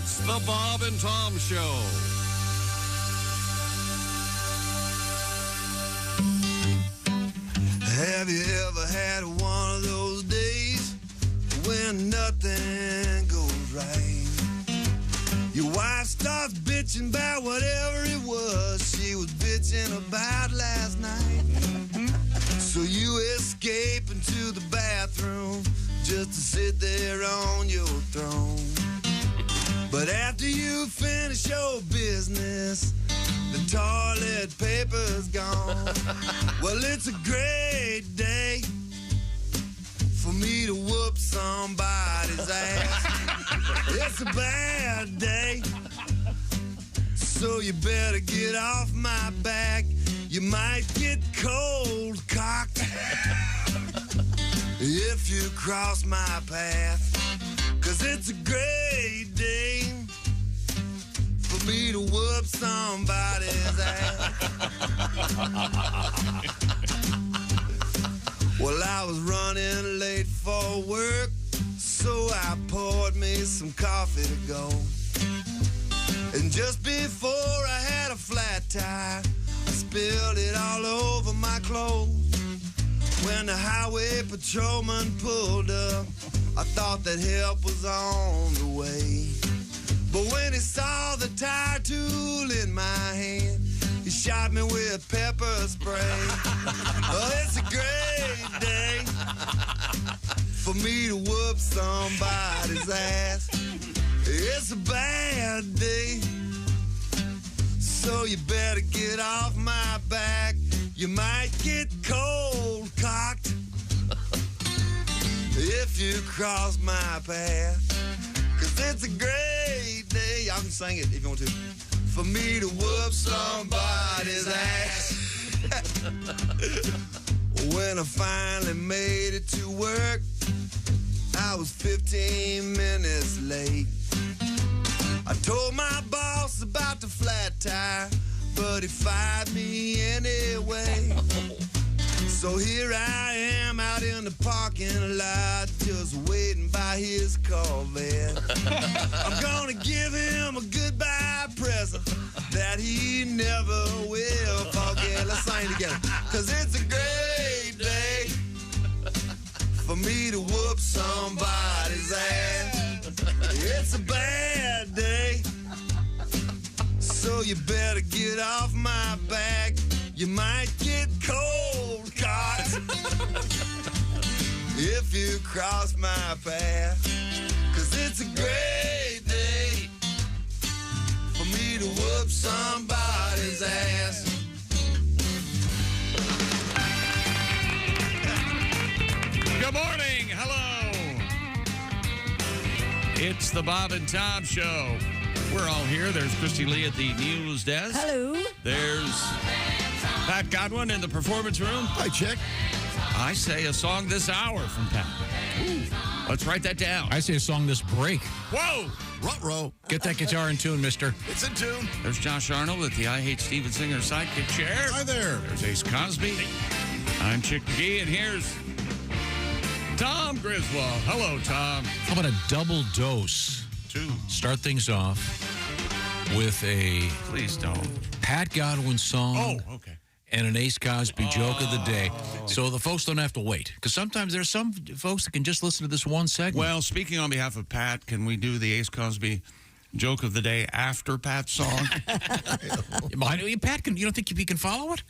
It's the Bob and Tom Show. Have you ever had one of those days when nothing goes right? Your wife starts bitching about whatever it was she was bitching about last night. So you escape into the bathroom just to sit there on your throne. But after you finish your business, the toilet paper's gone. Well, it's a great day for me to whoop somebody's ass. It's a bad day, so you better get off my back. You might get cold cocked if you cross my path. 'Cause it's a great day for me to whoop somebody's ass. Well, I was running late for work, so I poured me some coffee to go. And just before I had a flat tire, I spilled it all over my clothes. When the highway patrolman pulled up, I thought that help was on the way. But when he saw the tire tool in my hand, he shot me with pepper spray. Oh, it's a great day for me to whoop somebody's ass. It's a bad day, so you better get off my back. You might get cold cocked if you cross my path. 'Cause it's a great day, y'all can sing it if you want to, for me to whoop somebody's ass. When I finally made it to work, I was 15 minutes late. I told my boss about the flat tire, but he fired me anyway. So here I am out in the parking lot, just waiting by his Corvette. I'm gonna give him a goodbye present that he never will forget. Let's sing together. 'Cause it's a great day for me to whoop somebody's ass. It's a bad day, so you better get off my back. You might get cold cocked if you cross my path. 'Cause it's a great day for me to whoop somebody's ass. Good morning. Hello. It's the Bob and Tom Show. We're all here. There's Christy Lee at the news desk. Hello. There's Pat Godwin in the performance room. Hi, Chick. I say a song this hour from Pat. Ooh. Let's write that down. I say a song this break. Whoa! Ruh-roh. Get that guitar in tune, mister. It's in tune. There's Josh Arnold at the I Hate Steven Singer sidekick chair. Hi there. There's Ace Cosby. I'm Chick McGee, and here's Tom Griswold. Hello, Tom. How about a double dose? Two. Start things off with a Please don't. Pat Godwin song. Oh, okay. And an Ace Cosby joke of the day. So the folks don't have to wait. Because sometimes there's some folks that can just listen to this one segment. Well, speaking on behalf of Pat, can we do the Ace Cosby joke of the day after Pat's song? Pat can. You don't think he can follow it?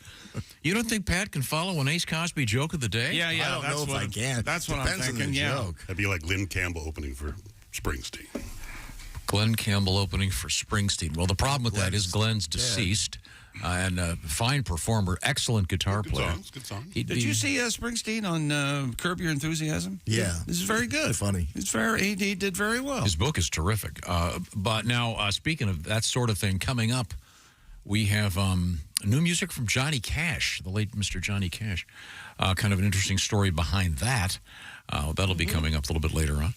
You don't think Pat can follow an Ace Cosby joke of the day? Yeah. I don't that's know if what I can. That's what Depends I'm on thinking. the Yeah. joke. That'd be like Lynn Campbell opening for Springsteen. Glenn Campbell opening for Springsteen. Well, the problem with that is Glenn's deceased. And a fine performer, excellent guitar player. Good song. Did you see Springsteen on Curb Your Enthusiasm? Yeah. This is very good. Funny. He did very well. His book is terrific. But now, speaking of that sort of thing, coming up, we have new music from Johnny Cash, the late Mr. Johnny Cash. Kind of an interesting story behind that. That'll be coming up a little bit later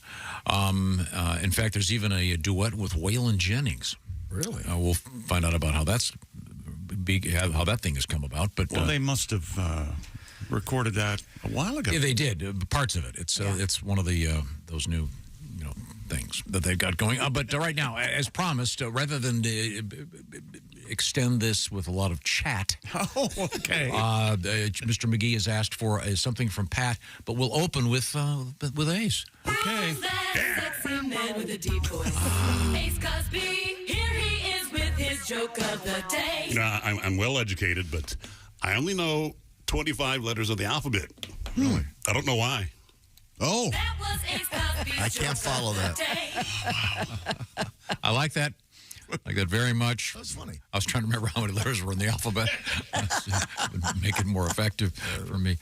on. In fact, there's even a duet with Waylon Jennings. Really? We'll find out about how how that thing has come about. But well, they must have recorded that a while ago. Yeah, they did parts of it. It's one of the those new things that they've got going. But right now, as promised, rather than extend this with a lot of chat, Okay. Mr. McGee has asked for something from Pat, but we'll open with Ace. Okay. Sexy man with a deep voice. Ace Cosby, here he is with his joke of the day. You know, I'm well educated, but I only know 25 letters of the alphabet. Really? I don't know why. Oh, That was Ace Cosby's I can't joke follow of the that. day. I like that. I like that very much. That's funny. I was trying to remember how many letters were in the alphabet. Make it more effective for me.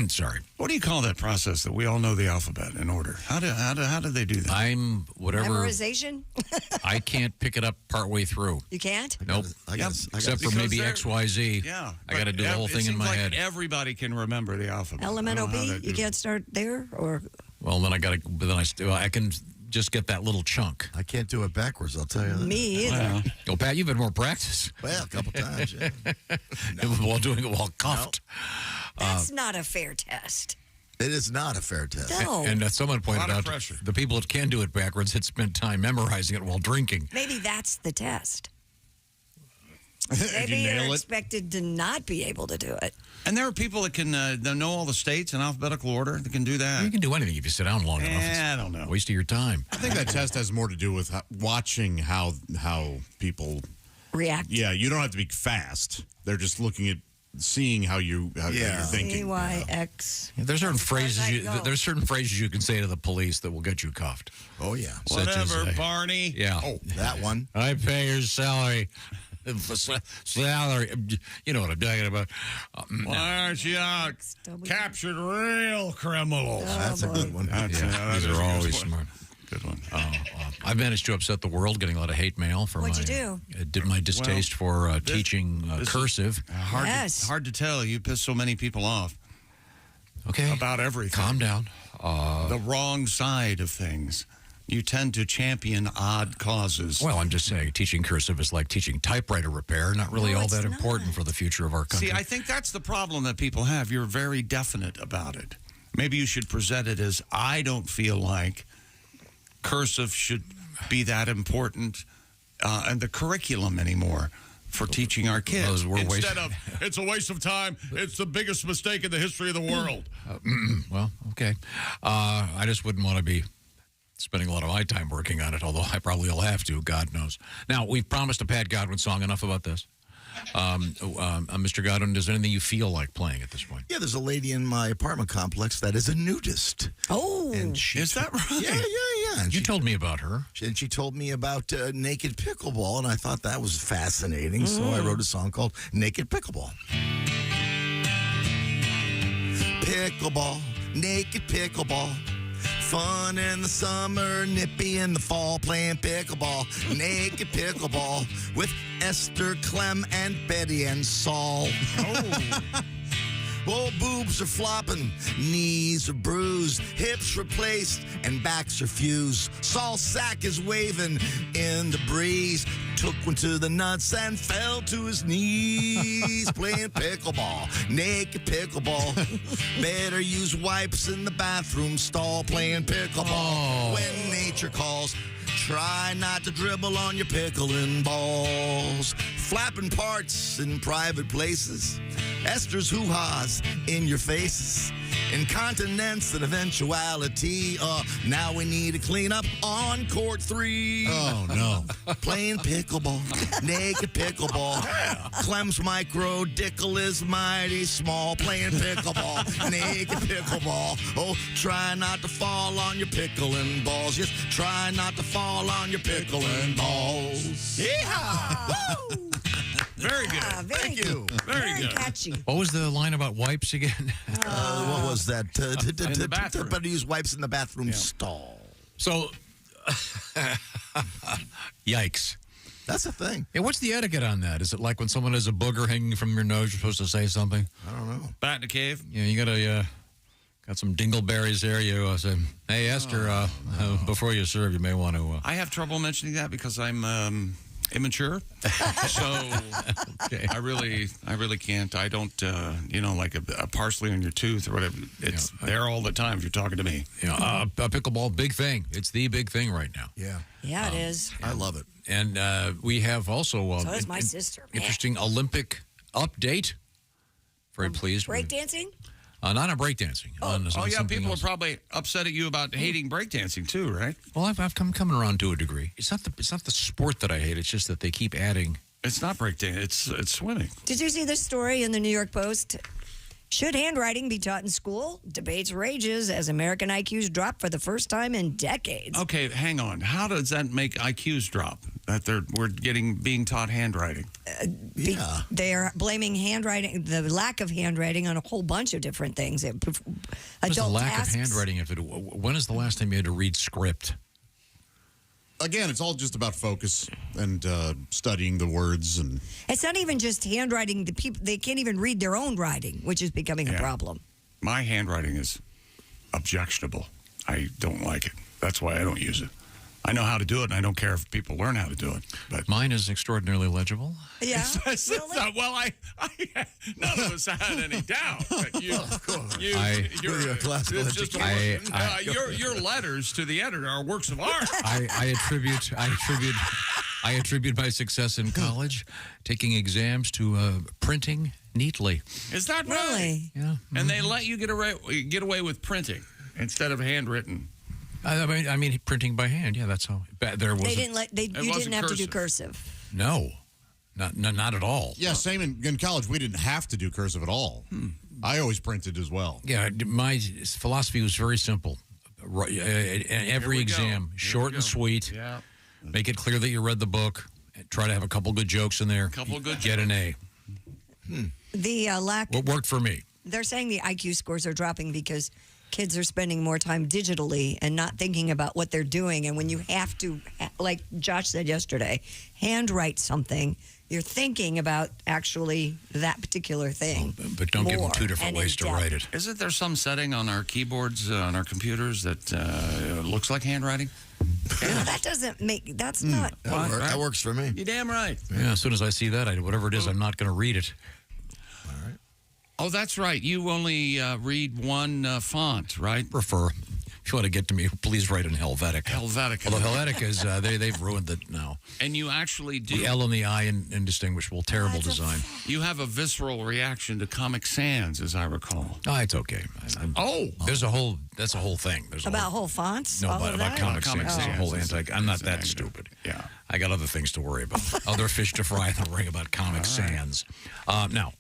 Sorry. What do you call that process that we all know the alphabet in order? How do they do that? I'm whatever. Memorization? I can't pick it up partway through. You can't? Nope. Except for Because maybe they're- XYZ. Yeah. I got to but do the whole it thing in seems my like head. Everybody can remember the alphabet. LMNOP? You can't start there? Or Well, then I got to. But then I can just get that little chunk. I can't do it backwards, I'll tell you that. me either. Oh, Pat, you've had more practice Well, a couple times, yeah. while doing it while cuffed. That's not a fair test. It is not a fair test. No. And someone pointed Lot of out pressure. the people that can do it backwards had spent time memorizing it while drinking. Maybe that's the test. Did Maybe you you're nail it? expected to not be able to do it. And there are people that can that know all the states in alphabetical order that can do that. You can do anything if you sit down long enough. It's I don't know. a waste of your time. I think that test has more to do with watching how people. React. Yeah, you don't have to be fast. They're just looking at seeing how you're thinking. CYX. There's certain far as I go. there's certain phrases you can say to the police that will get you cuffed. Oh, yeah. Such as, Whatever, Barney. Yeah. Oh, that one. I pay your salary. Salary. You know what I'm talking about. Why aren't you out captured real criminals? That's a good one. That's- Yeah, that these is are a good always one. smart. Good one. I've managed to upset the world, getting a lot of hate mail for What'd you did my distaste for teaching this is- cursive. Yes. Hard to tell. You piss so many people off Okay, about everything. calm down. The wrong side of things. You tend to champion odd causes. Well, I'm just saying, teaching cursive is like teaching typewriter repair. Not really No, all it's that not. important for the future of our country. See, I think that's the problem that people have. You're very definite about it. Maybe you should present it as, I don't feel like cursive should be that important in the curriculum anymore for teaching our kids. Those were Instead of, it's a waste of time, it's the biggest mistake in the history of the world. Well, okay. I just wouldn't want to be spending a lot of my time working on it, although I probably will have to, God knows. Now, we've promised a Pat Godwin song. Enough about this. Mr. Godwin, is there anything you feel like playing at this point? Yeah, there's a lady in my apartment complex that is a nudist. Oh. And she Is that right? Yeah. And You she, told me about her. and she told me about naked pickleball, and I thought that was fascinating, so I wrote a song called Naked Pickleball. Pickleball, naked pickleball. Fun in the summer, nippy in the fall, playing pickleball, naked pickleball with Esther, Clem, and Betty and Saul. Oh, boobs are flopping, knees are bruised, hips replaced, and backs are fused. Saul's sack is waving in the breeze. Took one to the nuts and fell to his knees. Playing pickleball, naked pickleball. Better use wipes in the bathroom stall. Playing pickleball when nature calls. Try not to dribble on your pickling balls. Flapping parts in private places. Esther's hoo-has in your faces. Incontinence and eventuality. Now we need to clean up on court 3. Oh, no. Playing pickleball, naked pickleball. Clem's micro, Dickle is mighty small. Playing pickleball, naked pickleball. Oh, try not to fall on your pickling balls. Yes, try not to fall on your pickling balls. Yeah. Woo. Very good. Very Thank good. you. Very good. Catchy. What was the line about wipes again? What was that? In the bathroom. Better use wipes in the bathroom stall. So, yikes. That's a thing. Yeah, what's the etiquette on that? Is it like when someone has a booger hanging from your nose, you're supposed to say something? I don't know. Bat in the cave. Yeah, you got some dingleberries there. You say, hey, Esther, before you serve, you may want to. I have trouble mentioning that because I'm immature. So I really can't. I don't, like a parsley on your tooth or whatever. It's there all the time if you're talking to me. A pickleball, big thing. It's the big thing right now. Yeah. Yeah, it is. I love it. And we have also So does my sister. Man. interesting Olympic update. Very pleased. Breakdancing? Not on breakdancing. On something people else. are probably upset at you about hating breakdancing too, right? Well, I've come coming around to a degree. It's not the sport that I hate. It's just that they keep adding. It's not breakdancing. It's swimming. Did you see this story in the New York Post? Should handwriting be taught in school? Debates rages as American IQs drop for the first time in decades. Okay, hang on. How does that make IQs drop? That we're being taught handwriting. They are blaming handwriting, the lack of handwriting, on a whole bunch of different things. What's the Adult lack tasks. of handwriting? When is the last time you had to read script? Again, it's all just about focus and studying the words. And It's not even just handwriting. The people, they can't even read their own writing, which is becoming a problem. My handwriting is objectionable. I don't like it. That's why I don't use it. I know how to do it, and I don't care if people learn how to do it. But Mine is extraordinarily legible. Yeah. Really? Well, none of us had any doubt. But you're a classical it's just your letters to the editor are works of art. I attribute my success in college, taking exams to printing neatly. Is that right? Really? Yeah. And they let you get away with printing instead of handwritten. I mean, printing by hand. Yeah, that's how. There was. They didn't let. You wasn't didn't have to do cursive. cursive. No, not at all. yeah, same in college. We didn't have to do cursive at all. I always printed as well. Yeah, my philosophy was very simple. Every exam, short and sweet. Yeah. Make it clear that you read the book. Try to have a couple good jokes in there. Get an A. The lack. What worked for me? They're saying the IQ scores are dropping because kids are spending more time digitally and not thinking about what they're doing. And when you have to, like Josh said yesterday, handwrite something, you're thinking about actually that particular thing. But don't give them more two different and ways in to depth. write it. Isn't there some setting on our keyboards, on our computers that looks like handwriting? No, that doesn't make. That's not. That works for me. You're damn right. Yeah, as soon as I see that, whatever it is, I'm not going to read it. Oh, that's right. You only read one font, right? Prefer. If you want to get to me, please write in Helvetica. Helvetica. Although Helvetica is, they've ruined it now. And you actually do. The L and the I indistinguishable, terrible design. You have a visceral reaction to Comic Sans, as I recall. Oh, it's okay. That's a whole thing. There's About whole fonts? No, all about of that? Comic Comic Sans. There's a Sans whole is I'm not is that negative. stupid. Yeah. I got other things to worry about. Other fish to fry than worrying about Comic Sans. Now,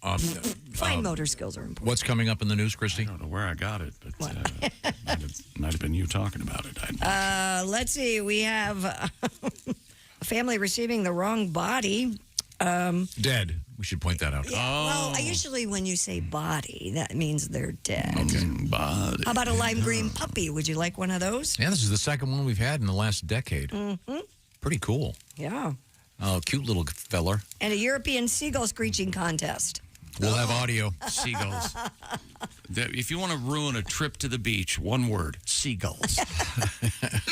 Fine motor skills are important. what's coming up in the news, Christy? I don't know where I got it, but might have been you talking about it. Let's see. We have a family receiving the wrong body. Dead. We should point that out. Well, usually when you say body, that means they're dead. Body. How about a lime green puppy? Would you like one of those? Yeah, this is the second one we've had in the last decade. Mm-hmm. Pretty cool. Yeah. Oh, cute little feller. And a European seagull screeching contest. We'll have audio. Seagulls. If you want to ruin a trip to the beach, one word: seagulls.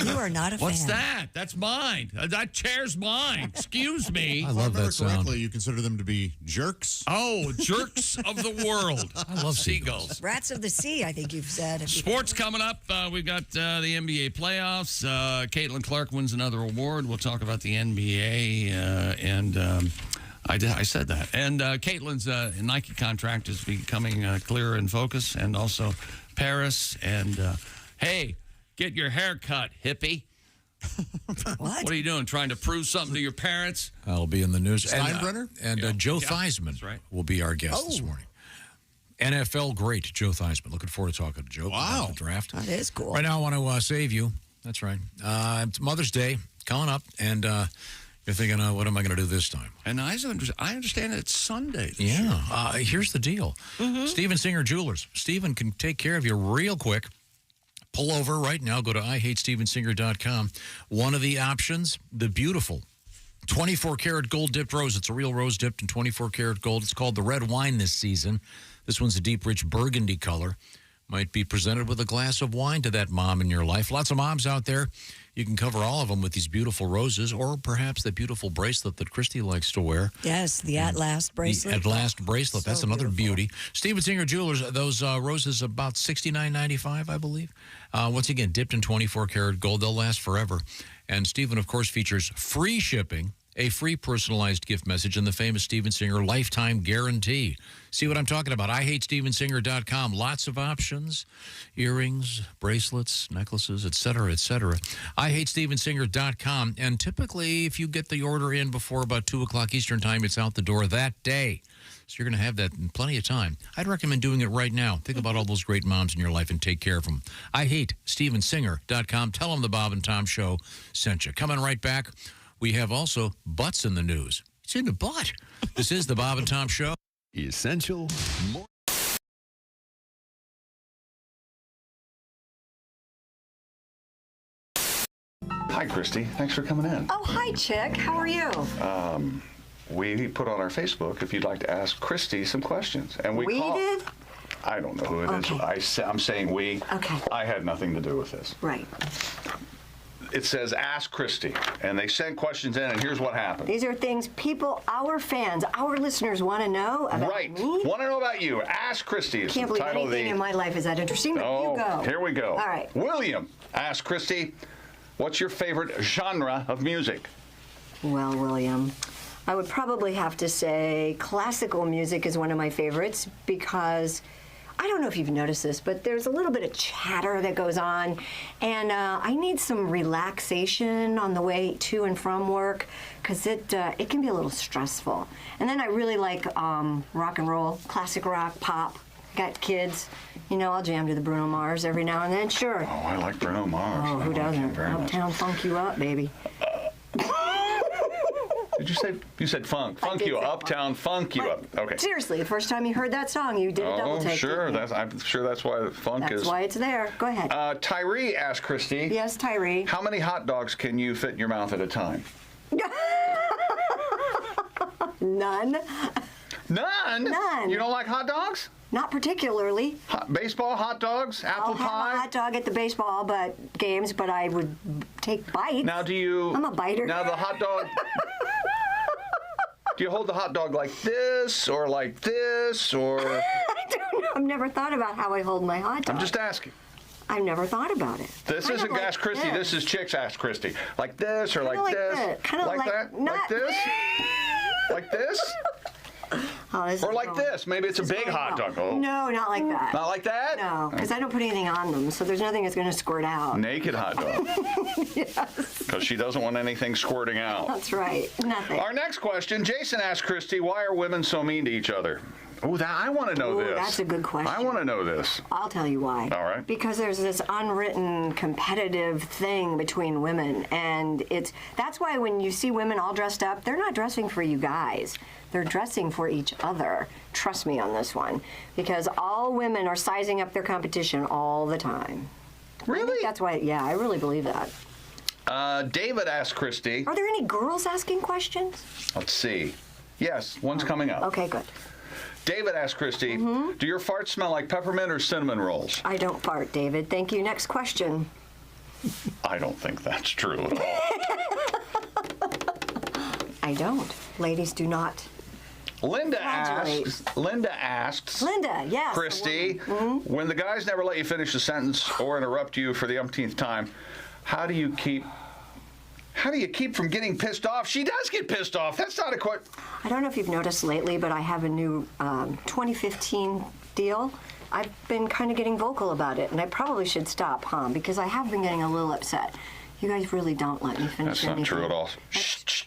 You are not a What's fan. that? That's mine. That chair's mine. Excuse me. I If I love remember that sound. correctly, you consider them to be jerks. Oh, jerks of the world. I love seagulls. Rats of the sea, I think you've said. Sports coming up. We've got the NBA playoffs. Caitlyn Clark wins another award. We'll talk about the NBA I said that. And Caitlyn's Nike contract is becoming clearer in focus, and also Paris. And hey, get your hair cut, hippie. What? What are you doing? Trying to prove something to your parents? I'll be in the news. Steinbrenner? And Joe Theismann that's right. will be our guest this morning. NFL great, Joe Theismann. Looking forward to talking to Joe about the draft. That is cool. Right now, I want to save you. That's right. It's Mother's Day coming up, and you're thinking, what am I going to do this time? And I understand it's Sunday. Yeah. Here's the deal. Steven Singer Jewelers. Steven can take care of you real quick. Pull over right now. Go to IHateStevenSinger.com. One of the options, the beautiful 24-karat gold dipped rose. It's a real rose dipped in 24-karat gold. It's called the red wine this season. This one's a deep, rich burgundy color might be presented with a glass of wine to that mom in your life. Lots of moms out there. You can cover all of them with these beautiful roses, or perhaps the beautiful bracelet that Christy likes to wear. Yes, the At Last bracelet. The At Last bracelet. So That's another beautiful. beauty. Steven Singer Jewelers, those roses about $69.95, I believe. Once again, dipped in 24-karat gold. They'll last forever. And Steven, of course, features free shipping, a free personalized gift message, and the famous Steven Singer lifetime guarantee. See what I'm talking about? IHateStevenSinger.com. Lots of options. Earrings, bracelets, necklaces, etc., etc. IHateStevenSinger.com. And typically, if you get the order in before about 2 o'clock Eastern time, it's out the door that day. So you're going to have that in plenty of time. I'd recommend doing it right now. Think about all those great moms in your life and take care of them. IHateStevenSinger.com. Tell them the Bob and Tom Show sent you. Coming right back, we have also butts in the news. It's in the butt. This is the Bob and Tom Show. Essential more. Hi, Christy. Thanks for coming in. Oh, hi, Chick. How are you? We put on our Facebook if you'd like to ask Christy some questions. And We did? I don't know who it is. I'm saying we. Okay. I had nothing to do with this. Right. It says, ask Christy. And they sent questions in, and here's what happened. These are things people, our fans, our listeners want to know about me. Want to know about you. Ask Christy. Can't believe anything in my life is that interesting, but you go. Here we go. All right. William, ask Christy, what's your favorite genre of music? Well, William, I would probably have to say classical music is one of my favorites because I don't know if you've noticed this, but there's a little bit of chatter that goes on, and I need some relaxation on the way to and from work because it can be a little stressful. And then I really like rock and roll, classic rock, pop. Got kids, you know, I'll jam to the Bruno Mars every now and then, sure. Oh, I like Bruno Mars. Oh, who doesn't? Uptown funk you up, baby. Did you say, you said funk? Funk you, uptown funk you up. Okay. Seriously, the first time you heard that song, you did a double take. Sure. I'm sure that's why funk is. That's why it's there. Go ahead. Tyree asked Christy. Yes, Tyree. How many hot dogs can you fit in your mouth at a time? None. None? None. You don't like hot dogs? Not particularly. Baseball, hot dogs, apple I'll pie? have a hot dog at the baseball games, but I would take bites. Now, do you... I'm a biter. Now, the hot dog... Do you hold the hot dog like this, or like this, or... I don't know. I've never thought about how I hold my hot dog. I'm just asking. I've never thought about it. This Kind of isn't like Ask Christy. This is Chicks Ask Christy. Like this, or Kinda like like this. that. Kinda like like that? not- Like this? Like this? Oh, this Or is like wrong. this. Maybe it's a This is big going hot wrong. dog. Oh. No, not like that. Not like that? No, because I don't put anything on them, so there's nothing that's going to squirt out. Naked hot dog. Yes. Because she doesn't want anything squirting out. That's right. Nothing. Our next question, Jason asked Christy, why are women so mean to each other? Oh, I want to know Ooh, this. that's a good question. I want to know this. I'll tell you why. All right. Because there's this unwritten competitive thing between women, and that's why when you see women all dressed up, they're not dressing for you guys. They're dressing for each other. Trust me on this one. Because all women are sizing up their competition all the time. Really? I think that's why, yeah, I really believe that. David asked Christy. Are there any girls asking questions? Let's see. Yes, one's coming up. Okay, good. David asked Christy, do your farts smell like peppermint or cinnamon rolls? I don't fart, David. Thank you. Next question. I don't think that's true at all. I don't. Ladies do not. Lynde Congratulate. asks Lynde, yes. Christy, when the guys never let you finish a sentence or interrupt you for the umpteenth time, how do you keep from getting pissed off? She does get pissed off. That's not a quote. I don't know if you've noticed lately, but I have a new 2015 deal. I've been kind of getting vocal about it, and I probably should stop, because I have been getting a little upset. You guys really don't let me finish That's not anything. true at all. Shh.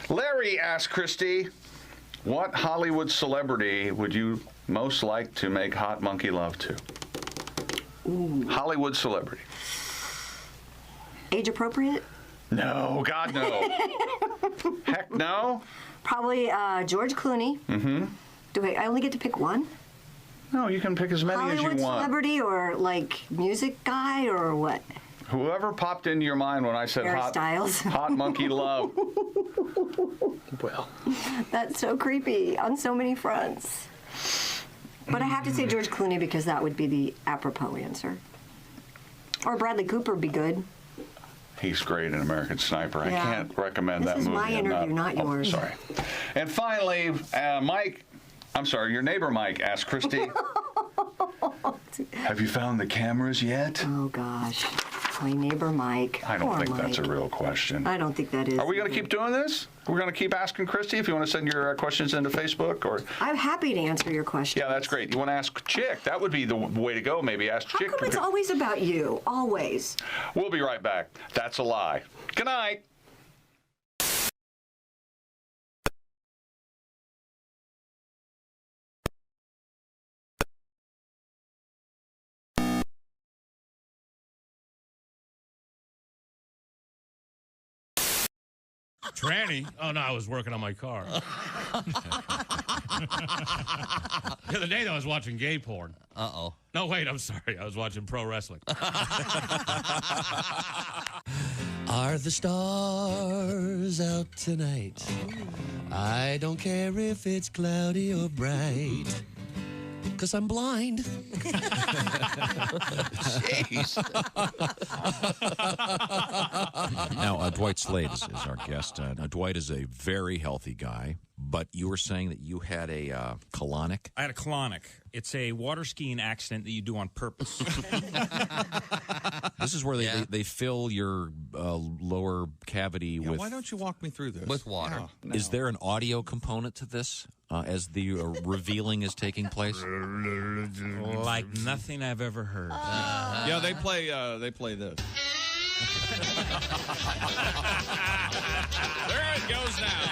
Larry asked Christy, what Hollywood celebrity would you most like to make hot monkey love to? Ooh. Hollywood celebrity. Age appropriate? No, God, no. Heck no. Probably George Clooney. Mm-hmm. Do I only get to pick one? No, you can pick as many Hollywood as you want. celebrity or like music guy or what? Whoever popped into your mind when I said hot monkey love. Well, that's so creepy on so many fronts. But I have to say George Clooney because that would be the apropos answer. Or Bradley Cooper would be good. He's great in American Sniper. I Yeah. can't recommend that This is movie. my interview, not yours. Sorry. And finally, Mike, I'm sorry, your neighbor Mike asked Christy, have you found the cameras yet? Oh, gosh. My neighbor Mike. I don't Poor think that's a Mike. real question. I don't think that is. Are we going to keep doing this? We're going to keep asking Christy if you want to send your questions into Facebook? Or I'm happy to answer your question. yeah, that's great. You want to ask Chick? That would be the way to go, maybe. Ask How Chick. come it's always about you? Always. We'll be right back. That's a lie. Good night. Tranny? Oh, no, I was working on my car. The other day, though, I was watching gay porn. Uh-oh. No, wait, I'm sorry. I was watching pro wrestling. Are the stars out tonight? I don't care if it's cloudy or bright, 'cause I'm blind. Now, Dwight Slade is our guest. Now, Dwight is a very healthy guy, but you were saying that you had a colonic? I had a colonic. It's a water skiing accident that you do on purpose. This is where they fill your lower cavity with... Why don't you walk me through this? With water. Yeah. Is there an audio component to this as the revealing is taking place? Like nothing I've ever heard. Yeah, they play this. There it goes now.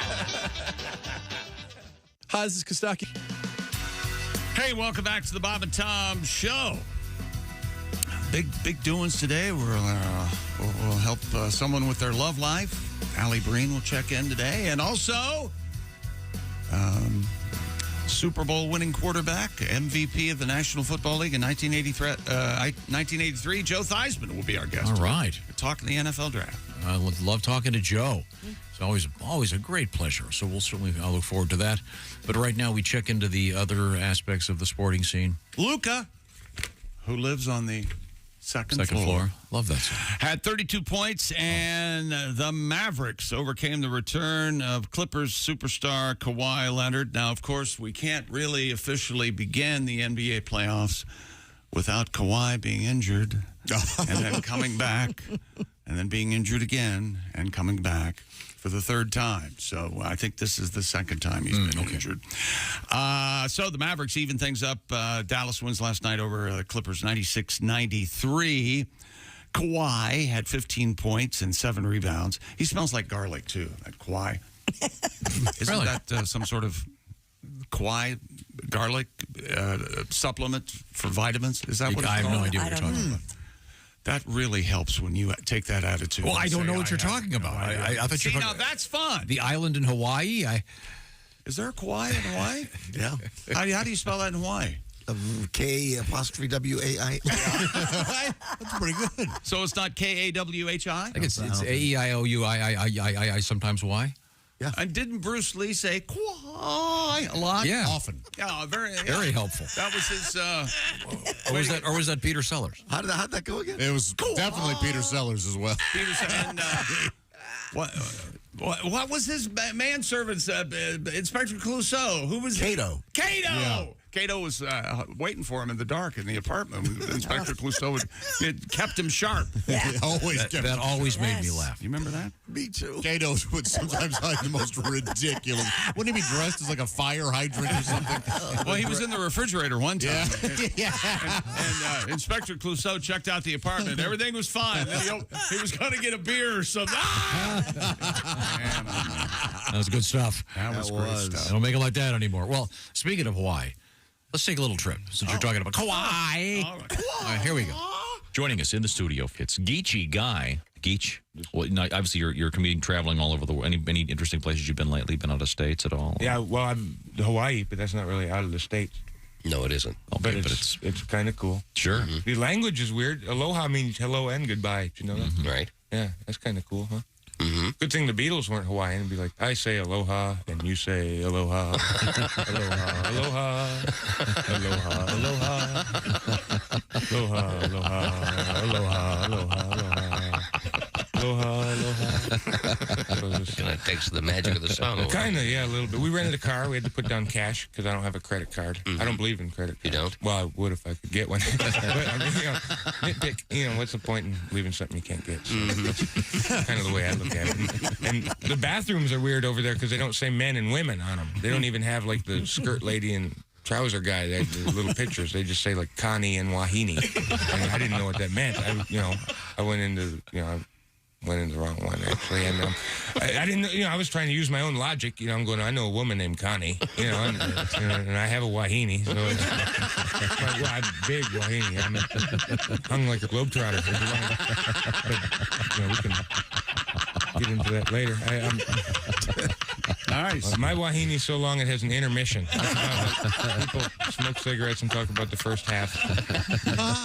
Hi, this is Kostaki. Hey, welcome back to the Bob and Tom Show. Big doings today. We'll help someone with their love life. Alli Breen will check in today. And also, Super Bowl winning quarterback, MVP of the National Football League in 1983, Joe Theismann will be our guest. All right. We're talking the NFL draft. I love talking to Joe. It's always a great pleasure. So I'll look forward to that. But right now we check into the other aspects of the sporting scene. Luca, who lives on the second floor. Love that song. Had 32 points, and the Mavericks overcame the return of Clippers superstar Kawhi Leonard. Now, of course, we can't really officially begin the NBA playoffs without Kawhi being injured and then coming back and then being injured again and coming back for the third time. So I think this is the second time he's been injured. So the Mavericks even things up. Dallas wins last night over the Clippers 96-93. Kawhi had 15 points and 7 rebounds. He smells like garlic, too, that Kawhi. Isn't that some sort of Kawhi garlic supplement for vitamins? Is that what it's called? I have no idea what you're talking about. That really helps when you take that attitude. Well, I don't know what you're have talking no about. idea. I thought you were now talking that's fun. the island in Hawaii. Is there a Kauai in Hawaii? Yeah. How do you spell that in Hawaii? K''WAI. That's pretty good. So it's not KAWHI? I think it's AEIOUII sometimes Y. Yeah. And didn't Bruce Lee say Kauai a lot? Yeah. Often. Yeah, Very helpful. That was his Or was that Peter Sellers? How'd that go again? It was definitely Peter Sellers as well. And what was his manservant's Inspector Clouseau? Who was Cato. Cato. Yeah. Cato was waiting for him in the dark in the apartment. Inspector Clouseau had kept him sharp. Yeah. That always made me laugh. You remember that? Me too. Cato would sometimes hide the most ridiculous. Wouldn't he be dressed as like a fire hydrant or something? Well, he was in the refrigerator one time. Yeah. And Inspector Clouseau checked out the apartment. Everything was fine. Then he was going to get a beer or something. That was good stuff. That was great stuff. I don't make it like that anymore. Well, speaking of Hawaii, let's take a little trip since you're talking about Kauai. All right. All right, here we go. Joining us in the studio, it's Geechee Guy. Geech, well, obviously you're a comedian traveling all over the world. Any interesting places you've been lately? Been out of states at all? Yeah, well, I'm Hawaii, but that's not really out of the States. No, it isn't. Okay, But it's kind of cool. Sure. The language is weird. Aloha means hello and goodbye. Do you know that? Right. Yeah, that's kind of cool, huh? Good thing the Beatles weren't Hawaiian. It'd be like, I say aloha, and you say aloha. Aloha, aloha. Aloha, aloha. Aloha, aloha. Aloha, aloha, aloha. Aloha, aloha. Kind of takes the magic of the song away. Kind of, yeah, a little bit. We rented a car. We had to put down cash because I don't have a credit card. I don't believe in credit cards. You don't? Well, I would if I could get one. But, I mean, nitpick, what's the point in leaving something you can't get? So that's kind of the way I look at it. And the bathrooms are weird over there because they don't say men and women on them. They don't even have, like, the skirt lady and trouser guy, they have the little pictures. They just say, like, Connie and Wahine. And I didn't know what that meant. I went into, went in the wrong one, actually. And I didn't, I was trying to use my own logic. I'm going, I know a woman named Connie, and I have a Wahine. So I'm big Wahine. I'm hung like a globetrotter. But, we can get into that later. Nice. My Wahine's so long it has an intermission. People smoke cigarettes and talk about the first half,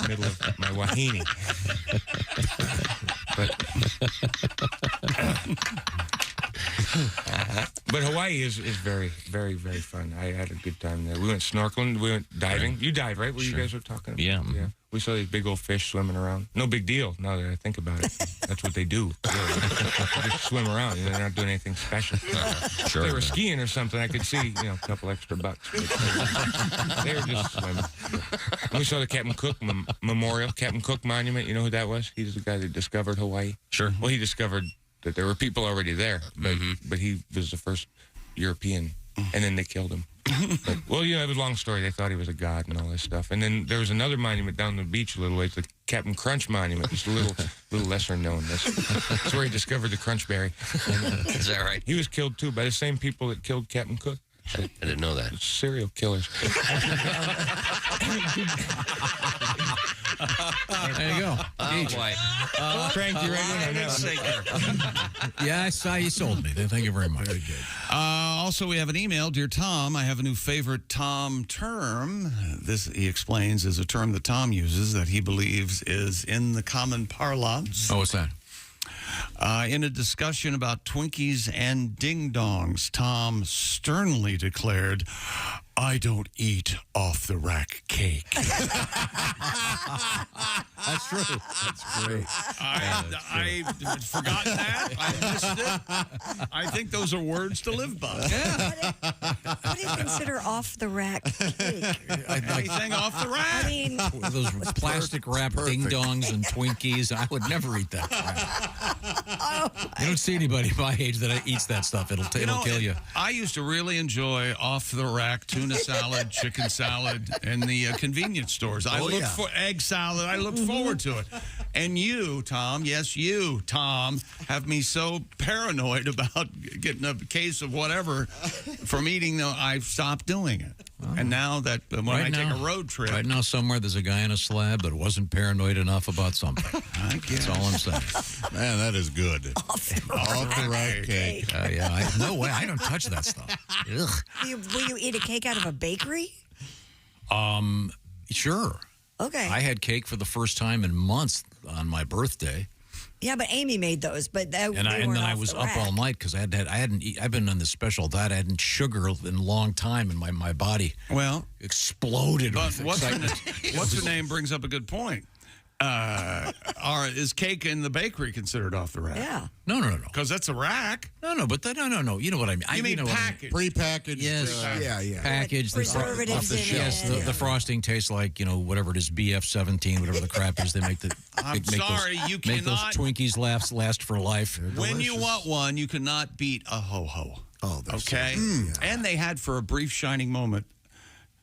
middle of my Wahine. But Hawaii is very, very, very fun. I had a good time there. We went snorkeling. We went diving. You dive, right? What you guys were talking about? Yeah. We saw these big old fish swimming around. No big deal, now that I think about it. That's what they do. Really. They just swim around. They're not doing anything special. If they were skiing or something, I could see, a couple extra bucks. But they were just swimming. And we saw the Captain Cook Memorial, Captain Cook Monument. You know who that was? He's the guy that discovered Hawaii. Sure. Well, he discovered that there were people already there, but he was the first European, and then they killed him. But, it was a long story. They thought he was a god and all this stuff. And then there was another monument down the beach a little ways, the Captain Crunch Monument. It's a little lesser known. That's where he discovered the crunchberry. Is that right? He was killed, too, by the same people that killed Captain Cook. I didn't know that. Serial killers. There you go. Oh, boy. Crank you right in on that one. Yeah, I saw you sold me. Thank you very much. Very good. Also, we have an email. Dear Tom, I have a new favorite Tom term. This, he explains, is a term that Tom uses that he believes is in the common parlance. Oh, what's that? In a discussion about Twinkies and ding-dongs, Tom sternly declared, I don't eat off-the-rack cake. That's true. That's great. I'd forgotten that. I missed it. I think those are words to live by. Yeah. What do you consider off-the-rack cake? Anything off the rack. I mean, those plastic wrapped ding-dongs and Twinkies. I would never eat that crap. You don't see anybody my age that eats that stuff. It'll kill you. I used to really enjoy off-the-rack tuna salad, chicken salad, and the convenience stores. I looked for egg salad. I looked forward to it. And you, Tom, yes, you, Tom, have me so paranoid about getting a case of whatever from eating, though I've stopped doing it. Oh. And now that when I take a road trip. Right now, somewhere there's a guy in a slab that wasn't paranoid enough about something. I guess. That's all I'm saying. Man, that is good. Off the rack cake. No way. I don't touch that stuff. Ugh. Will you eat a cake out of a bakery? Sure. Okay. I had cake for the first time in months on my birthday. Yeah, but Amy made those. But and then I was up all night because I've been on this special diet. I hadn't sugar in a long time, and my body exploded. But with what's excitement. her name brings up a good point. Is cake in the bakery considered off the rack? Yeah. No. Because that's a rack. No. You know what I mean. You mean packaged? Prepackaged. Yes. Yeah. Packaged. Preservatives off the in shelf. it. The frosting tastes like, whatever it is, BF-17, whatever the crap is. They make the. I'm sorry, you make those cannot. Twinkies last for life. When you want one, you cannot beat a ho-ho. Oh, okay? And they had, for a brief shining moment,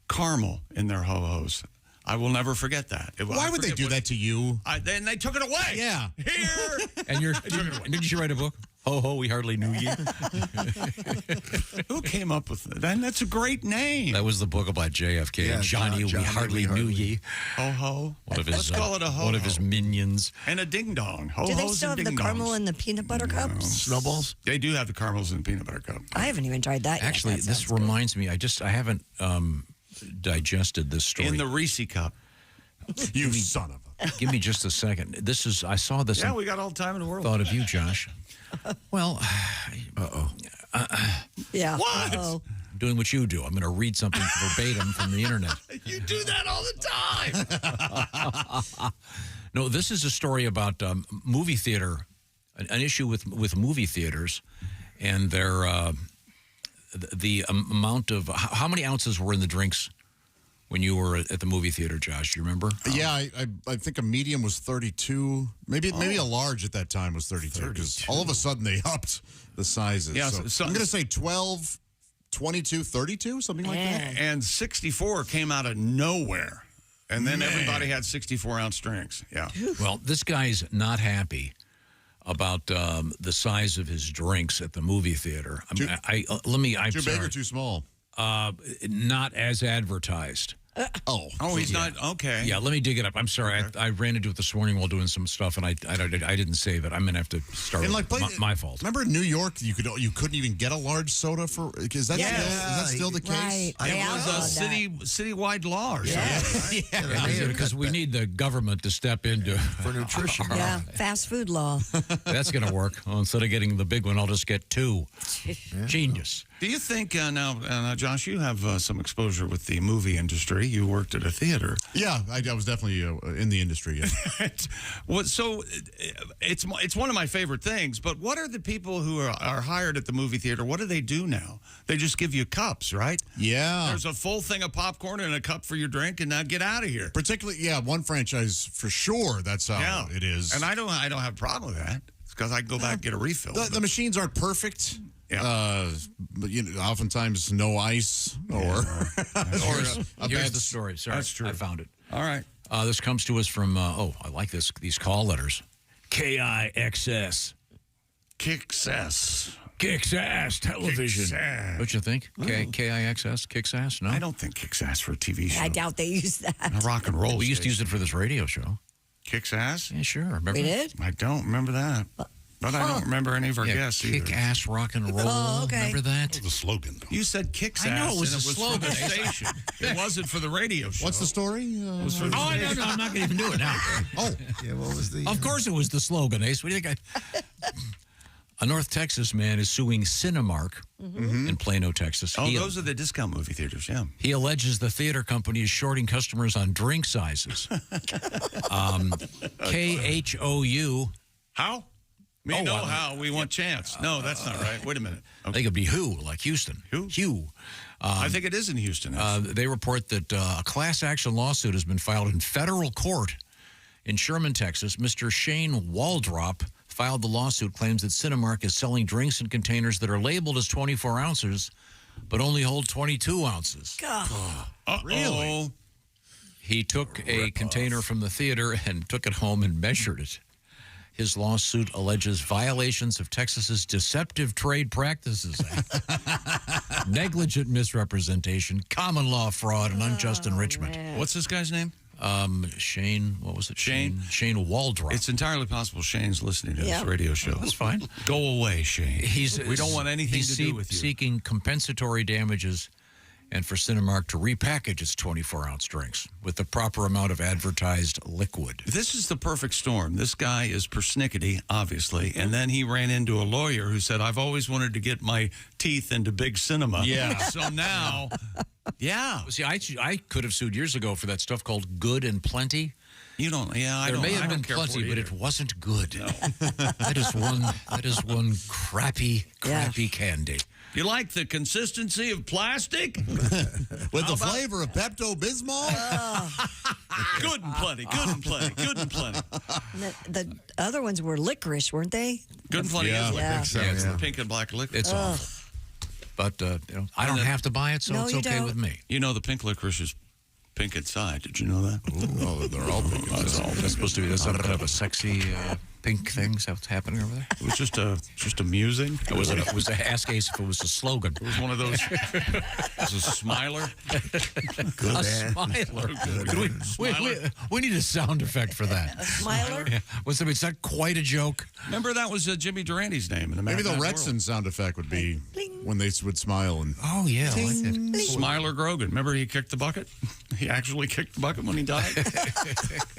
caramel in their ho-hos. I will never forget that. Why would they do that to you? Then they took it away. Yeah. Here. And did you write a book? Ho ho, we hardly knew ye. Who came up with that? That's a great name. That was the book about JFK. Yeah, Johnny, we hardly knew ye. Ho ho. Let's call it a ho ho. One of his minions. And a ding dong. Do they still have the caramel and the peanut butter cups? Snowballs? They do have the caramels and peanut butter cup. I haven't even tried that Actually, yet. this reminds me. I haven't digested this story. In the Reese cup. You son of a. Give me just a second. I saw this. Yeah, we got all the time in the world. Thought of you, Josh. Well, Yeah. What? Uh-oh. I'm doing what you do. I'm going to read something verbatim from the internet. You do that all the time. No, this is a story about movie theater, an issue with movie theaters, and their the amount of how many ounces were in the drinks when you were at the movie theater, Josh? Do you remember? Yeah, I think a medium was 32. Maybe a large at that time was 32 because all of a sudden they upped the sizes. Yeah, so I'm going to say 12, 22, 32, something like that. And 64 came out of nowhere. And then everybody had 64-ounce drinks. Yeah. Well, this guy's not happy about the size of his drinks at the movie theater. I'm Too big or too small? Not as advertised. He's not okay. Yeah, let me dig it up. I'm sorry, I ran into it this morning while doing some stuff, and I didn't save it. I'm gonna have to start. And my fault. Remember in New York, you couldn't even get a large soda for. Is that still the case? Right. It was a citywide law or something. Because we need the government to step into for nutrition. Yeah, fast food law. That's gonna work. Well, instead of getting the big one, I'll just get 2. Genius. Do you think now, Josh, you have some exposure with the movie industry? You worked at a theater. Yeah, I was definitely in the industry. Yeah. So it's one of my favorite things. But what are the people who are hired at the movie theater? What do they do now? They just give you cups, right? Yeah. There's a full thing of popcorn and a cup for your drink, and now get out of here. Particularly, one franchise for sure. That's how it is. And I don't have a problem with that. It's because I can go back and get a refill. The machines aren't perfect. Yeah. But oftentimes no ice or Here's the story. Sorry, That's true. I found it. All right. This comes to us from I like these call letters. KIXS. Kicks ass. Kicks ass television. Kicks ass. Don't you think? KIXS kicks ass? No, I don't think kicks ass for a TV show. I doubt they use that. A rock and roll. We used to use it for this radio show. Kicks ass? Yeah, sure. Remember? We did? I don't remember that. But I don't remember any of our guests either. Kick ass rock and roll. Oh, okay. Remember that? The slogan. You said kicks ass. I know, it was and a for slogan. the station. It wasn't for the radio show. What's the story? It was for the Oh, no, I'm not going to even do it now. Yeah, what was the? Of course it was the slogan, Ace. What do you think? A North Texas man is suing Cinemark in Plano, Texas. Oh, those are the discount movie theaters, yeah. He alleges the theater company is shorting customers on drink sizes. KHOU. How? How? We want chance. No, that's not right. Wait a minute. I think it'd be who, like Houston. Hugh. I think it is in Houston. They report that a class action lawsuit has been filed in federal court in Sherman, Texas. Mr. Shane Waldrop filed the lawsuit, claims that Cinemark is selling drinks in containers that are labeled as 24 ounces, but only hold 22 ounces. Really? He took a container from the theater and took it home and measured it. His lawsuit alleges violations of Texas's Deceptive Trade Practices Act, negligent misrepresentation, common law fraud, and unjust enrichment. Man. What's this guy's name? Shane, what was it? Shane Waldrop. It's entirely possible Shane's listening to this radio show. That's fine. Go away, Shane. We don't want anything to do with you. He's seeking compensatory damages and for Cinemark to repackage its 24-ounce drinks with the proper amount of advertised liquid. This is the perfect storm. This guy is persnickety, obviously, and then he ran into a lawyer who said, I've always wanted to get my teeth into big cinema. Yeah. So now, See, I could have sued years ago for that stuff called Good and Plenty. You don't, I there don't may have I been don't care plenty, for but it wasn't good. No. That is one crappy candy. You like the consistency of plastic? With the flavor of Pepto-Bismol? Good and plenty, good and plenty, good and plenty. The other ones were licorice, weren't they? Good and plenty is licorice. It's the pink and black liquid. It's awful. But I don't have to buy it, so it's okay with me. You know the pink licorice is pink inside. Did you know that? They're all pink inside. That's supposed to be some kind of a sexy pink thing that's happening over there. It was just amusing. It was ask Ace if it was a slogan. It was one of those. It was a smiler. Good smiler. We need a sound effect for that. A smiler? Yeah. It's not quite a joke. Remember that was Jimmy Durante's name in the Maybe the Mad Retson sound effect would be. Bling. when they would smile and. Oh yeah, I like that. Smiler Grogan. Remember he kicked the bucket? He actually kicked the bucket when he died.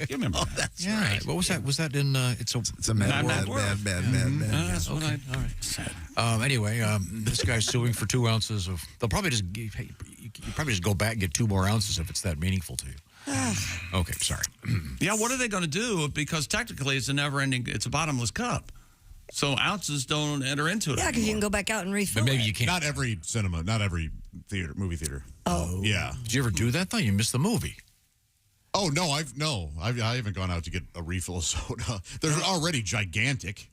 You remember that? That's Yeah. right. What was that? Was that in? It's a Mad Mad World. World. Mad. That's what Okay. all right. Sad. Anyway, this guy's suing for 2 ounces of. They'll probably just. You probably just go back and get 2 more ounces if it's that meaningful to you. Okay, sorry. Yeah, what are they going to do? Because technically it's a never-ending, it's a bottomless cup. So ounces don't enter into it. Yeah, because you can go back out and refill. But maybe it. you can't. Not every cinema, not every movie theater. Oh. Yeah. Did you ever do that though? You missed the movie. Oh no, I haven't gone out to get a refill of soda. They're already gigantic.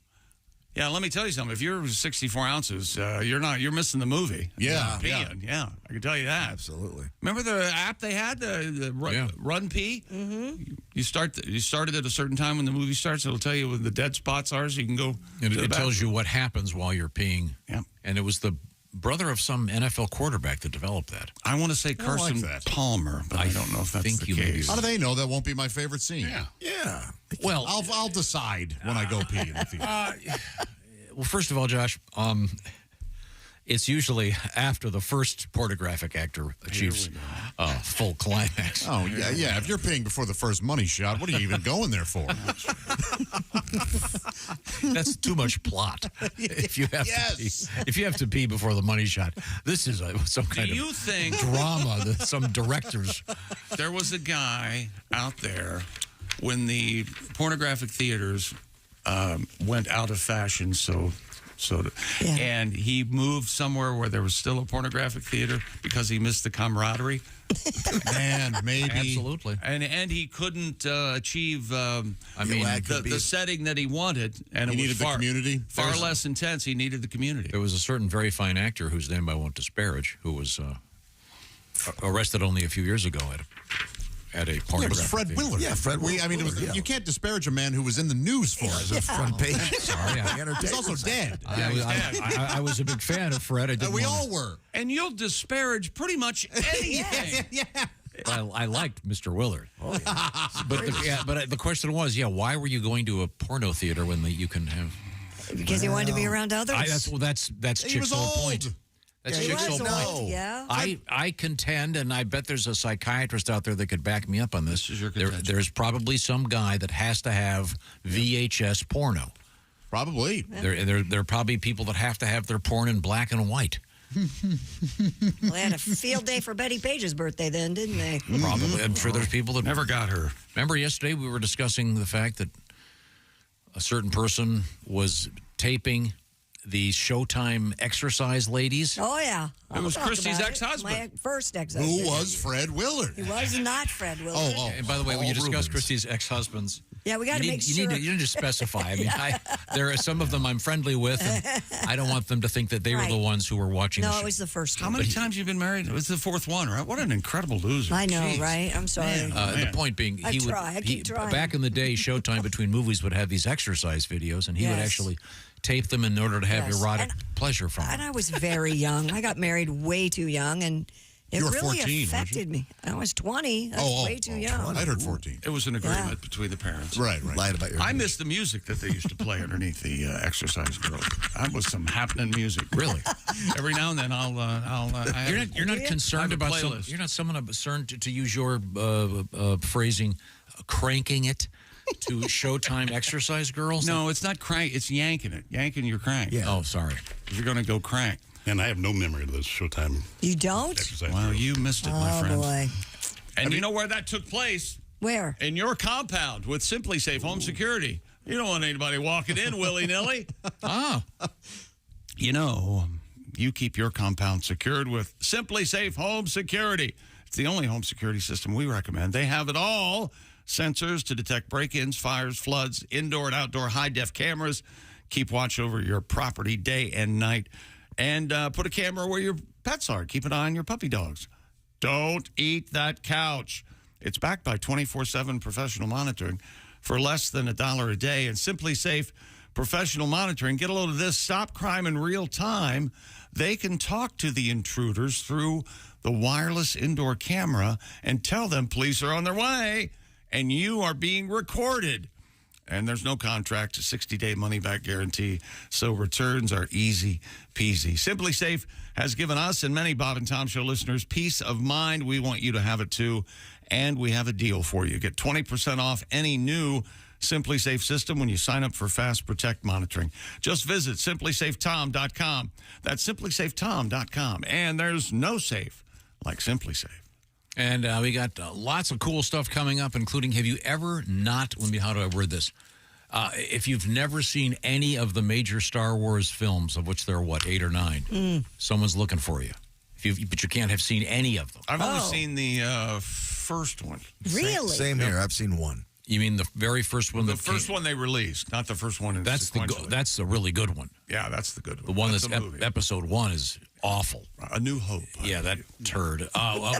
Yeah, let me tell you something. If you're 64 ounces, you're missing the movie. Yeah, You're peeing. Yeah, I can tell you that. Absolutely. Remember the app they had, the Run Pee? Mm-hmm. You started at a certain time when the movie starts. It'll tell you when the dead spots are, so you can go. And it tells you what happens while you're peeing. Yeah. And it was the brother of some NFL quarterback that developed that. I want to say Carson Palmer, but I don't know if that's think the you may be case. How do they know that won't be my favorite scene? Yeah. Well, I'll decide when I go pee in the theater. Well, first of all, Josh, it's usually after the first pornographic actor achieves full climax. Oh, yeah. If you're peeing before the first money shot, what are you even going there for? That's too much plot. If you have to pee before the money shot, this is some kind you of think drama that some directors. There was a guy out there when the pornographic theaters went out of fashion, and he moved somewhere where there was still a pornographic theater because he missed the camaraderie. Man, maybe. Absolutely. And he couldn't achieve the setting that he wanted, and He it was needed the community? far less intense. He needed the community. There was a certain very fine actor whose name I won't disparage, who was arrested only a few years ago at a pornographic It was Fred theater. Willard. Yeah, Fred Willard. You can't disparage a man who was in the news for us. The front page. Sorry, He's also dead. I was a big fan of Fred. We all were. And you'll disparage pretty much anything. I liked Mr. Willard. Oh, yeah. But the question was, why were you going to a porno theater when you can have? Because he wanted to be around others. That's Chick's whole point. That's He Chick's was whole old, point. yeah. I contend, and I bet there's a psychiatrist out there that could back me up on this. Is your contention. There's probably some guy that has to have VHS porno. Probably. There are probably people that have to have their porn in black and white. Well, they had a field day for Betty Page's birthday then, didn't they? Probably. I'm sure there's people that Never got her. Remember yesterday we were discussing the fact that a certain person was taping the Showtime exercise ladies. Oh, yeah. It was I'll talk Christy's about it. ex-husband. My first ex-husband. Who was Fred Willard? He was not Fred Willard. Oh. And by the way, when you discuss Rubens. Christy's ex-husbands, Yeah, we got to make sure. you need to specify. I mean, there are some of them I'm friendly with, and I don't want them to think that they were the Right. ones who were watching the No, show. it was the first How one. many times you been married? It was the fourth one, right? What an incredible loser. I know, Jeez. right? I'm sorry. The point being, I keep trying. back in the day, Showtime between movies would have these exercise videos, and he would Yes. actually tape them in order to have Yes. erotic pleasure from And them. I was very young. I got married way too young, and it You were really 14, weren't you? affected me. I was 20. That's way too young. I heard 14. It was an agreement between the parents. Right. Lied about your I miss the music that they used to play underneath the exercise girls. That was some happening music. Really? Every now and then You're not concerned about playlist. you're not someone concerned to use your phrasing, cranking it to Showtime exercise girls. No, it's not crank. It's yanking it. Yanking your crank. Yeah. Oh, sorry. You're going to go crank. And I have no memory of this Showtime You don't? exercise. Well, girls. you missed it, my Oh, friend. boy. And you know where that took place? Where? In your compound with Simply Safe Home Security. You don't want anybody walking in willy-nilly. You know, you keep your compound secured with Simply Safe Home Security. It's the only home security system we recommend. They have it all. Sensors to detect break-ins, fires, floods, indoor and outdoor high-def cameras. Keep watch over your property day and night. And put a camera where your pets are. Keep an eye on your puppy dogs. Don't eat that couch. It's backed by 24/7 professional monitoring for less than $1 a day. And Simply Safe Professional Monitoring. Get a load of this. Stop crime in real time. They can talk to the intruders through the wireless indoor camera and tell them police are on their way and you are being recorded. And there's no contract, a 60-day money-back guarantee, so returns are easy peasy. Simply Safe has given us and many Bob and Tom Show listeners peace of mind. We want you to have it too, and we have a deal for you. Get 20% off any new Simply Safe system when you sign up for Fast Protect monitoring. Just visit simplysafetom.com. That's simplysafetom.com. And there's no safe like Simply Safe. And we got lots of cool stuff coming up, including how do I word this? If you've never seen any of the major Star Wars films, of which there are, 8 or 9, someone's looking for you. But you can't have seen any of them. I've only seen the first one. Really? Same here. I've seen one. You mean the very first one? The first one they released, not the first one. That's the really good one. Yeah, that's the good one. The one that's episode 1 is awful. A New Hope. Yeah, that turd.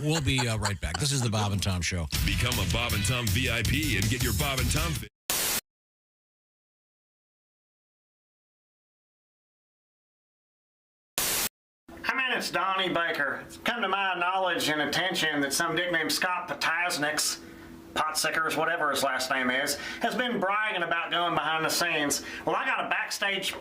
We'll be right back. This is the Bob and Tom Show. Become a Bob and Tom VIP and get your Bob and Tom. It's Donnie Baker. It's come to my knowledge and attention that some dick named Scott Potasniks, Potsickers, whatever his last name is, has been bragging about going behind the scenes. Well, I got a backstage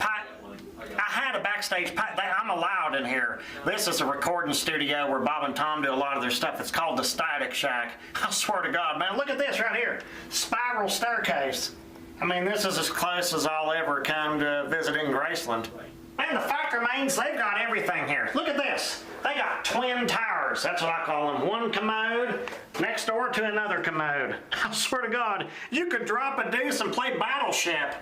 I'm allowed in here. This is a recording studio where Bob and Tom do a lot of their stuff. It's called the Static Shack. I swear to God, man, look at this right here. Spiral staircase. I mean, this is as close as I'll ever come to visiting Graceland. And the fact remains, they've got everything here. Look at this. They got twin towers. That's what I call them. One commode next door to another commode. I swear to God, you could drop a deuce and play Battleship.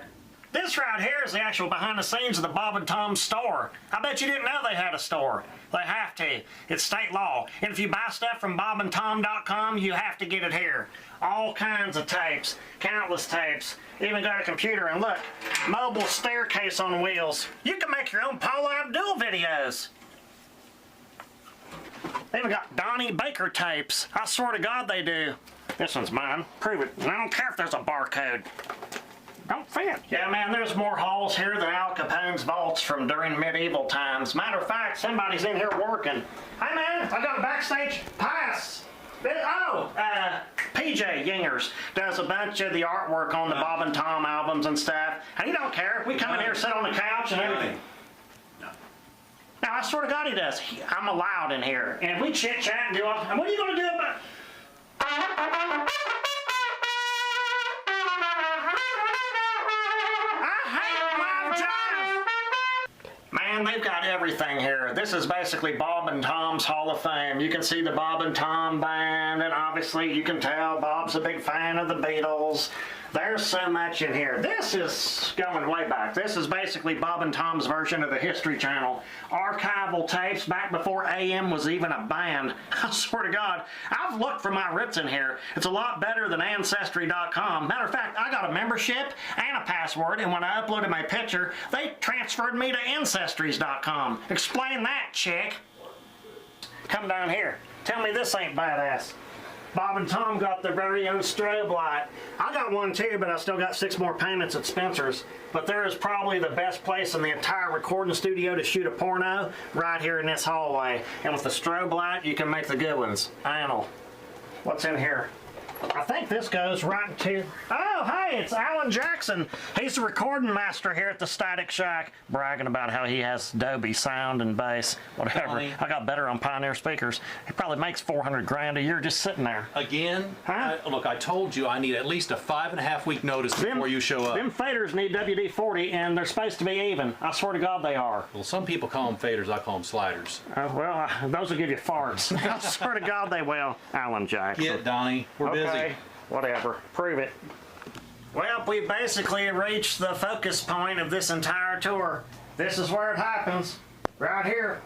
This right here is the actual behind the scenes of the Bob and Tom store. I bet you didn't know they had a store. They have to. It's state law. And if you buy stuff from bobandtom.com, you have to get it here. All kinds of tapes, countless tapes. Even got a computer, and look, mobile staircase on wheels. You can make your own Paula Abdul videos. They even got Donnie Baker tapes. I swear to God they do. This one's mine. Prove it. And I don't care if there's a barcode. Don't fit. Yeah, man, there's more halls here than Al Capone's vaults from during medieval times. Matter of fact, somebody's in here working. Hey, man, I got a backstage pass. PJ Yingers does a bunch of the artwork on the Bob and Tom albums and stuff. And he don't care. We come in here, sit on the couch and everything. Now, I swear to God he does. I'm allowed in here. And if we chit-chat and do all... And what are you going to do about... Man, they've got everything here. This is basically Bob and Tom's Hall of Fame. You can see the Bob and Tom band, and obviously you can tell Bob's a big fan of the Beatles. There's so much in here. This is going way back. This is basically Bob and Tom's version of the History Channel. Archival tapes back before AM was even a band. I swear to God, I've looked for my roots in here. It's a lot better than Ancestry.com. Matter of fact, I got a membership and a password, and when I uploaded my picture, they transferred me to Ancestries.com. Explain that, chick. Come down here. Tell me this ain't badass. Bob and Tom got their very own strobe light. I got one too, but I still got 6 more payments at Spencer's. But there is probably the best place in the entire recording studio to shoot a porno, right here in this hallway. And with the strobe light, you can make the good ones. Anal. What's in here? I think this goes right into... Oh, hey, it's Alan Jackson. He's the recording master here at the Static Shack, bragging about how he has Dolby sound and bass, whatever. Donnie. I got better on Pioneer speakers. He probably makes $400 grand a year just sitting there. Again? Huh? Look, I told you I need at least a 5.5 week notice before you show up. Them faders need WD-40, and they're supposed to be even. I swear to God they are. Well, some people call them faders. I call them sliders. Those will give you farts. I swear to God they will. Alan Jackson. Get Donnie. We're busy. Whatever. Prove it. Well, we basically reached the focus point of this entire tour. This is where it happens. Right here.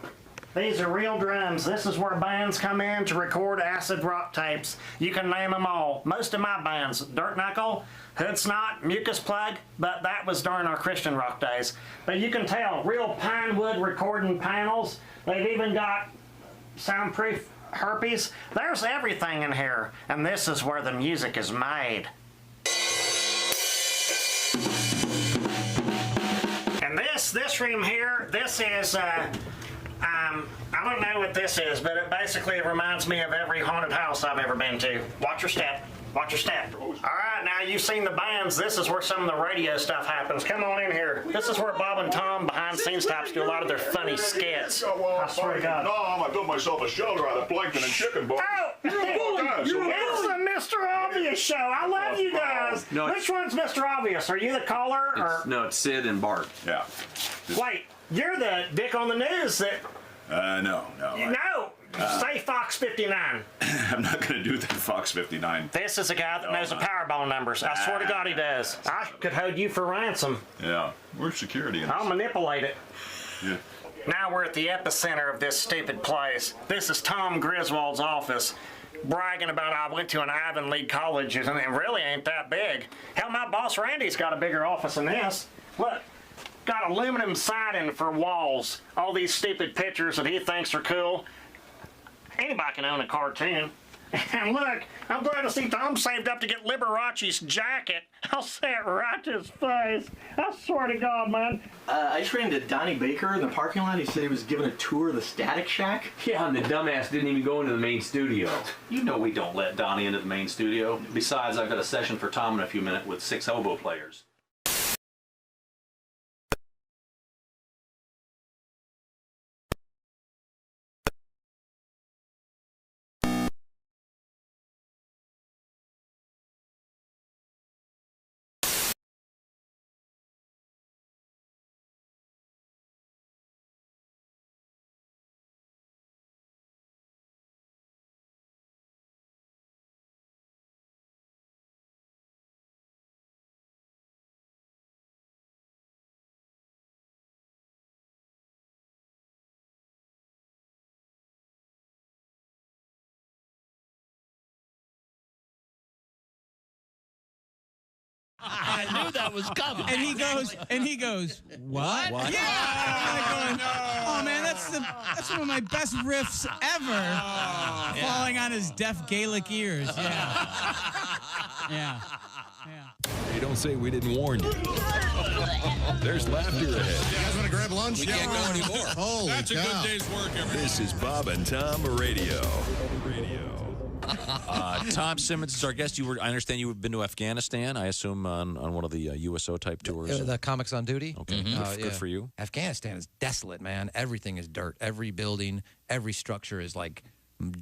These are real drums. This is where bands come in to record acid rock tapes. You can name them all. Most of my bands, Dirt Knuckle, Hood Snot, Mucus Plug, but that was during our Christian rock days. But you can tell, real pine wood recording panels. They've even got soundproof herpes. There's everything in here, and this is where the music is made. And this room here, this is I don't know what this is, but it basically reminds me of every haunted house I've ever been to. Watch your step. Watch your step. All right, now you've seen the bands. This is where some of the radio stuff happens. Come on in here. This is where Bob and Tom behind the scenes types do a lot of their funny skits. I swear to God. Tom, I built myself a shelter out of plankton and chicken bones. Oh, it's the Mr. Obvious show. I love you guys. No, Which one's Mr. Obvious? Are you the caller? Or? No, it's Sid and Bart. Yeah. Wait, you're the dick on the news that... No. Say Fox 59. I'm not going to do that, Fox 59. This is a guy that knows the Powerball numbers. I swear to God he does. I could hold you for ransom. Yeah, we're security. I'll manipulate it. Yeah. Now we're at the epicenter of this stupid place. This is Tom Griswold's office, bragging about I went to an Ivy League college, and it really ain't that big. Hell, my boss Randy's got a bigger office than this. Look, got aluminum siding for walls. All these stupid pictures that he thinks are cool. Anybody can own a cartoon. And look, I'm glad to see Tom saved up to get Liberace's jacket. I'll say it right to his face. I swear to God, man. I just ran into Donnie Baker in the parking lot. He said he was giving a tour of the Static Shack. Yeah, and the dumbass didn't even go into the main studio. You know we don't let Donnie into the main studio. Besides, I've got a session for Tom in a few minutes with 6 oboe players. I knew that was coming. And he goes, what? Yeah. I'm going, oh man, that's one of my best riffs ever. Falling on his deaf Gaelic ears. Yeah. Hey, don't say we didn't warn you. There's laughter ahead. You guys want to grab lunch? We can't go anymore. Holy That's cow. a good day's work, everybody. This is Bob and Tom Radio. Tom Simmons is our guest. I understand you've been to Afghanistan, I assume, on one of the USO type tours. The Comics on Duty. Okay, good for you. Afghanistan is desolate, man. Everything is dirt. Every building, every structure is like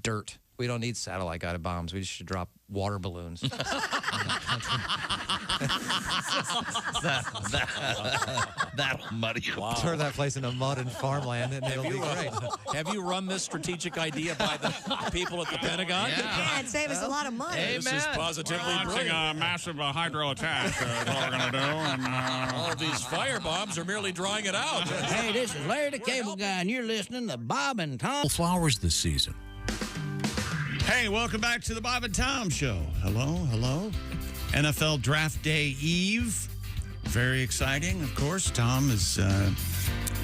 dirt. We don't need satellite guided bombs. We just should drop water balloons. That'll muddy you. Wow. Turn that place into mud and farmland, and it'll be great. Have you run this strategic idea by the people at the Pentagon? Yeah, it'd save us a lot of money. This is positively launching brilliant. a massive hydro attack. That's what we're going to do. And, all of these fire bombs are merely drawing it out. Hey, this is Larry the Cable Guy, and you're listening to Bob and Tom. Flowers this season. Hey, welcome back to the Bob and Tom Show. Hello. NFL Draft Day Eve. Very exciting, of course. Tom is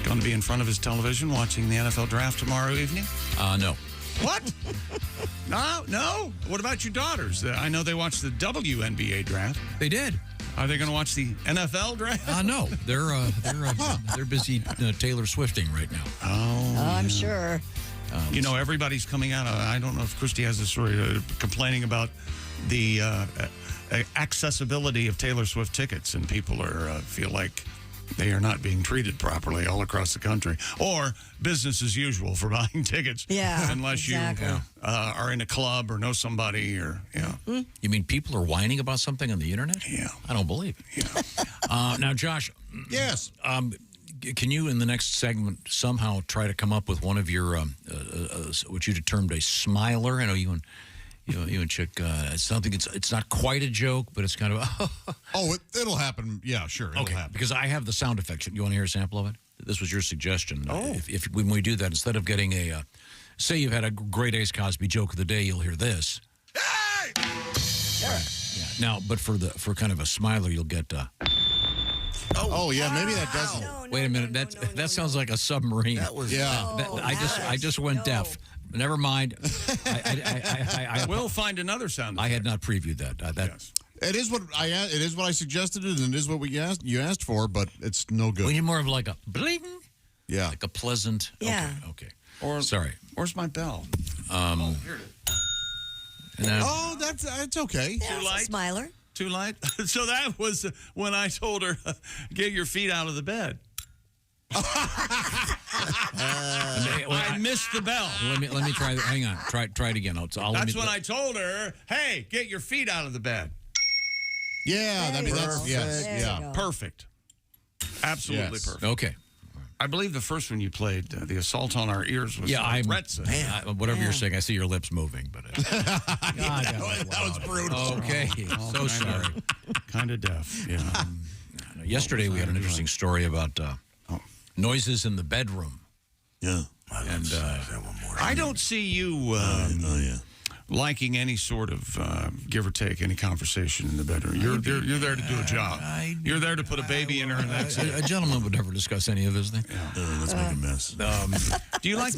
going to be in front of his television watching the NFL Draft tomorrow evening. No. What? No? What about your daughters? I know they watched the WNBA Draft. They did. Are they going to watch the NFL Draft? No. They're busy Taylor Swifting right now. I'm sure. You know, everybody's coming out. I don't know if Christy has a story complaining about the accessibility of Taylor Swift tickets, and people feel like they are not being treated properly all across the country, or business as usual for buying tickets. Yeah, unless exactly. you are in a club or know somebody, or You mean people are whining about something on the internet? Yeah, I don't believe it. Yeah. Now, Josh. Yes. Can you, in the next segment, somehow try to come up with one of your what you termed a smiler? I know you and Chick. Something. It's not quite a joke, but it's kind of. It'll happen. Yeah, sure. It'll happen. Because I have the sound effect. You want to hear a sample of it? This was your suggestion. If when we do that, instead of getting say you've had a great Ace Cosby joke of the day, you'll hear this. Hey! Yeah. Now, but for kind of a smiler, you'll get. Yeah, maybe that doesn't. Wait a minute. That sounds like a submarine. That was I just went deaf. Never mind. I we'll find another sound effect. I had not previewed that. Yes. It is what I suggested, and it is what you asked for, but it's no good. We need more of like a bling. Yeah, like a pleasant. Yeah. Okay. Or sorry. Where's my bell? Here it is. No. Oh, that's okay. Yeah, Too light? Smiler. Too light? So that was when I told her, get your feet out of the bed. I missed the bell. Let me try. Hang on. Try it again. That's when I told her, hey, get your feet out of the bed. Yeah, Perfect. Absolutely perfect. Okay. I believe the first one you played, the assault on our ears, was threats. Whatever you're saying, I see your lips moving, but that was brutal. Okay, so sorry. Kind of deaf. Yeah. Yesterday we had an interesting story about noises in the bedroom. Yeah. And I don't see you liking any sort of give or take any conversation in the bedroom. You're there to do a job. You're there to put a baby in her, and that's it. A gentleman would never discuss any of this thing. Let's make a mess. Do you like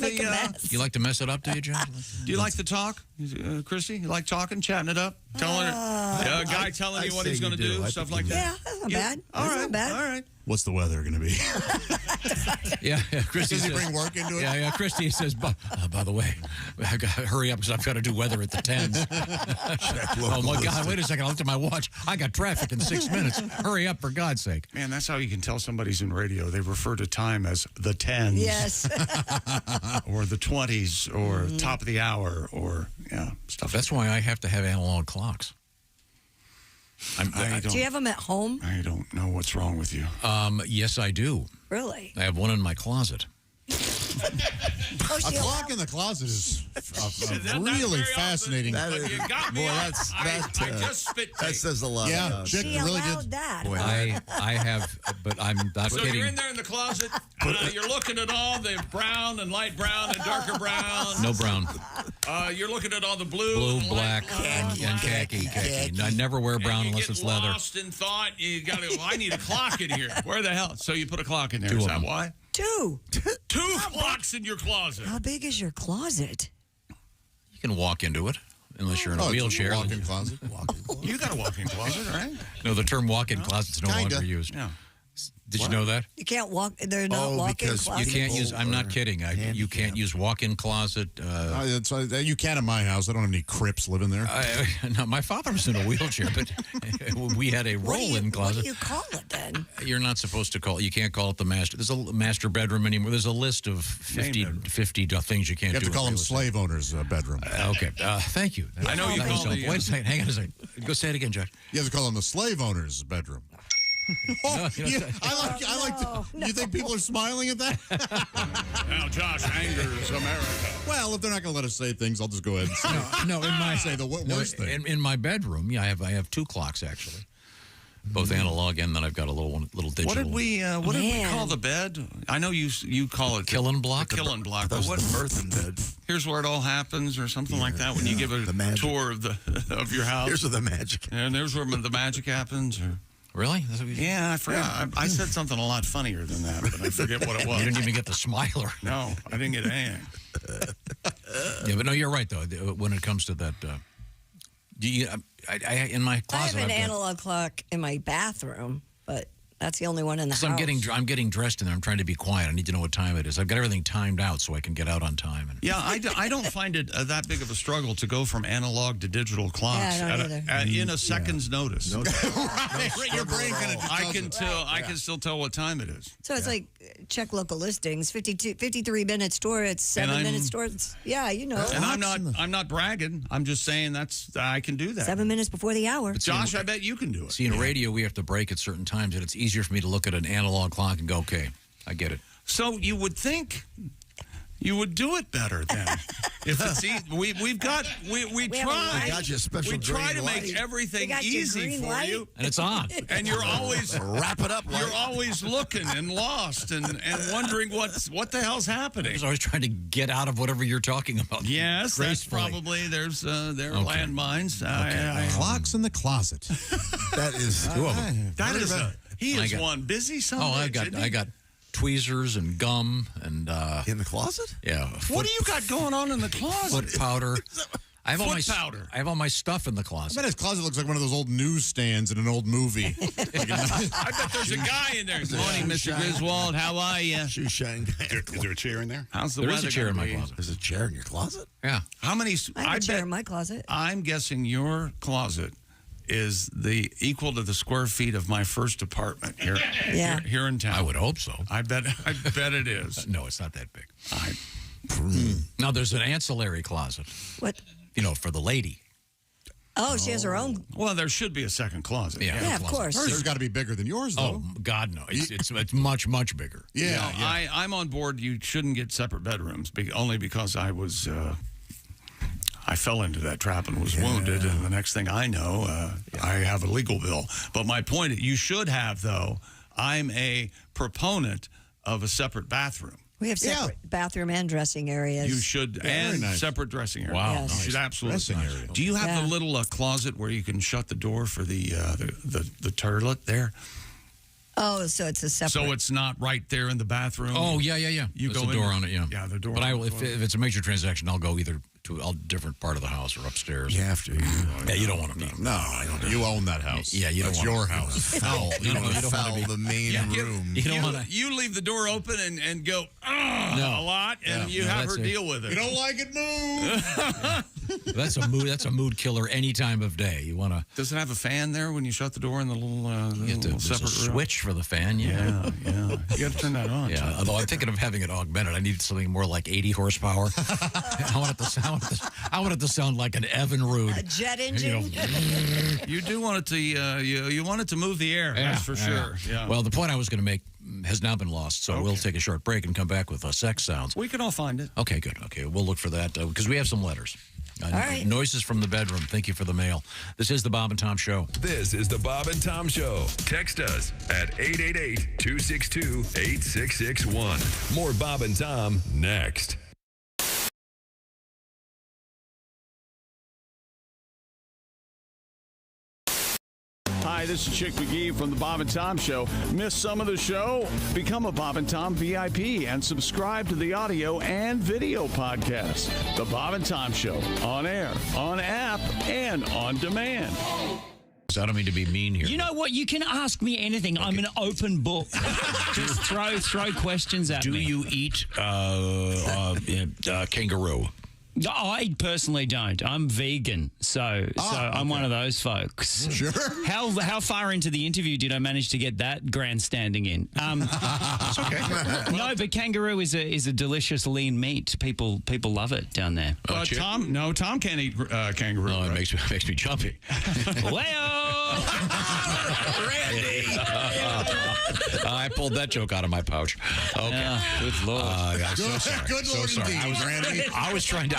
You like to mess it up? Do you, John? Do you like the talk, Christy? You like talking, chatting it up, telling her, a guy telling you what he's going to do, stuff like that. Yeah, that's not bad. That's not bad. All right. What's the weather going to be? Yeah, Christy Does he says, bring work into it? Yeah, Christy says, by the way, I got to hurry up because I've got to do weather at the 10s. Oh, my God, wait a second. I looked at my watch. I got traffic in 6 minutes. Hurry up, for God's sake. Man, that's how you can tell somebody's in radio. They refer to time as the 10s. Yes. Or the 20s, or top of the hour, or, stuff. That's why I have to have analog clocks. Do you have them at home? I don't know what's wrong with you. Yes, I do. Really? I have one in my closet. Oh, A clock in the closet is a really fascinating. You got me. I just spit that says a lot. Yeah, Chick She really allowed did. that. Boy, I have, but I'm not So kidding. you're in there in the closet, you're looking at all the brown and light brown and darker brown. No brown. You're looking at all the blue, Blue, and black, and khaki. I never wear brown unless it's leather. Lost in thought. You got to. I need a clock in here. Where the hell? So you put a clock in there. Two Is of that them. why? Two. Two clocks in your closet. How big is your closet? You can walk into it unless you're in a It's wheelchair. walk-in closet. You got a walk-in closet, right? No, the term walk-in closet is no longer used. Yeah. Did you know that? You can't walk. They're not walk-in because closets. You can't use. I'm not kidding. You can't use walk-in closet. You can in my house. I don't have any crips living there. No, my father was in a wheelchair, but we had a roll-in closet. What do you call it then? You're not supposed to call it. You can't call it the master. There's a master bedroom anymore. There's a list of 50 things you can't do. You have to call them slave owners' bedroom. Okay. Thank you. I know you call the. Wait a second. Hang on a second. Go say it again, Josh. You have to call them the slave owners' bedroom. Oh, I like. You think people are smiling at that? Now, Josh angers America. Well, if they're not going to let us say things, I'll just go ahead and say. No, in my say the worst thing. In my bedroom, I have two clocks actually, both analog and then I've got a little digital. What did we call the bed? I know you call it Killing block. The killing block. That was the birthing bed. Here's where it all happens, or something like that. When you give a tour of your house. Here's where the magic. And there's where the magic happens. Or really? That's what yeah, I forgot. I said something a lot funnier than that, but I forget what it was. You didn't even get the smiler. No, I didn't get anything. Yeah, but no, you're right though. When it comes to that, do you? In my closet, I have an analog clock in my bathroom, but that's the only one in the house. I'm getting dressed in there. I'm trying to be quiet. I need to know what time it is. I've got everything timed out so I can get out on time. Yeah, I don't find it that big of a struggle to go from analog to digital clocks in a second's notice. Right, your brain I can still tell what time it is. So it's like check local listings. 53-minute store. It's 7-minute store. Yeah, you know. And I'm not bragging. I'm just saying I can do that. 7 minutes before the hour. But Josh, I bet you can do it. See, in radio, we have to break at certain times, and it's easier for me to look at an analog clock and go, okay, I get it. So you would think you would do it better then. If it's we try to make everything easy for you, and it's on, and you're always wrap it up. You're always looking and lost and wondering what the hell's happening. I was always trying to get out of whatever you're talking about. Yes, that's probably there are landmines. Clocks in the closet. That is two of them. That is he is one busy son. Oh, I got tweezers and gum and in the closet. Yeah. What do you got going on in the closet? Foot powder. I have all my powder. I have all my stuff in the I closet. bet his closet looks like one of those old newsstands in an old movie. I bet there's a guy in there. Good morning, Mr. Griswold. How are you? Shoe shine. Is there a chair in there? How's the There is weather a chair in gonna my be? closet. There's a chair in your closet? Yeah. How many? I have a chair bet in my closet. I'm guessing your closet is the equal to the square feet of my first apartment here, Yeah. here in town. I would hope so. I bet it is. No, it's not that big. Now, there's an ancillary closet, What? for the lady. Oh, she has her own. Well, there should be a second closet. Yeah, of course. Hers has got to be bigger than yours, though. Oh, God, no. It's much, much bigger. Yeah, I'm on board. You shouldn't get separate bedrooms, only because I was. I fell into that trap and was wounded, and the next thing I know, I have a legal bill. But my point, you should have, though, I'm a proponent of a separate bathroom. We have separate bathroom and dressing areas. You should, and separate dressing area. Wow, Yes. You should absolutely. Dressing area. Do you have the little closet where you can shut the door for the toilet there? Oh, so it's a separate. So it's not right there in the bathroom. Oh, yeah. You There's go a door in- on it, yeah. Yeah, the door But on the if it's a major transaction, I'll go either to a different part of the house or upstairs. You have to. Yeah, you don't want to be. No, I don't. You own that house. Yeah, you don't That's want your to- house. Foul. You don't want to foul the main room. You don't want to. You leave the door open and go a lot, and you have her deal with it. You don't like it, move. That's a mood killer any time of day. You want to. Does it have a fan there when you shut the door in the little, little There's separate a room? switch for the fan. Yeah. You got to turn that on. Yeah, although I'm thinking of having it augmented. I need something more like 80 horsepower. I want it to sound like an Evinrude. A jet engine. You do want it to you want it to move the air. That's for sure. Yeah. Well, the point I was going to make has now been lost, so we'll take a short break and come back with sex sounds. We can all find it. Okay, good. Okay, we'll look for that because we have some letters. All right. Noises from the bedroom. Thank you for the mail. This is the Bob and Tom Show. This is the Bob and Tom Show. Text us at 888-262-8661. More Bob and Tom next. Hi, this is Chick McGee from the Bob and Tom Show. Miss some of the show? Become a Bob and Tom VIP and subscribe to the audio and video podcast. The Bob and Tom Show, on air, on app, and on demand. I don't mean to be mean here. You know what? You can ask me anything. I'm an open book. Just throw questions at me. Do you eat kangaroo? I personally don't. I'm vegan, so I'm one of those folks. Sure. How far into the interview did I manage to get that grandstanding in? It's okay. No, but kangaroo is a delicious lean meat. People love it down there. Tom can't eat kangaroo. No, it makes me jumpy. Randy. I pulled that joke out of my pouch. Okay. Good Lord. I'm so sorry. Good Lord indeed, Randy. I was trying to.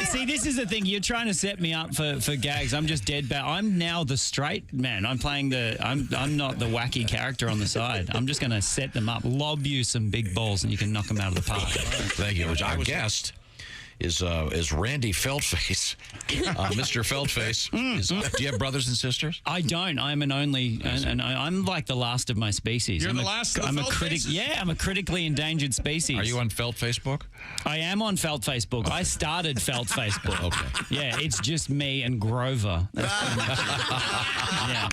See, this is the thing. You're trying to set me up for gags. I'm just dead bad. I'm now the straight man. I'm playing I'm not the wacky character on the side. I'm just going to set them up, lob you some big balls, and you can knock them out of the park. Thank you. Our guest is Randy Feltface. Mr. Feltface. Do you have brothers and sisters? I don't. I'm an only, and I'm like the last of my species. You're the last of the I'm a critic. Feltfaces? Yeah, I'm a critically endangered species. Are you on Feltfacebook? I am on Feltfacebook. I started Feltfacebook. Okay. Yeah, it's just me and Grover. That's pretty much it. Yeah.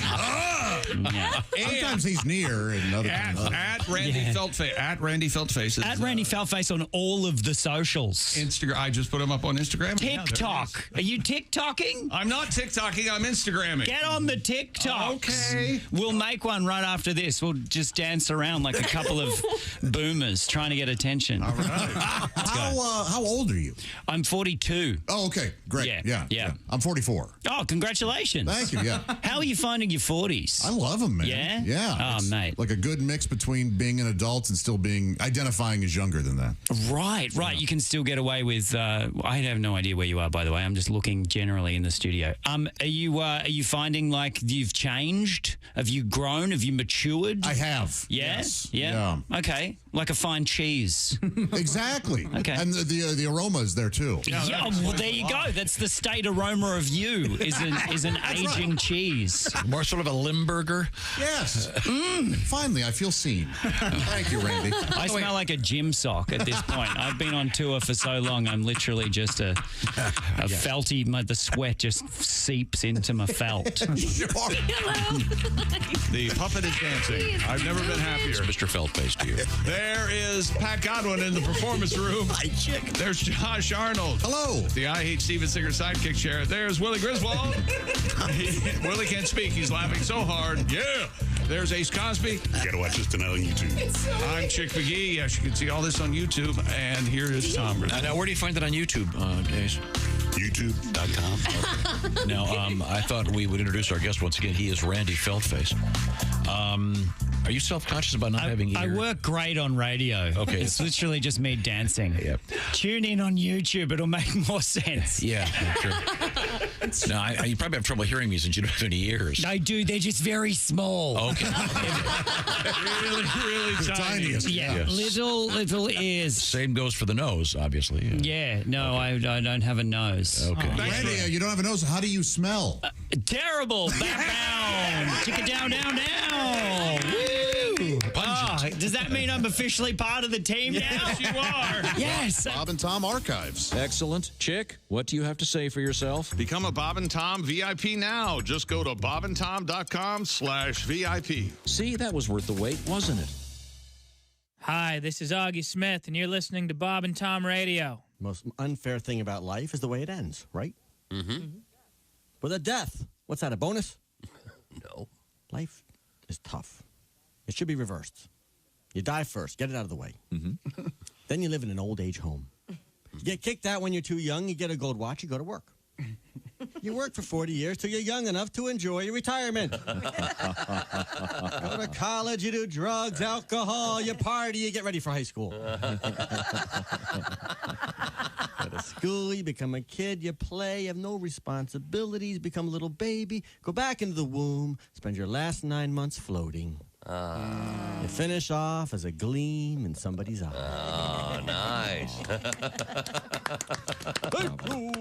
Sometimes he's near, and other times At Randy Feltface. At Randy Feltface. At Randy Feltface on all of the socials. Instagram. I just put him up on Instagram. Yeah, TikTok. Are you TikToking? I'm not TikToking. I'm Instagramming. Get on the TikToks. Okay. We'll make one right after this. We'll just dance around like a couple of boomers trying to get attention. All right. How old are you? I'm 42. Oh, okay. Great. Yeah. I'm 44. Oh, congratulations. Thank you, yeah. How are you finding your 40s? I love them, man. Yeah? Yeah. Oh, It's mate. like a good mix between being an adult and still identifying as younger than that. Right. You can still get away with. I have no idea where you are, by the way. I'm just looking generally in the studio. Are you finding like you've changed? Have you grown? Have you matured? I have. Yeah. Yes. Yeah. Okay. Like a fine cheese. Exactly. Okay. And the aroma is there too. Yeah, well, there you go. That's the state aroma of you, is an aging cheese. More sort of a Limburger. Yes. Finally, I feel seen. Thank you, Randy. I smell like a gym sock at this point. I've been on tour for so long, I'm literally just a felty. The sweat just seeps into my felt. The puppet is dancing. I've never been happier. It's Mr. Feltface to you. There is Pat Godwin in the performance room. Hi, chick. There's Josh Arnold. Hello. The I Hate Steven Singer sidekick chair. There's Willie Griswold. Willie can't speak. He's laughing so hard. Yeah. There's Ace Cosby. You gotta watch this tonight on YouTube. I'm Chick McGee. Yes, you can see all this on YouTube. And here is Tom. Now, where do you find it on YouTube, Ace? YouTube.com. Now, I thought we would introduce our guest once again. He is Randy Feltface. Are you self-conscious about not having ears? I work great on radio. Okay. It's literally just me dancing. Yep. Tune in on YouTube. It'll make more sense. Yeah, sure. No, you probably have trouble hearing me since you don't have any ears. I do. They're just very small. Okay. really tiny. Yeah, Yes. little ears. Same goes for the nose, obviously. Yeah, no, I don't have a nose. Okay. Randy, you don't have a nose. How do you smell? Terrible. Down. Chicken down. Woo. Does that mean I'm officially part of the team now? Yes, you are. Yes. Bob and Tom Archives. Excellent. Chick, what do you have to say for yourself? Become a Bob and Tom VIP now. Just go to bobandtom.com/VIP. See, that was worth the wait, wasn't it? Hi, this is Augie Smith, and you're listening to Bob and Tom Radio. Most unfair thing about life is the way it ends, right? Mm-hmm. With a death. What's that, a bonus? No. Life is tough. It should be reversed. You die first. Get it out of the way. Mm-hmm. Then you live in an old age home. You get kicked out when you're too young. You get a gold watch. You go to work. You work for 40 years till you're young enough to enjoy your retirement. Go to college. You do drugs, alcohol. You party. You get ready for high school. Go to school. You become a kid. You play. You have no responsibilities. Become a little baby. Go back into the womb. Spend your last 9 months floating. You finish off as a gleam in somebody's eye. Oh, nice. Bravo.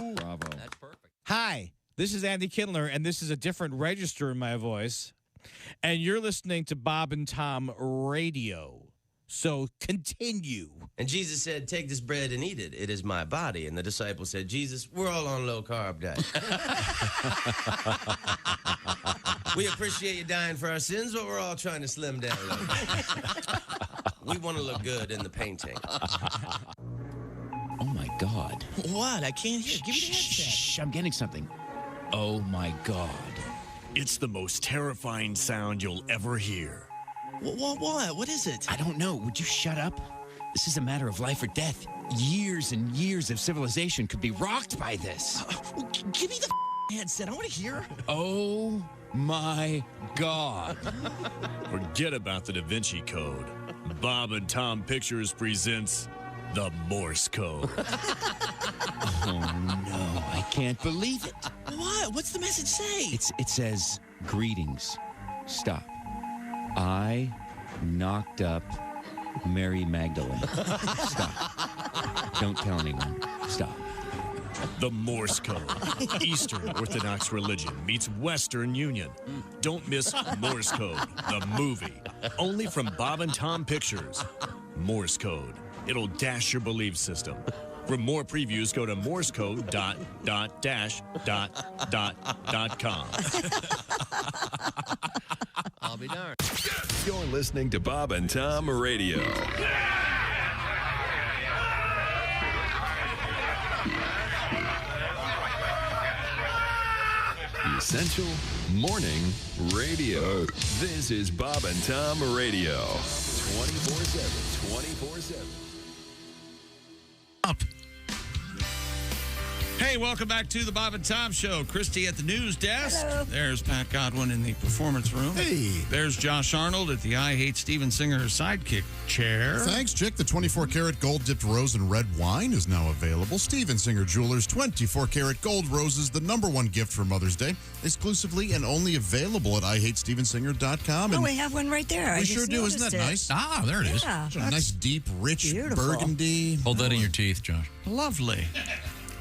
That's perfect. Hi, this is Andy Kindler, and this is a different register in my voice. And you're listening to Bob and Tom Radio. So continue. And Jesus said, take this bread and eat it. It is my body. And the disciples said, Jesus, we're all on low-carb diet. We appreciate you dying for our sins, but we're all trying to slim down a little. We want to look good in the painting. Oh, my God. What? I can't hear. Give me the headset. Shh, I'm getting something. Oh, my God. It's the most terrifying sound you'll ever hear. What? What is it? I don't know. Would you shut up? This is a matter of life or death. Years and years of civilization could be rocked by this. Give me the headset. I want to hear. Oh, my God. Forget about the Da Vinci Code. Bob and Tom Pictures presents the Morse Code. Oh, no. I can't believe it. What? What's the message say? It says, greetings. Stop. I knocked up Mary Magdalene. Stop. Don't tell anyone. Stop. The Morse Code. Eastern Orthodox religion meets Western Union. Don't miss Morse Code, the movie. Only from Bob and Tom Pictures. Morse Code. It'll dash your belief system. For more previews, go to morsecode.com. I'll be darned. You're listening to Bob and Tom Radio. Essential Morning Radio. This is Bob and Tom Radio. 24/7. 24/7. Up. Hey, welcome back to the Bob and Tom Show. Christy at the news desk. Hello. There's Pat Godwin in the performance room. Hey. There's Josh Arnold at the I Hate Steven Singer sidekick chair. Thanks, Chick. The 24-karat gold-dipped rose and red wine is now available. Steven Singer Jewelers 24-karat gold roses, the #1 gift for Mother's Day, exclusively and only available at IHateStevenSinger.com. Oh, we have one right there. I We just sure do. Isn't that noticed it. nice? Ah, there it is. Yeah, It's a nice, deep, rich burgundy. Hold that in your teeth, Josh. Lovely.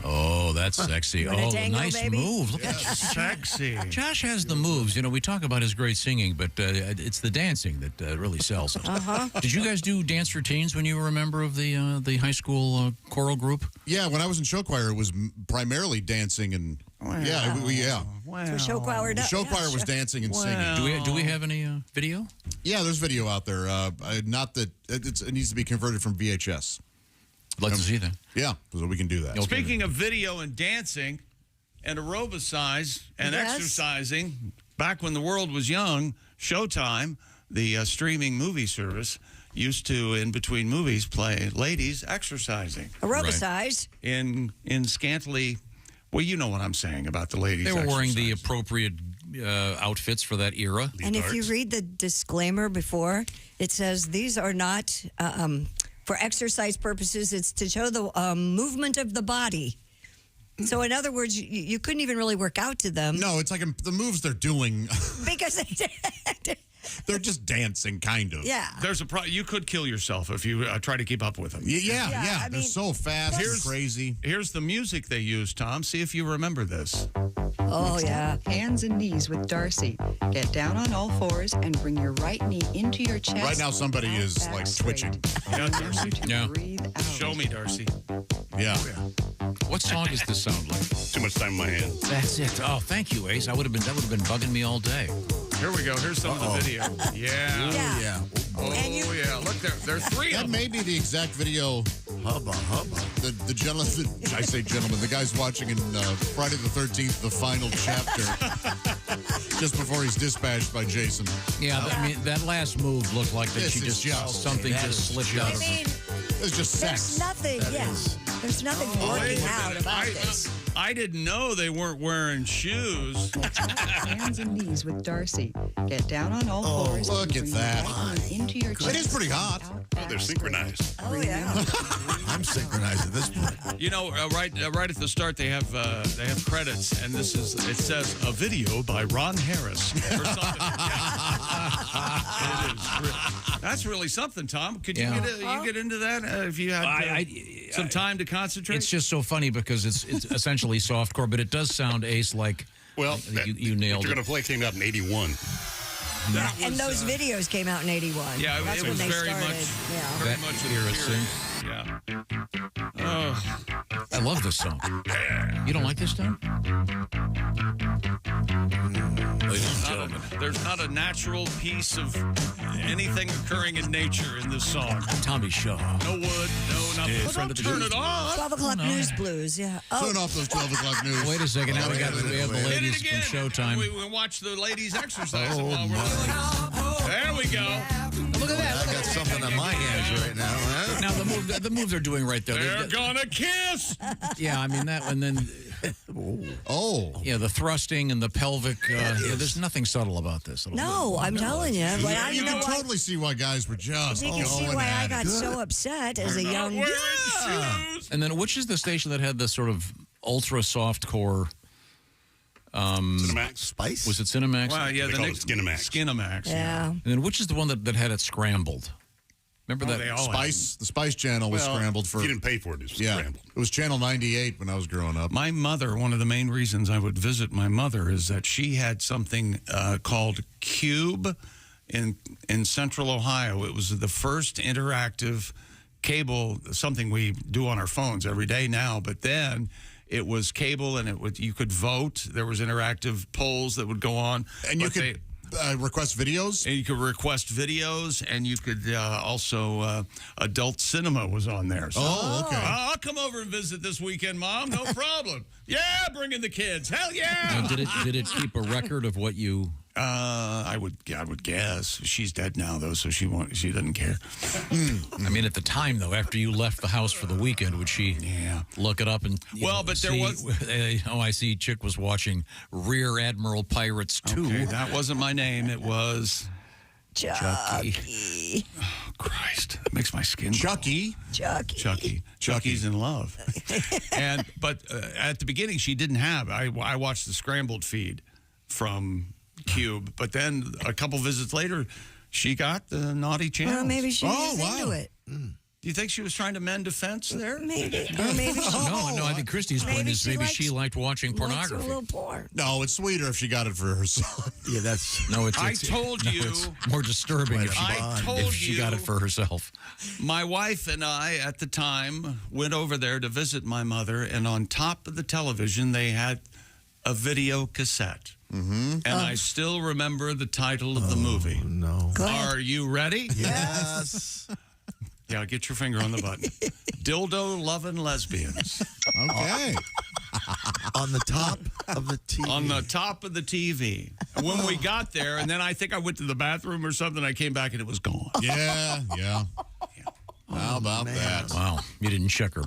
Oh, that's sexy. You wanna Oh, tango, nice baby? move. Look at that. Sexy. Josh has the moves. You know, we talk about his great singing, but it's the dancing that really sells it. Uh-huh. Did you guys do dance routines when you were a member of the high school choral group? Yeah, when I was in show choir, it was primarily dancing and yeah. So show choir, The show choir was dancing and singing. Do we have any video? Yeah, there's video out there. Not that it needs to be converted from VHS. I'd like to see that. Yeah, so we can do that. Speaking of video and dancing and aerobicize and exercising, back when the world was young, Showtime, the streaming movie service, used to, in between movies, play ladies exercising. Aerobicize. In scantily, well, you know what I'm saying about the ladies They were wearing the exercising. appropriate outfits for that era. And if you read the disclaimer before, it says these are not for exercise purposes. It's to show the movement of the body. So, in other words, you couldn't even really work out to them. No, it's like the moves they're doing. Because they're just dancing, kind of. Yeah. There's you could kill yourself if you try to keep up with them. Yeah. They're so fast and crazy. Here's the music they use, Tom. See if you remember this. Oh, yeah. Hands and knees with Darcy. Get down on all fours and bring your right knee into your chest. Right now, somebody is like twitching. Yeah, Darcy. Yeah. Show me, Darcy. Yeah. What song does this sound like? Too much time in my hand. That's it. Oh, thank you, Ace. That would have been bugging me all day. Here we go. Here's some of the video. Yeah. Yeah. Oh, yeah. Look, there are three That of them. may be the exact video. Hubba. The gentleman, I say gentleman, the guy's watching in Friday the 13th, the final chapter, just before he's dispatched by Jason. Yeah, I mean, that last move looked like that This she is just something just slipped out of her. It's just sex. There's nothing, There's nothing working out about this. I didn't know they weren't wearing shoes. Hands and knees with Darcy. Get down on all fours. Look and at bring that. your right knee into your chest. It is pretty hot. Oh, they're synchronized. Oh, yeah. I'm synchronized at this point. You know, right at the start, they have credits, and it says a video by Ron Harris or something. It is. That's really something, Tom. Could you get into that if you had some time to concentrate? It's just so funny because it's essentially softcore, but it does sound, Ace, like you nailed You're it. going to play came out in 81. And those videos came out in 81. Yeah, That's it when was they very started. much, Yeah. very much Hear it sing. Yeah. Oh. I love this song. You don't like this song? There's not a natural piece of anything occurring in nature in this song. Tommy Shaw. No wood, no nothing. Well, don't turn it off. 12 o'clock news blues, yeah. Oh. Turn off those 12 o'clock news. Wait a second. Now we have the ladies from Showtime. We can watch the ladies exercise while we're there we go. Look at that. I got something on my hands right now. Huh? Now the move they're doing right there. They're gonna kiss. Yeah, I mean that, and then yeah, the thrusting and the pelvic. There's nothing subtle about this. No, I'm telling you. But I, You know can why, totally see why guys were just you can see going why I at got it. so upset as a young And then which is the station that had the sort of ultra soft core? Cinemax? Spice? Was it Cinemax? Wow, yeah, They the call it Skinemax. Skinemax. Yeah. And then which is the one that had it scrambled? Remember Oh, that? they all Spice, the Spice Channel was scrambled for. You didn't pay for it. It was scrambled. It was Channel 98 when I was growing up. My mother, one of the main reasons I would visit my mother is that she had something called Cube in Central Ohio. It was the first interactive cable, something we do on our phones every day now, but then it was cable and you could vote. There was interactive polls that would go on. And you could request videos? And you could request videos, and you could also, adult cinema was on there. So, okay. I'll come over and visit this weekend, Mom. No problem. Yeah, bring in the kids. Hell yeah. Now, did it keep a record of what you I would guess she's dead now though, so she doesn't care. I mean, at the time though, after you left the house for the weekend, would she look it up and I see Chick was watching Rear Admiral Pirates 2. Okay, that wasn't my name. It was Chucky. Oh, Christ, that makes my skin Chucky. Chucky's in love. But at the beginning, she didn't have. I watched the scrambled feed from Cube, but then a couple visits later, she got the naughty channels. Well, maybe she was into it. Do you think she was trying to mend a fence there? Maybe. Or maybe she No, I think Christy's point is maybe she liked watching pornography. likes a little porn. No, it's sweeter if she got it for herself. Yeah, that's... No, I told you. It's more disturbing if she got it for herself. My wife and I, at the time, went over there to visit my mother, and on top of the television, they had a video cassette. Mm-hmm. And I still remember the title of the movie. No. Are you ready? Yes. Yeah, get your finger on the button. Dildo loving lesbians. Okay. On the top of the TV. On the top of the TV. And when we got there, and then I think I went to the bathroom or something, I came back and it was gone. Yeah. How about that? Wow, you didn't check her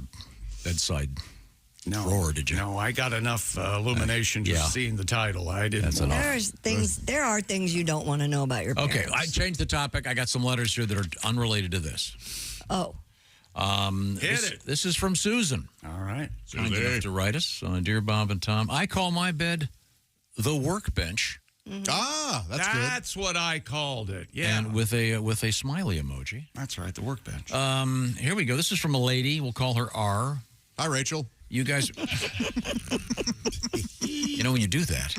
bedside drawer, did you? No, I got enough illumination just seeing the title. I didn't. There are things you don't want to know about your parents. Okay, I changed the topic. I got some letters here that are unrelated to this. Oh. This is from Susan. All right. Kind enough to write us. Dear Bob and Tom, I call my bed the workbench. Mm-hmm. Ah, that's good. That's what I called it. Yeah. And with a smiley emoji. That's right, the workbench. Here we go. This is from a lady. We'll call her R. Hi, Rachel. You guys, you know when you do that.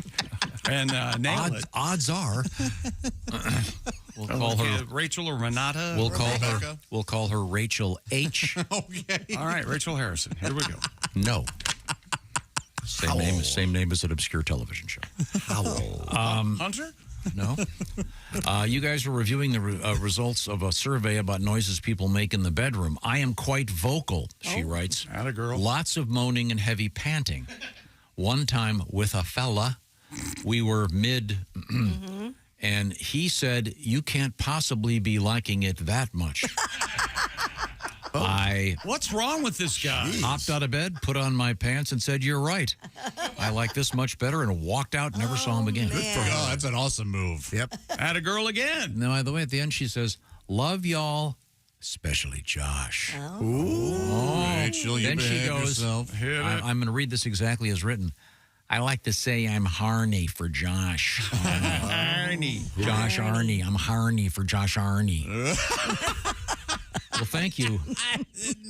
And nail it. Odds are, we'll call her Rachel or Renata. We'll call her Rachel H. Okay. All right, Rachel Harrison. Here we go. No. Same name as an obscure television show. Hunter? No. You guys were reviewing the results of a survey about noises people make in the bedroom. I am quite vocal, she writes. Atta girl. Lots of moaning and heavy panting. One time with a fella, we were mid, and he said, "You can't possibly be liking it that much." What's wrong with this guy? Hopped out of bed, put on my pants, and said, "You're right. I like this much better," and walked out, never saw him again. Oh, that's an awesome move. Yep. Atta girl again. Now, by the way, at the end, she says, "Love y'all, especially Josh." Rachel, you Then she behave goes, yourself. I'm going to read this exactly as written. I like to say I'm Harny for Josh. Arnie. Josh Arnie. I'm Harny for Josh Arnie. Well, thank you.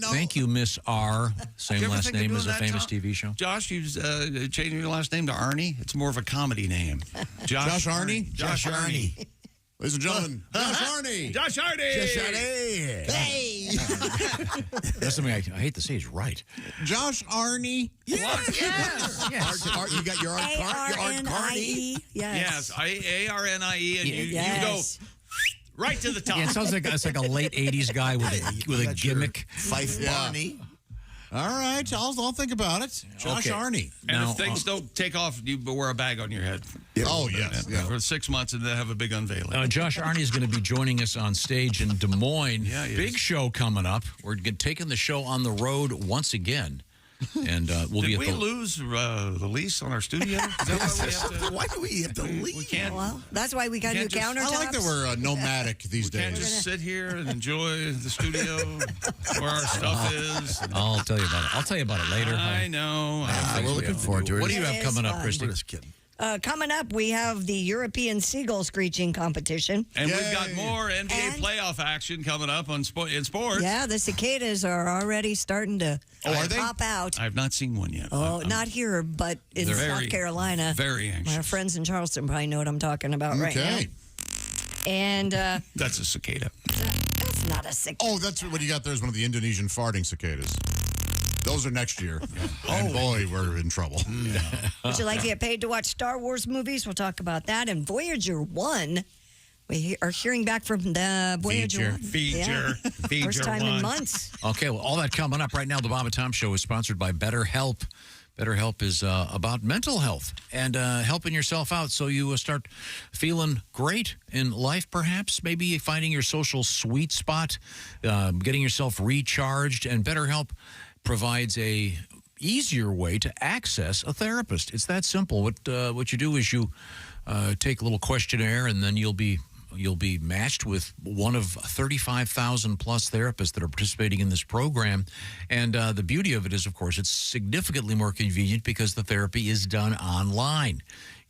Thank you, Miss R. Same last name as a famous TV show. Josh, you changing your last name to Arnie? It's more of a comedy name. Josh Arnie? Josh Arnie. Ladies and gentlemen, Josh Harny. Josh Arnie. Josh Arnie. Hey. That's something I hate to say is right. Josh Arnie. Yes. Yes. You got your Art Carney. Yes. A-R-N-I-E, and you go right to the top. Yeah, it sounds like it's like a late 80s guy with a gimmick. Fife Barney. All right, I'll think about it. Josh Arnie. And if things don't take off, you wear a bag on your head. Oh, yes. For 6 months, and then have a big unveiling. Josh Arnie is going to be joining us on stage in Des Moines. Yeah, he Big is. show coming up. We're taking the show on the road once again. And we'll be Did at we the... lose the lease on our studio? Is that why we have to? Why do we have to leave? We can't. Well, that's why we got new countertops. I like that we're nomadic these We can't days. just sit here and enjoy the studio where our stuff is. I'll tell you about it. I'll tell you about it later. I know. We're looking forward to it. What do you have coming up, Christy? We're just kidding. Coming up, we have the European Seagull Screeching Competition. And we've got more NBA playoff action coming up in sports. Yeah, the cicadas are already starting to pop out. I've not seen one yet. Oh, not here, but in South Carolina. Very anxious. My friends in Charleston probably know what I'm talking about right now. And that's a cicada. That's not a cicada. Oh, that's what you got there is one of the Indonesian farting cicadas. Those are next year. And boy, we're in trouble. Would you like to get paid to watch Star Wars movies? We'll talk about that. And Voyager 1, we are hearing back from the Voyager 1. Feature First time in months. Okay, well, all that coming up right now. The Bob and Tom Show is sponsored by BetterHelp. BetterHelp is about mental health and helping yourself out so you start feeling great in life, perhaps. Maybe finding your social sweet spot, getting yourself recharged. And BetterHelp provides a easier way to access a therapist. It's that simple. What you do is you take a little questionnaire, and then you'll be matched with one of 35,000 plus therapists that are participating in this program. And the beauty of it is, of course, it's significantly more convenient because the therapy is done online.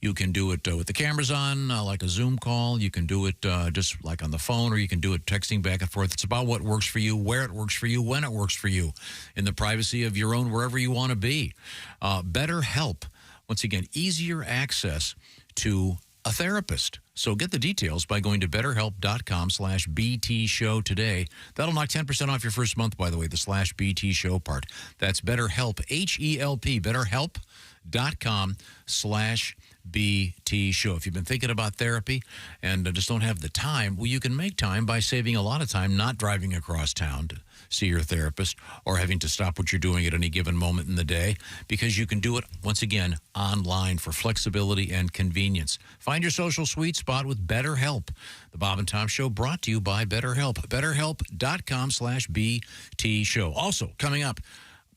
You can do it with the cameras on, like a Zoom call. You can do it just like on the phone, or you can do it texting back and forth. It's about what works for you, where it works for you, when it works for you, in the privacy of your own, wherever you want to be. BetterHelp, once again, easier access to a therapist. So get the details by going to betterhelp.com/BT show today. That'll knock 10% off your first month, by the way, the /BT show part. That's BetterHelp, H-E-L-P, betterhelp.com/BT show. If you've been thinking about therapy and just don't have the time, well, you can make time by saving a lot of time not driving across town to see your therapist or having to stop what you're doing at any given moment in the day, because you can do it, once again, online for flexibility and convenience. Find your social sweet spot with BetterHelp. The Bob and Tom Show brought to you by BetterHelp. BetterHelp.com/BT show. Also, coming up,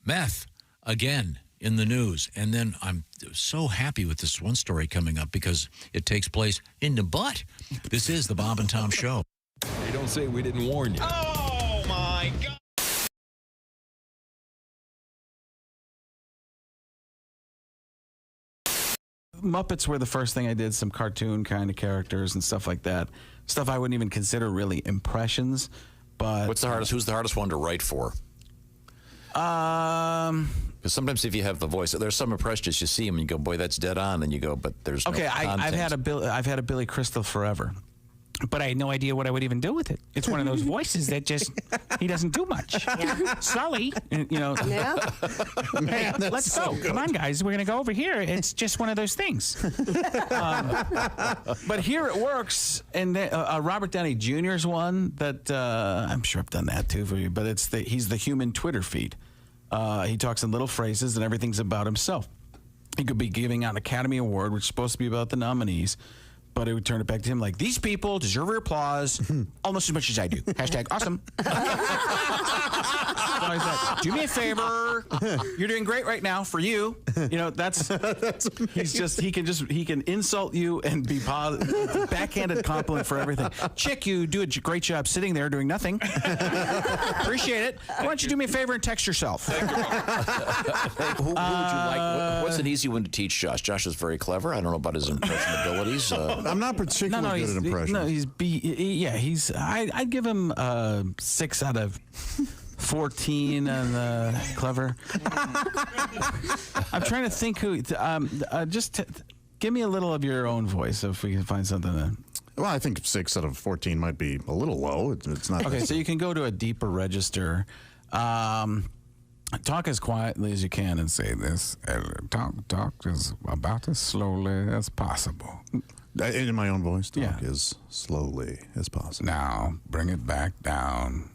meth again in the news. And then I'm so happy with this one story coming up because it takes place in the butt. This is the Bob and Tom Show. Hey, don't say we didn't warn you. Oh, my God. Muppets were the first thing I did, some cartoon kind of characters and stuff like that. Stuff I wouldn't even consider really impressions, but... Who's the hardest one to write for? Because sometimes if you have the voice, there's some impressions, you see them and you go, boy, that's dead on, and you go, but there's no content. I've had a Billy Crystal forever. But I had no idea what I would even do with it. It's one of those voices that just, he doesn't do much. Yeah. Sully, You know, Yeah. hey, let's go. Come on, guys. We're going to go over here. It's just one of those things. but here it works. And Robert Downey Jr.'s one that I'm sure I've done that too for you, but he's the human Twitter feed. He talks in little phrases and everything's about himself. He could be giving out an Academy Award, which is supposed to be about the nominees, but it would turn it back to him like, these people deserve your applause almost as much as I do. Hashtag awesome. So he's like, do me a favor. You're doing great right now for you. You know, that's he can insult you and be positive, backhanded compliment for everything. Chick, you do a great job sitting there doing nothing. Appreciate it. Why don't you do me a favor and text yourself? Who would you like? What's an easy one to teach Josh? Josh is very clever. I don't know about his impression abilities. I'm not particularly good at impressions. I'd give him 6 out of 14 on clever. I'm trying to think who. Give me a little of your own voice if we can find something. Well, I think 6 out of 14 might be a little low. It's not. Okay, so you can go to a deeper register. Talk as quietly as you can and say this. Talk as about as slowly as possible. In my own voice, talk as slowly as possible. Now, bring it back down.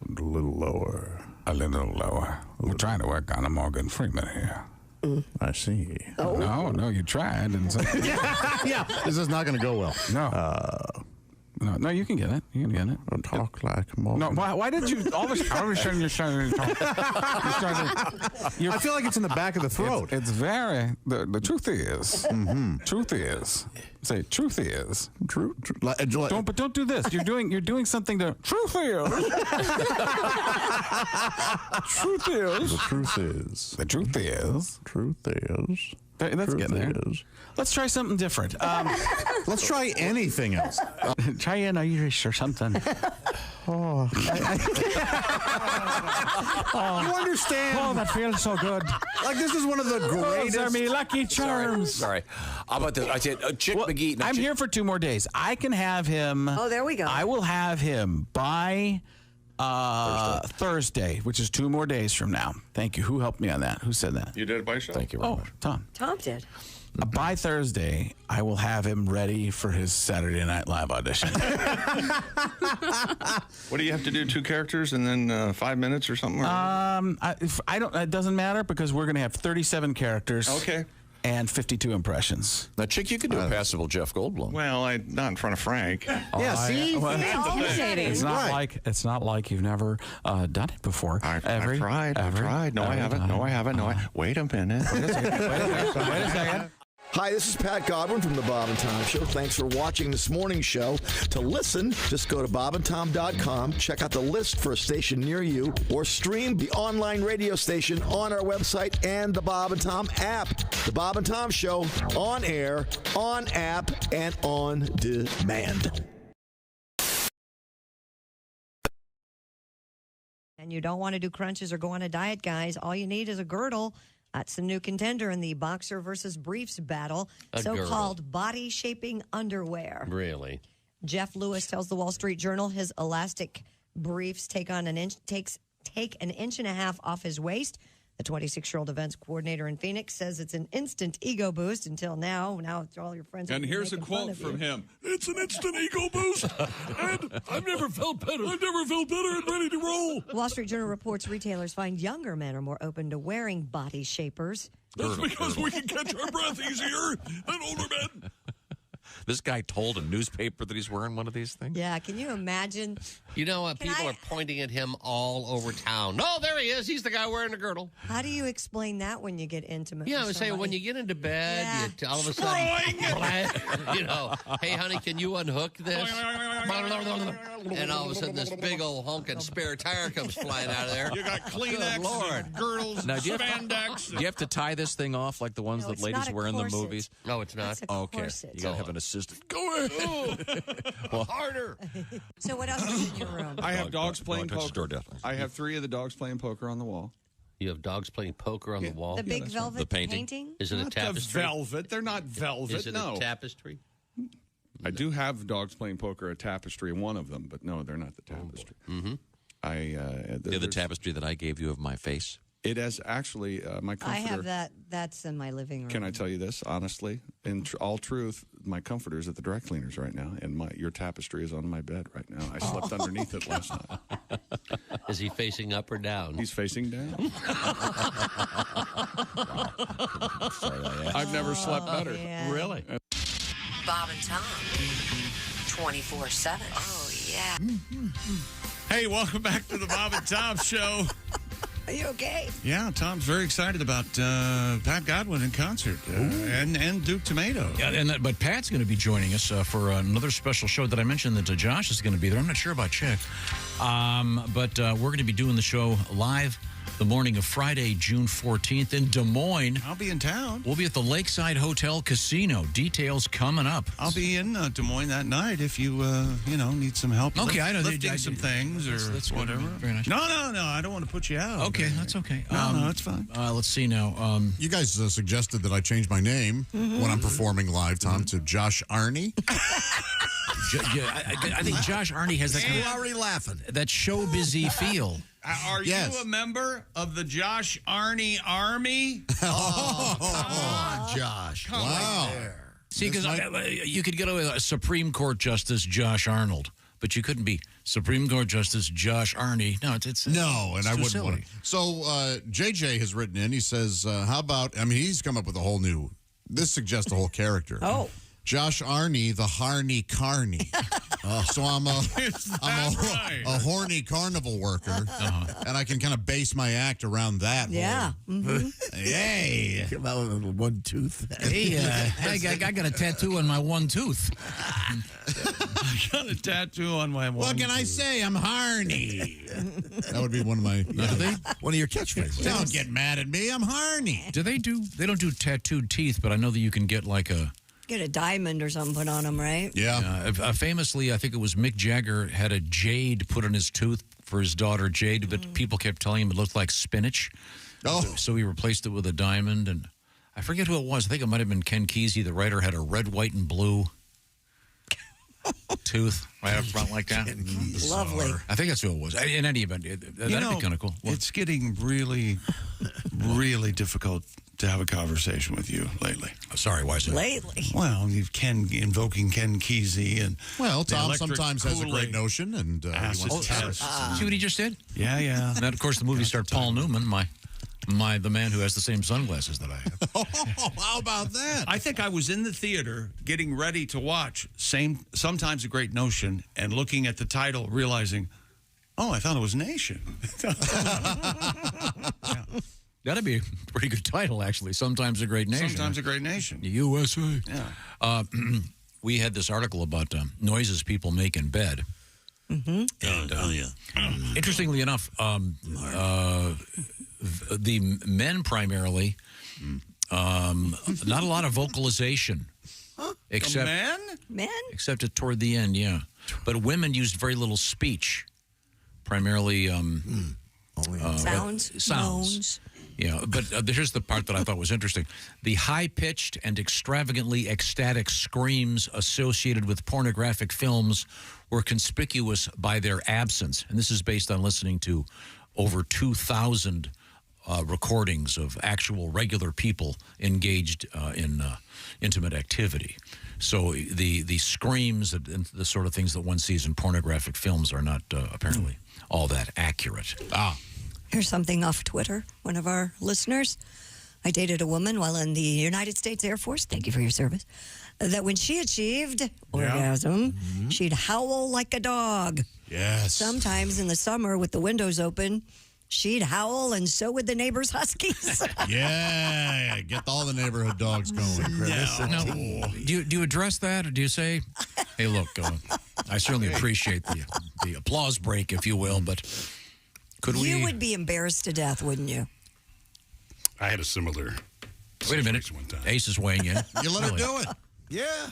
A little lower. A little lower. We're trying to work on a Morgan Freeman here. I see. Oh. No, you tried. And so, yeah. This is not going to go well. No, you can get it. You can get it. Talk like Morgan. No, why did you all of a sudden you're starting to talk? I feel like it's in the back of the throat. It's very. The truth is. Truth is. Say truth is. True. Don't do this. You're doing something to. Truth is. Truth is. The truth is. The truth is. Truth is. Let's get there. Let's try something different. Let's try anything else. Try an Irish or something. You understand? Oh, that feels so good. Like, this is one of the greatest. Those are me lucky charms. Sorry. How about this? I said Chick McGee. I'm here for 2 more days. I can have him. Oh, there we go. I will have him by Thursday, which is 2 more days from now. Thank you. Who helped me on that? Who said that? You did it by yourself. Thank you very much. Tom. Tom did. By Thursday, I will have him ready for his Saturday Night Live audition. What do you have to do? 2 characters and then 5 minutes or something? I don't. It doesn't matter because we're going to have 37 characters. Okay. And 52 impressions. Now, Chick, you could do a passable Jeff Goldblum. Well, not in front of Frank. It's not like you've never done it before. I've tried. No, I haven't. Wait a minute. Wait a second. Hi, this is Pat Godwin from The Bob and Tom Show. Thanks for watching this morning's show. To listen, just go to bobandtom.com, check out the list for a station near you, or stream the online radio station on our website and the Bob and Tom app. The Bob and Tom Show, on air, on app, and on demand. And you don't want to do crunches or go on a diet, guys. All you need is a girdle. That's the new contender in the boxer versus briefs battle, so-called body-shaping underwear. Really? Jeff Lewis tells the Wall Street Journal his elastic briefs take an inch and a half off his waist. The 26-year-old events coordinator in Phoenix says it's an instant ego boost until now. Now it's all your friends. And here's a quote from him. It's an instant ego boost, and I've never felt better. I've never felt better and ready to roll. Wall Street Journal reports retailers find younger men are more open to wearing body shapers. That's because we can catch our breath easier than older men. This guy told a newspaper that he's wearing one of these things? Yeah, can you imagine? You know what? People are pointing at him all over town. No, there he is. He's the guy wearing the girdle. How do you explain that when you get intimate? Yeah, I with would say somebody? when you get into bed, you all of a sudden, hey, honey, can you unhook this? And all of a sudden, this big old honking spare tire comes flying out of there. You got Kleenex, Lord. girdles, Now, do you spandex. Do you have to tie this thing off like the ones that ladies wear in the movies? No, it's not. Okay. You got to have an assistant. Go ahead. Harder. So what else is in your room? I have dogs playing poker. Definitely. I have 3 of the dogs playing poker on the wall. You have dogs playing poker on the wall? The big velvet The painting? Is it Not a tapestry? The velvet. They're not velvet. Is it no. a tapestry? I do have dogs playing poker, a tapestry, one of them, but no, they're not the tapestry. They're the tapestry that I gave you of my face. It has actually my comforter. I have that. That's in my living room. Can I tell you this honestly? In all truth, my comforter is at the dry cleaners right now, and your tapestry is on my bed right now. I slept underneath it last night. Is he facing up or down? He's facing down. I've never slept better. Yeah. Really? Bob and Tom, 24/7. Oh, yeah. Hey, welcome back to the Bob and Tom Show. Are you okay? Yeah, Tom's very excited about Pat Godwin in concert and Duke Tomato. Yeah, but Pat's going to be joining us for another special show that I mentioned that Josh is going to be there. I'm not sure about Chick. But we're going to be doing the show live the morning of Friday, June 14th in Des Moines. I'll be in town. We'll be at the Lakeside Hotel Casino. Details coming up. I'll be in Des Moines that night if you need some help. Okay, I know lifting some things that's or whatever. Very nice. No, I don't want to put you out. Okay, that's okay. No, that's fine. Let's see now. You guys suggested that I change my name when I'm performing live, Tom, to Josh Arnie. I think Josh Arnie has that kind of already laughing. That show busy feel. Are you a member of the Josh Arnie Army? Come on, Josh. Wow. See, because you could get away with a Supreme Court Justice Josh Arnold, but you couldn't be Supreme Court Justice Josh Arnie. No, it's no, and it's I too wouldn't silly. want to. So JJ has written in. He says, "How about?" I mean, he's come up with a whole new. This suggests a whole character. Oh. Josh Arnie, the Harny Carnie. So I'm a horny carnival worker, and I can kind of base my act around that. Yeah. Hey, come out with a one tooth. Hey, I got a tattoo on my one tooth. I got a tattoo on my one. What can I say? I'm Harny. That would be one of my one of your catchphrases. Don't get mad at me. I'm Harny. They don't do tattooed teeth, but I know that you can get like a. Get a diamond or something put on him, right? Yeah. Famously, I think it was Mick Jagger had a jade put on his tooth for his daughter Jade, but people kept telling him it looked like spinach. Oh. So he replaced it with a diamond, and I forget who it was. I think it might have been Ken Kesey. The writer had a red, white, and blue tooth right up front like that. Lovely. I think that's who it was. In any event, that'd be kind of cool. It's getting really, really difficult to have a conversation with you lately. Sorry, why is that? Lately. Well, you've invoking Ken Kesey and Well, the Tom electric sometimes has a Kool-Aid great notion, and he acid wants to test. See what he just did? Yeah, yeah. And then, of course, the movie star Paul Newman, the man who has the same sunglasses that I have. Oh, how about that? I think I was in the theater getting ready to watch Sometimes a Great Notion and looking at the title, realizing, oh, I thought it was Nation. That'd be a pretty good title, actually. Sometimes a Great Nation. Sometimes a Great Nation. USA. Yeah. We had this article about noises people make in bed. Mm-hmm. And, interestingly enough, the men primarily, not a lot of vocalization. Except men? Except toward the end, yeah. But women used very little speech, primarily Sounds. Sounds. Yeah, but here's the part that I thought was interesting. The high-pitched and extravagantly ecstatic screams associated with pornographic films were conspicuous by their absence. And this is based on listening to over 2,000 recordings of actual regular people engaged in intimate activity. So the screams and the sort of things that one sees in pornographic films are not apparently all that accurate. Here's something off Twitter. One of our listeners. I dated a woman while in the United States Air Force. Thank you for your service. That when she achieved orgasm, she'd howl like a dog. Yes. Sometimes in the summer with the windows open, she'd howl, and so would the neighbors' huskies. Yeah, get all the neighborhood dogs going. Now, do you address that, or do you say, hey, look, I certainly appreciate the applause break, if you will, but could we... You would be embarrassed to death, wouldn't you? I had a similar... Wait a minute. Ace is weighing in. You let her do it. Yeah.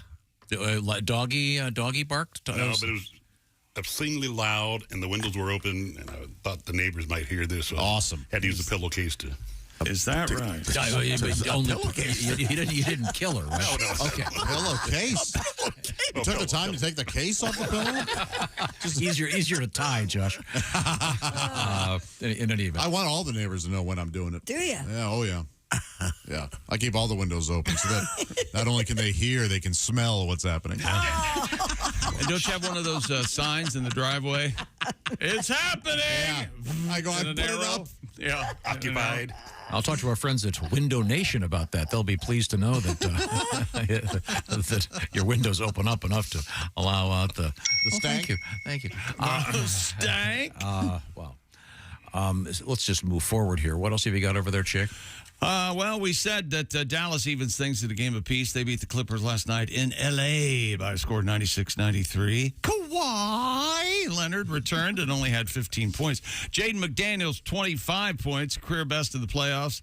Doggy barked? No, but it was obscenely loud, and the windows were open, and I thought the neighbors might hear this. So Awesome. Had to use a pillowcase to... Is that right? You didn't kill her, right? No. Okay. Pillowcase. You took the time to take the case off the pillow? Just easier to tie, Josh. In any event. I want all the neighbors to know when I'm doing it. Do you? Yeah, oh yeah. Yeah, I keep all the windows open so that not only can they hear, they can smell what's happening. And don't you have one of those signs in the driveway? It's happening! Yeah. I go, I put it up. Yeah. Occupied. I'll talk to our friends at Window Nation about that. They'll be pleased to know that that your windows open up enough to allow out the stank. Thank you. Stank? Well, let's just move forward here. What else have you got over there, Chick? Well, we said that Dallas evens things at a game apiece. They beat the Clippers last night in L.A. by a score of 96-93. Kawhi Leonard returned and only had 15 points. Jaden McDaniels, 25 points, career best in the playoffs.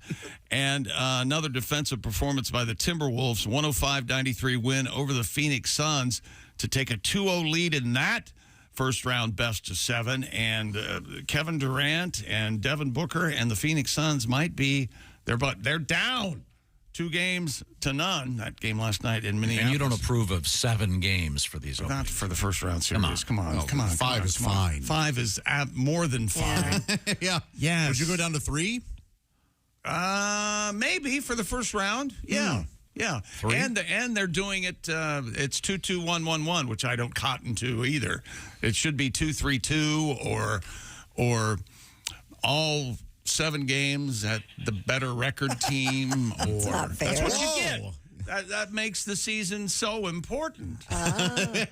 And another defensive performance by the Timberwolves, 105-93 win over the Phoenix Suns to take a 2-0 lead in that first-round best-of-7. And Kevin Durant and Devin Booker and the Phoenix Suns might be... They're down 2-0. That game last night in Minneapolis. And you don't approve of 7 games for these? Not for the first round series. Come on. 5 is fine. 5 is more than fine. Yeah. Yes. Would you go down to 3? Maybe for the first round. Yeah. Yeah. 3? And they're doing it. It's 2-2-1-1-1, which I don't cotton to either. It should be 2-3-2 or all 7 games at the better record team. That's not fair. That's what you get. That makes the season so important. I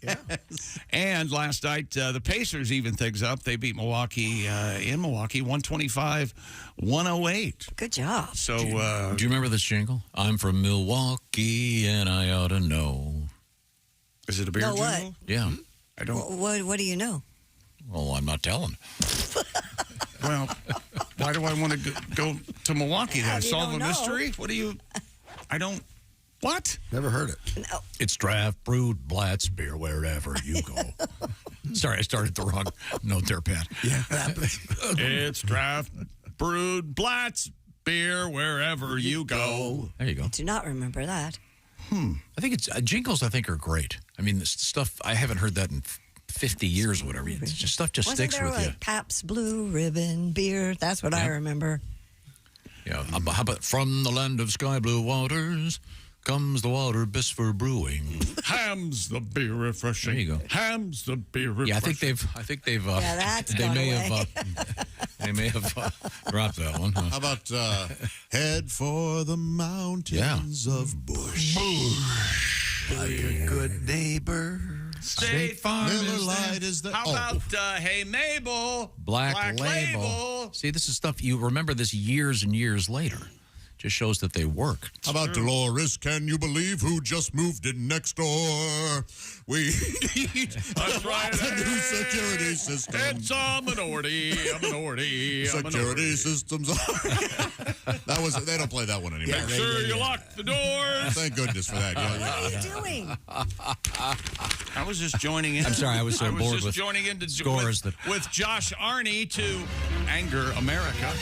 guess. And last night, the Pacers even things up. They beat Milwaukee in Milwaukee, 125-108. Good job. So, do you remember this jingle? I'm from Milwaukee, and I ought to know. Is it a beer know jingle? What? Yeah. I don't. What do you know? Well, I'm not telling. Well, why do I want to go to Milwaukee then? You Solve don't a know. mystery? What do you... I don't... What? Never heard it. No. It's draft brewed Blatz beer wherever you go. Sorry, I started the wrong note there, Pat. Yeah. It's draft brewed Blatz beer wherever you go. There you go. Do not remember that. I think it's jingles. I think are great. I mean, this stuff I haven't heard that in 50 years or whatever. It's just stuff just Wasn't sticks there with like you. Pabst Blue Ribbon beer? That's what I remember. Yeah. How about from the land of sky blue waters comes the water best for brewing. Ham's the beer refreshing. There you go. Ham's the beer refreshing. Yeah, I think they've. Yeah, that's they gone may away. have. They may have dropped that one. How about head for the mountains of Bush? Like a good neighbor. State Farm Miller is Lite there. is there. How about Hey Mabel? Black Label. See, this is stuff you remember this years and years later. Just shows that they work. How about Dolores? Can you believe who just moved in next door? We need a new security system. It's a minority. Security systems. That was. They don't play that one anymore. Make sure you lock the doors. Thank goodness for that. What are you doing? I was just joining in. I'm sorry, I was so bored just with joining into scores with Josh Arnie to anger America.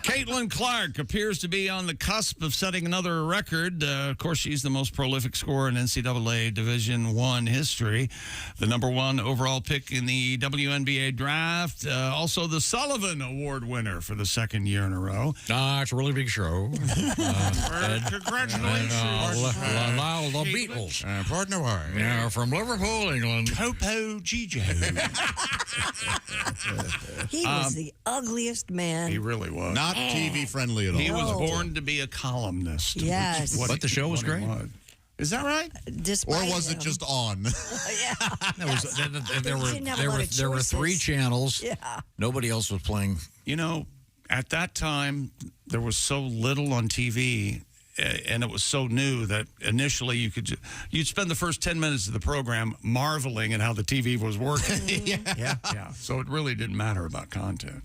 Caitlyn Clark appears to be on the cusp of setting another record. Of course, she's the most prolific scorer in NCAA Division I history. The #1 overall pick in the WNBA draft. Also the Sullivan Award winner for the second year in a row. It's a really big show. Congratulations. Now the Beatles. Partner Wine. Yeah, from Liverpool, England. Popo Gijo. He was the ugliest man. He really was. Not TV friendly at all. He was born to be a columnist. Yes. But the show was great. Is that right? Despite Or was it him. just on? There were 3 channels. Yeah. Nobody else was playing. You know, at that time, there was so little on TV, and it was so new that initially you'd spend the first 10 minutes of the program marveling at how the TV was working. Yeah. So it really didn't matter about content.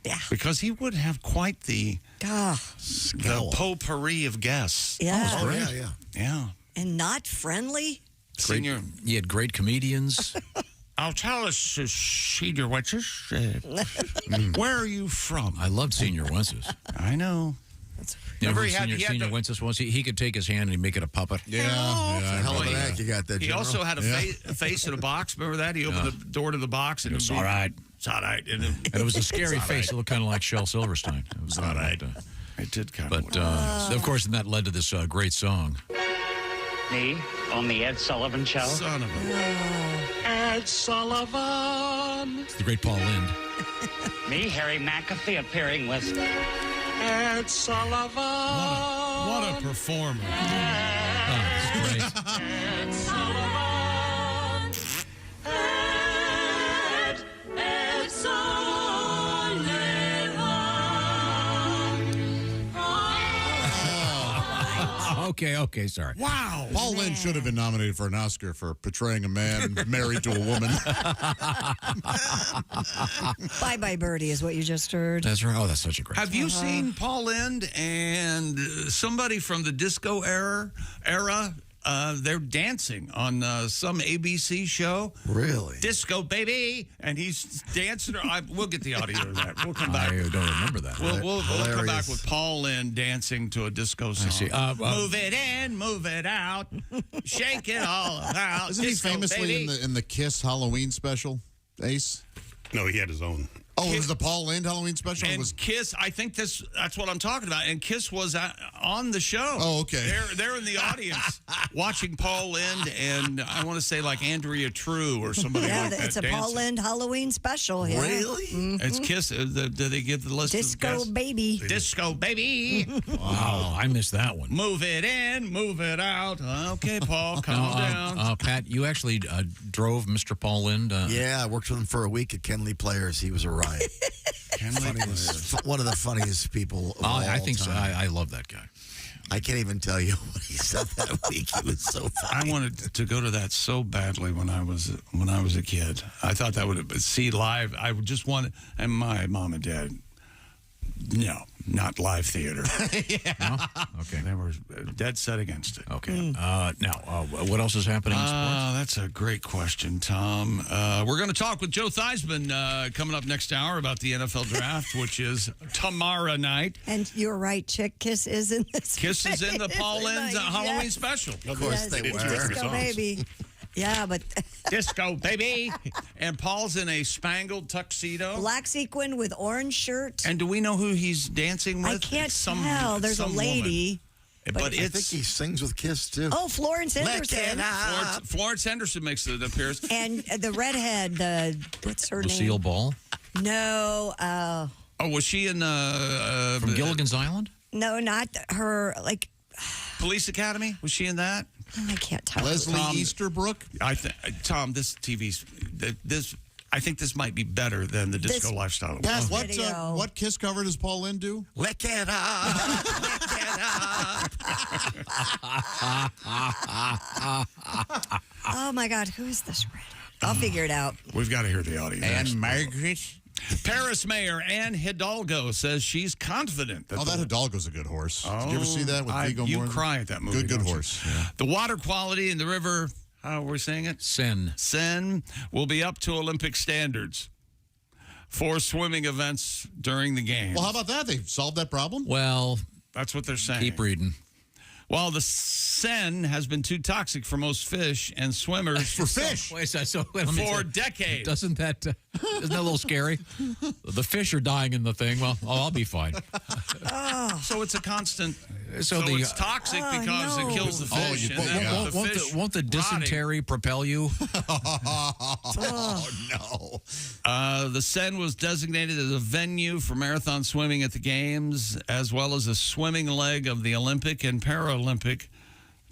Yeah. Because he would have quite the potpourri of guests. Yeah. Yeah. And not friendly? Senior. He had great comedians. I'll tell us, Senior Wences, where are you from? I loved Senior Wences. I know. Remember he had Senior to- Wences once? He could take his hand and he'd make it a puppet. Yeah. Hell of an act you got there, He General. also had a face in a box. Remember that? He opened the door to the box and It's all right. It's all right. And it was a scary face. It looked kind of like Shel Silverstein. It was all right. It did kind But, of course, and that led to this great song. Me on the Ed Sullivan Show. Son of a... Ed Sullivan. It's the great Paul Lynde. Me, Harry McAfee, appearing with Ed Sullivan. What a performer. It's great. Ed Sullivan. Ed Sullivan. Okay, sorry. Wow. Paul Lynde should have been nominated for an Oscar for portraying a man married to a woman. Bye Bye Birdie is what you just heard. That's right. Oh, that's such a great Have you seen Paul Lynde and somebody from the disco era? They're dancing on some ABC show. Really? Disco baby, and he's dancing. We'll get the audio of that. We'll come back. I don't remember that. We'll come back with Paul Lynde dancing to a disco song. I see. Move it in, move it out, shake it all about. Isn't he Disco famously baby. in the Kiss Halloween special, Ace? No, he had his own. Oh, it was the Paul Lynde Halloween special? And It was Kiss, I think that's what I'm talking about. And Kiss was on the show. Oh, okay. They're in the audience watching Paul Lynde and I want to say like Andrea True or somebody like that. It's a dancing. Paul Lynde Halloween special. Yeah. Really? Mhm. It's Kiss. Do they give the list Disco of guests? Baby. Disco baby. Wow, I missed that one. Move it in, move it out. Okay, Paul, calm down. Pat, you actually drove Mr. Paul Lynde. Yeah, I worked with him for a week at Kenley Players. He was a riot. One of the funniest people of all I think so. time. I love that guy. I can't even tell you what he said that week. He was so funny. I wanted to go to that so badly when I was a kid. I thought that would see live. I would just want, and my mom and dad, no, not live theater. No? Okay. They were dead set against it. Okay. Now, what else is happening in sports? That's a great question, Tom. We're going to talk with Joe Theismann coming up next hour about the NFL draft, which is tomorrow night. And you're right, Chick Kiss is in this. Kiss is in the Paul Lynde's Halloween special. Of course they were. Disco Baby. Yeah, but Disco, baby. And Paul's in a spangled tuxedo. black sequin with orange shirt. And do we know who he's dancing with? I can't It's some- tell. There's a some lady. woman. But I think it's he sings with Kiss, too. Oh, Florence Henderson. Florence Henderson makes an appearance. And the redhead, what's her Lucille name? Ball No, Oh, was she in from Gilligan's Island? no, not her. Like, Police Academy? Was she in that? I can't tell. Leslie Easterbrook? Tom, this TV's this. I think this might be better than the disco lifestyle. Pat, what Kiss cover does Paul Lynde do? Lick it up. Lick it up. Oh my God, who is this redhead? I'll figure it out. We've got to hear the audio. And Margaret? Paris Mayor Anne Hidalgo says she's confident. That Hidalgo's a good horse. Did you ever see that with Viggo You Mortensen? cry at that movie. Good don't you? horse. Yeah. The water quality in the river, how are we saying it? Seine will be up to Olympic standards for swimming events during the games. Well, how about that? They've solved that problem? Well, that's what they're saying. Keep reading. While the Seine has been too toxic for most fish and swimmers Wait, so let me for say, decades. Isn't that a little scary? The fish are dying in the thing. Well, I'll be fine. So it's a constant. So it's toxic because it kills the fish. Won't the dysentery propel you? Oh, no. The Seine was designated as a venue for marathon swimming at the Games, as well as a swimming leg of the Olympic and Paralympic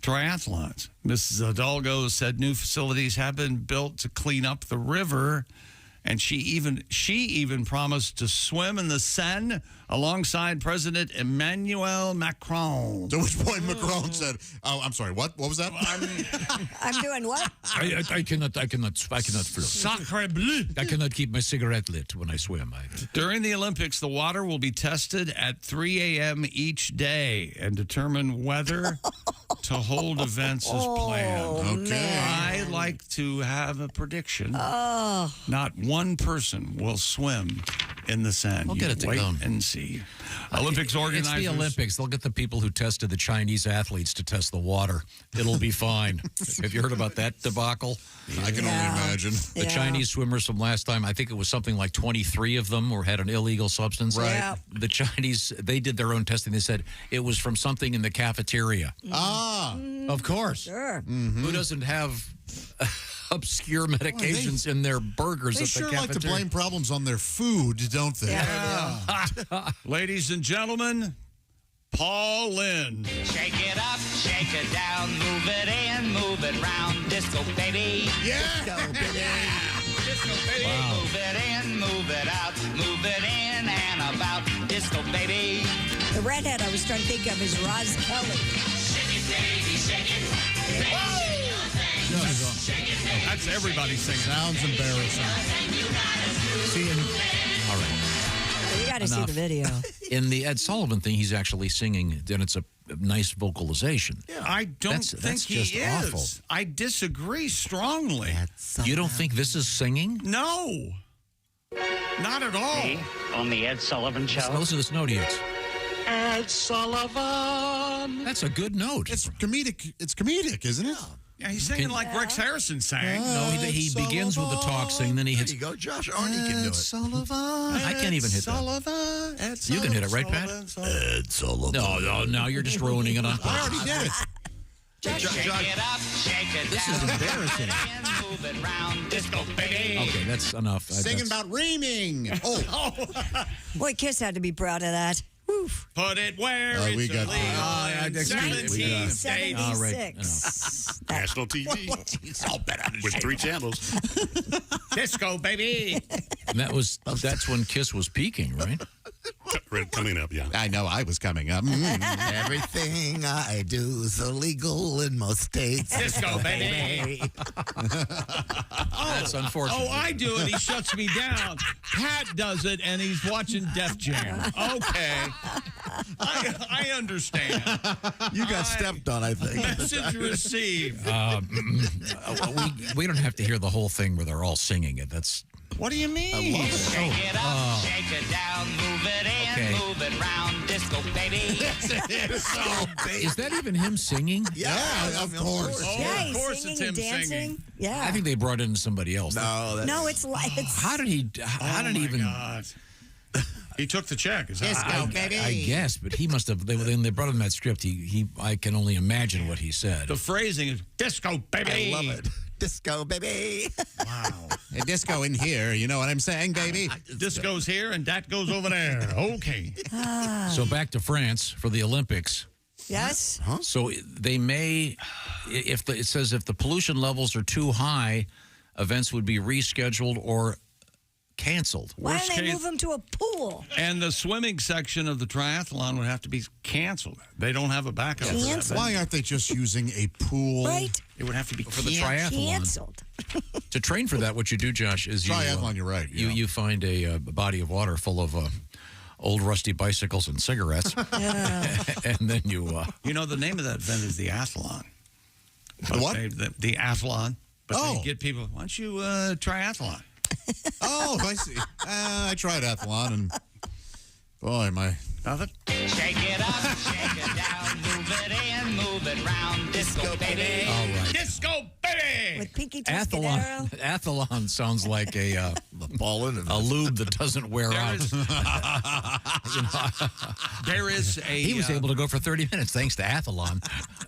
triathlons. Mrs. Hidalgo said new facilities have been built to clean up the river, and she even promised to swim in the Seine alongside President Emmanuel Macron. To which point Macron said, "Oh, I'm sorry. What? What was that?" I'm doing what? I cannot Sacre bleu. I cannot keep my cigarette lit when I swim. During the Olympics, the water will be tested at 3 a.m. each day and determine whether to hold events as planned. Okay. I like to have a prediction. Oh. Not one person will swim in the Seine. I'll get it to Wait come. and see. Olympics organizers. It's the Olympics. They'll get the people who tested the Chinese athletes to test the water. It'll be fine. Have you heard about that debacle? I can only imagine. The Chinese swimmers from last time, I think it was something like 23 of them had an illegal substance. Right. Yeah. The Chinese, they did their own testing. They said it was from something in the cafeteria. Of course. Sure. Mm-hmm. Who doesn't have obscure medications in their burgers They at the sure cafeteria? like to blame problems on their food, don't they? Ladies and gentlemen, Paul Lynde. Shake it up, shake it down, move it in, move it round, disco baby. Yeah. Disco baby. Disco baby. Wow. Move it in, move it out, move it in and about, disco baby. The redhead I was trying to think of is Roz Kelly. Shake it, baby, shake it. That's everybody singing. Sounds embarrassing. All right. You got to see the video. In the Ed Sullivan thing, he's actually singing, and it's a nice vocalization. Yeah, I don't think he just is. awful. I disagree strongly. You don't think this is singing? No. Not at all. On the Ed Sullivan Show. Listen to this note he hits. Ed Sullivan. That's a good note. It's comedic. It's comedic, isn't it? Yeah, he's singing like Rex Harrison sang. No, he begins with a talk sing, then he hits. There you go, Josh. Arnie can do it. Sullivan. I can't even hit that. Sullivan. You can hit it, right, Pat? Ed Sullivan. No, now you're just ruining it on I already did it. Shake it up, shake it This down. is embarrassing. Move it round, disco baby. Okay, that's enough. Singing That's- about reaming. Oh. Boy, Kiss had to be proud of that. Woof. Put it where we it's got- illegal. 17 states. 76. National TV. With 3 channels. Disco, baby. And that's when Kiss was peaking, right? Coming up, yeah. I know. I was coming up. Everything I do is illegal in most states. Disco, baby. That's unfortunate. Oh, I do it. He shuts me down. Pat does it, and he's watching Def Jam. Okay. I understand. You got stepped on, I think. Message received. we don't have to hear the whole thing where they're all singing it. That's What do you mean? I love it. Shake it up, shake it down, move it in, move it round, disco baby. Is that even him singing? Yeah, of course. Yeah, of course he's it's singing him and dancing. singing. Yeah. I think they brought in somebody else. No, it's like How did he? How did he even? God. He took the check. Is that Disco, baby. I guess, but he must have. When they brought him that script, I can only imagine what he said. The phrasing is disco, baby. I love it. Disco, baby. Wow. A disco in here, you know what I'm saying, baby? This goes here and that goes over there. Okay. So back to France for the Olympics. Yes. So they may, it says if the pollution levels are too high, events would be rescheduled or canceled. Why don't they move him to a pool? And the swimming section of the triathlon would have to be canceled. They don't have a backup. for that. Canceled? Why aren't they just using a pool? Right. It would have to be For the triathlon. Canceled. To train for that, what you do, Josh, is Triathlon, you're right. Yeah. You find a body of water full of old rusty bicycles and cigarettes, and then you. You know, the name of that event is the athlon. The what? The athlon. But Oh. they get people, why don't you triathlon? Oh, I see. I tried athlon, and boy, my... Nothing? Shake it up, shake it down, move it in, move it round, disco baby. All right. Disco baby! With Pinky Athlon. Tuscadero. Athlon sounds like a lube that doesn't wear There out. is- There is a... He was able to go for 30 minutes thanks to Athlon.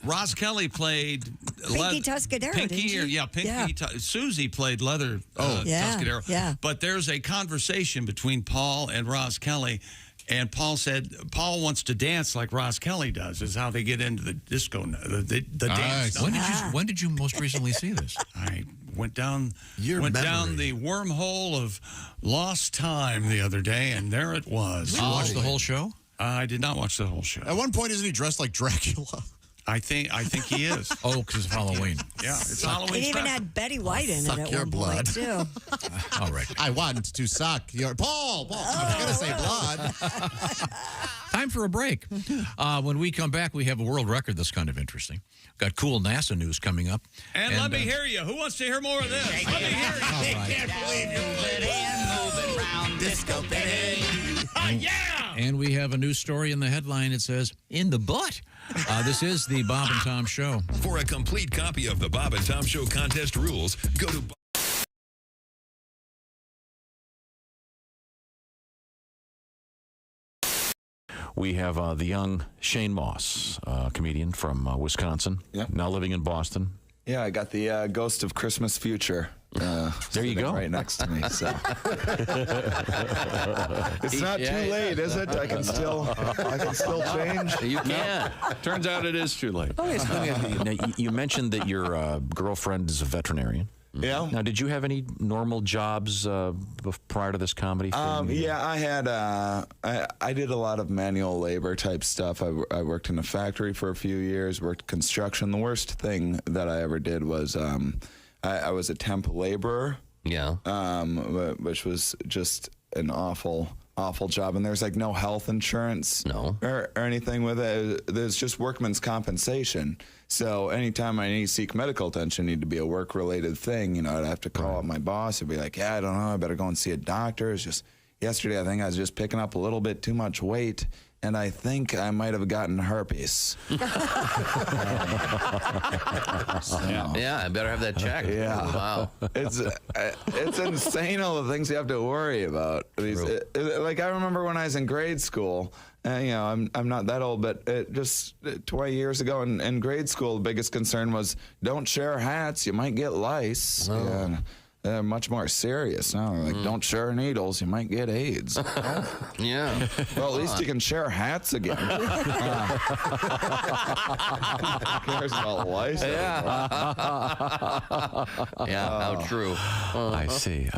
Ross Kelly played... Pinky Tuscadero, Pinky, didn't you? yeah, Pinky. Yeah. Susie played leather Yeah, Tuscadero. yeah. But there's a conversation between Paul and Ross Kelly, and Paul said Paul wants to dance like Ross Kelly does, is how they get into the disco, the dance. When did you most recently see this? I went down Your down memory. the wormhole of lost time the other day, and there it was. Did you watch the whole show? I did not watch the whole show. At one point, isn't he dressed like Dracula? I think he is. Oh, because of Halloween. Yeah, it's Halloween It even special. had Betty White in it suck at your one blood. point, too. All right. I want to suck your... Paul, I was going to say blood. Time for a break. When we come back, we have a world record that's kind of interesting. Got cool NASA news coming up. And let me hear you. Who wants to hear more of this? Let me hear you. All They right. can't believe you're Move it in, move it round, disco baby. yeah! And we have a news story in the headline. It says, in the butt. This is the Bob and Tom Show. For a complete copy of the Bob and Tom Show contest rules, go to We have the young Shane Moss, comedian from Wisconsin, now living in Boston. Yeah, I got the Ghost of Christmas Future. There you go. Right next to me. So. It's not too late, is it? I can still change. You can. Turns out it is too late. Now, you mentioned that your girlfriend is a veterinarian. Yeah. Now, did you have any normal jobs prior to this comedy thing? Yeah, I had. I did a lot of manual labor type stuff. I worked in a factory for a few years. Worked construction. The worst thing that I ever did was I was a temp laborer. Yeah. Which was just an awful job, and there's like no health insurance or anything with it. There's just workman's compensation. So anytime I need to seek medical attention, need to be a work-related thing, you know, I'd have to call up my boss and be like, yeah, I don't know, I better go and see a doctor. It's just yesterday I think I was just picking up a little bit too much weight, and I think I might have gotten herpes. Yeah, I better have that checked. Yeah. Wow. It's insane all the things you have to worry about. Like I remember when I was in grade school, you know, I'm not that old, but just 20 years ago in grade school, the biggest concern was don't share hats, you might get lice. Oh. Yeah. They're much more serious now. Like, don't share needles, you might get AIDS. Yeah. Well, at least you can share hats again. Who cares about lice? How true. I see.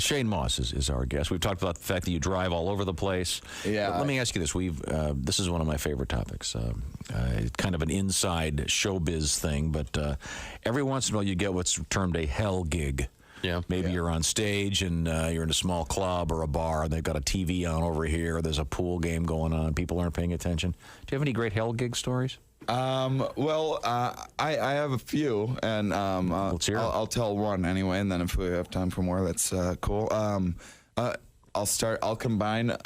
Shane Moss is our guest. We've talked about the fact that you drive all over the place. Yeah. But let me ask you this. This is one of my favorite topics. Kind of an inside showbiz thing, but every once in a while you get what's termed a hell gig. Yeah. Maybe you're on stage and you're in a small club or a bar and they've got a TV on over here. There's a pool game going on. People aren't paying attention. Do you have any great hell gig stories? Well, I have a few, and I'll tell one anyway, and then if we have time for more, that's cool. I'll combine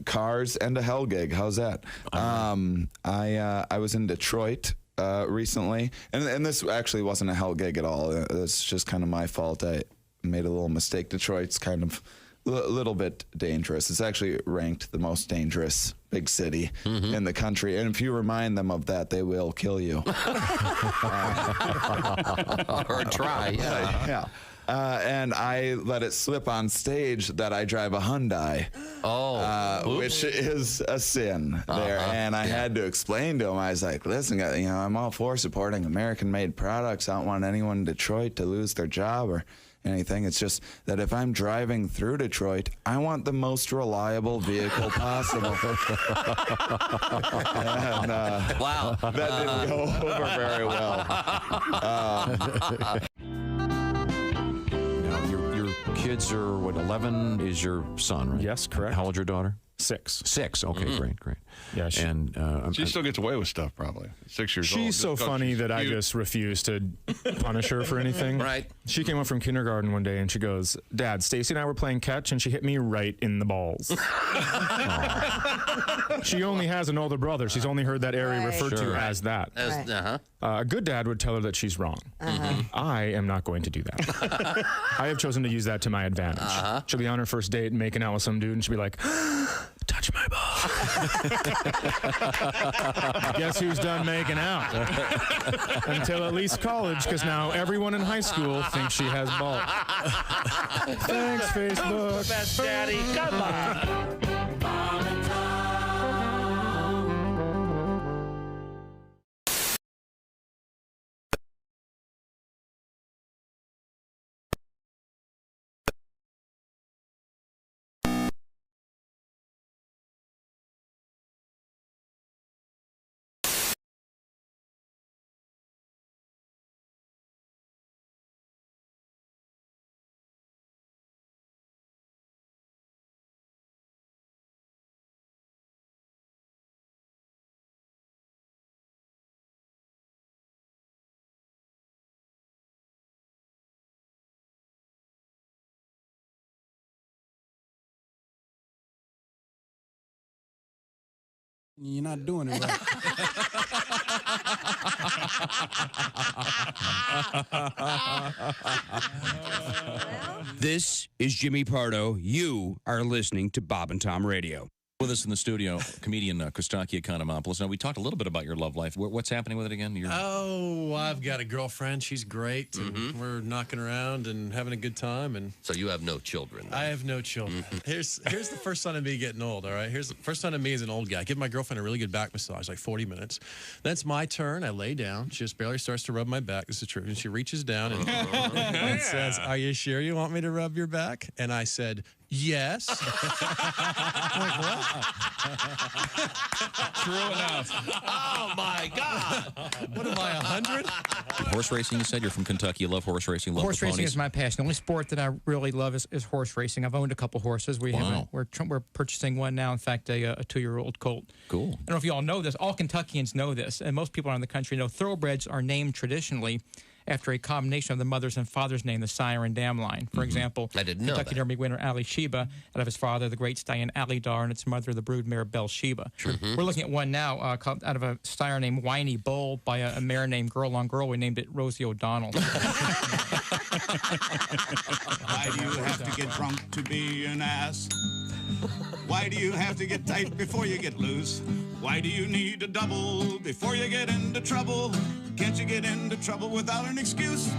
cars and a hell gig. How's that? I was in Detroit recently, and this actually wasn't a hell gig at all. It's just kind of my fault. I made a little mistake. Detroit's kind of a little bit dangerous. It's actually ranked the most dangerous big city in the country. And if you remind them of that, they will kill you. Or try, yeah. And I let it slip on stage that I drive a Hyundai, which is a sin there. And I had to explain to him. I was like, listen, I'm all for supporting American-made products. I don't want anyone in Detroit to lose their job or anything. It's just that if I'm driving through Detroit, I want the most reliable vehicle possible. And, wow. That didn't go over very well. Now, your kids are, 11 is your son, right? Yes, correct. How old your daughter? 6. 6. Okay, great. Yeah, she still gets away with stuff, probably. 6 years old. She's so funny that I just refuse to punish her for anything. Right. She came up from kindergarten one day and she goes, Dad, Stacy and I were playing catch and she hit me right in the balls. She only has an older brother. She's only heard that area referred to as that. A good dad would tell her that she's wrong. I am not going to do that. I have chosen to use that to my advantage. She'll be on her first date and making out with some dude and she'll be like, touch my ball. Guess who's done making out? Until at least college, because now everyone in high school thinks she has balls. Thanks, Facebook. Best daddy. Come on. You're not doing it right. This is Jimmy Pardo. You are listening to Bob and Tom Radio. With us in the studio, comedian Kostaki Economopoulos. Now, we talked a little bit about your love life. What's happening with it again? Oh, I've got a girlfriend. She's great. And we're knocking around and having a good time. And so you have no children, then? I have no children. Here's the first sign of me getting old, all right? Here's the first sign of me as an old guy. I give my girlfriend a really good back massage, like 40 minutes. Then it's my turn. I lay down. She just barely starts to rub my back. This is true. And she reaches down and says, "Are you sure you want me to rub your back?" And I said, "Yes." I'm like, what? True enough. Oh, my God. What am I, 100? Horse racing, you said? You're from Kentucky. You love horse racing. Love horse the racing ponies. is my passion. The only sport that I really love is horse racing. I've owned a couple horses. We're purchasing one now. In fact, a 2-year-old colt. Cool. I don't know if you all know this. All Kentuckians know this, and most people around the country know thoroughbreds are named traditionally after a combination of the mother's and father's name, the sire and dam line. For example, I didn't know Kentucky that. Derby winner Alli Sheba, out of his father, the great stallion Alli Dar, and its mother, the broodmare Belle Sheba. We're looking at one now called, out of a sire named Whiny Bull by a mare named Girl on Girl. We named it Rosie O'Donnell. Why do you have to get drunk to be an ass? Why do you have to get tight before you get loose? Why do you need a double before you get into trouble? Can't you get into trouble without an excuse?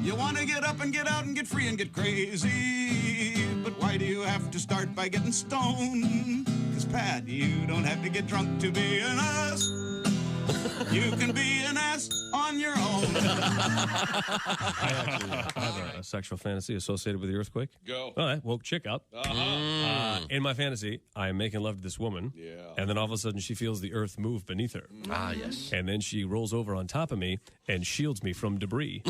You want to get up and get out and get free and get crazy, but why do you have to start by getting stoned? 'Cause Pat, you don't have to get drunk to be an ass. You can be an ass on your own. I actually have a sexual fantasy associated with the earthquake. Go. All right, woke chick up. In my fantasy, I am making love to this woman. Yeah. And then all of a sudden, she feels the earth move beneath her. Ah, yes. And then she rolls over on top of me and shields me from debris.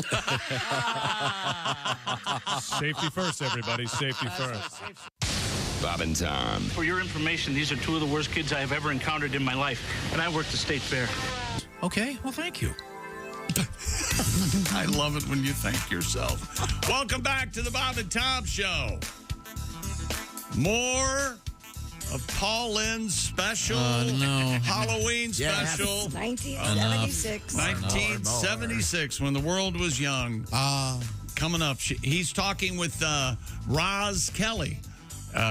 Safety first, everybody. Safety first. Bob and Tom. For your information, these are two of the worst kids I have ever encountered in my life, and I work the state fair. Okay, well, thank you. I love it when you thank yourself. Welcome back to the Bob and Tom Show. More of Paul Lynde's special Halloween special. 1976. 1976, when the world was young. Coming up, he's talking with Roz Kelly.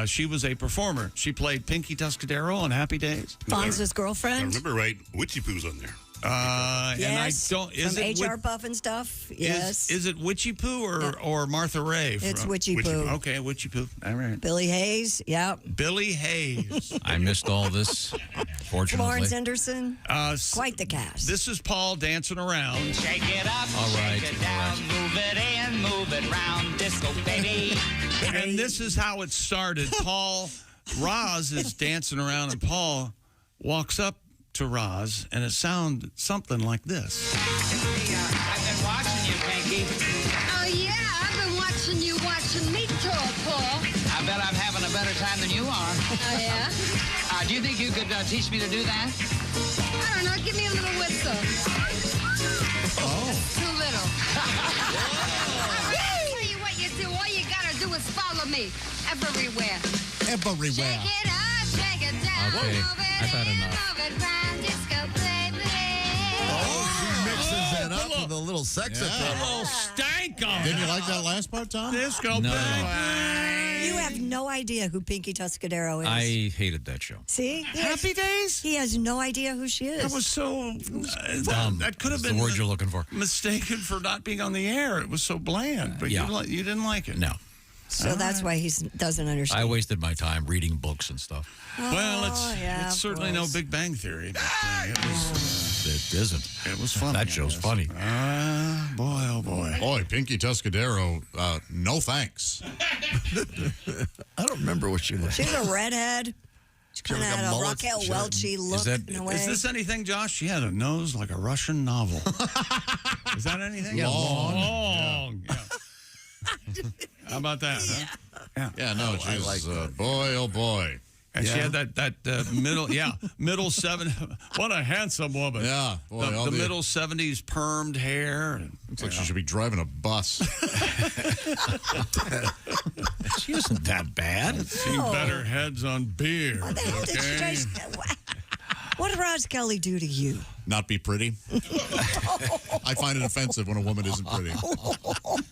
She was a performer. She played Pinky Tuscadero on Happy Days. Fonz's I girlfriend. remember right, Witchy Poo's on there. Yes. And I don't. Is from it HR Buff and stuff. Yes. Is it Witchy Poo or Martha Ray? It's Witchy Poo. Okay, Witchy Poo. All right. Billy Hayes. Yep. Billy Hayes. I missed all this, fortunately. Florence Henderson. Quite the cast. This is Paul dancing around. Shake it up, All right, shake it down, move it in, move it round, disco baby. And this is how it started. Roz is dancing around, and Paul walks up to Roz, and it sounded something like this. I've been watching you, Pinky. Oh, yeah, I've been watching you watching me talk, Paul. I bet I'm having a better time than you are. Oh, yeah? Do you think you could teach me to do that? I don't know, give me a little whistle. Oh. Too little. I'll tell you what you do. All you gotta do is follow me everywhere. Everywhere. Shake it up, shake it down, Okay, move it I've had in, enough. move it round, disco baby. She mixes it up with a little sex A appeal. little stank on it. Didn't you like that last part, Tom? Disco No. baby. You have no idea who Pinky Tuscadero is. I hated that show. See? Happy Days? He has no idea who she is. That was so. Dumb. That could have That's been the word you're looking for. mistaken for not being on the air. It was so bland. But Yeah. you didn't like it. No. So that's why he doesn't understand. I wasted my time reading books and stuff. Well, yeah, it's of certainly no course. Big Bang Theory. But, It isn't. it was funny. That show's funny. Boy, oh boy. Boy, Pinky Tuscadero, no thanks. I don't remember what she was. She's a redhead. She kind of like a had a mullet. Raquel She had a- Welch-y look in a way. Is this anything, Josh? She had a nose like a Russian novel. Is that anything? Yeah, long. Yeah. How about that? Huh? Yeah, no, she's boy, oh boy. And she had that middle seven. What a handsome woman. Yeah, boy, the middle 70s permed hair. Looks like she should be driving a bus. She isn't that bad. Seen better heads on beer. What the hell did you guys... What did Roz Kelly do to you? Not be pretty. I find it offensive when a woman isn't pretty.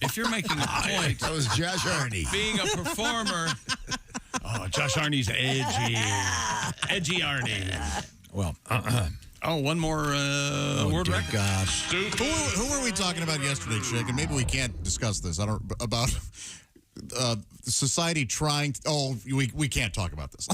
If you're making a point, That was Josh Arnie. being a performer. Oh, Josh Arnie's edgy. Edgy Arnie. Well, Oh, one more word dear record. God. Stupid. Who were we talking about yesterday, Chick? And maybe we can't discuss this. About society trying. We can't talk about this.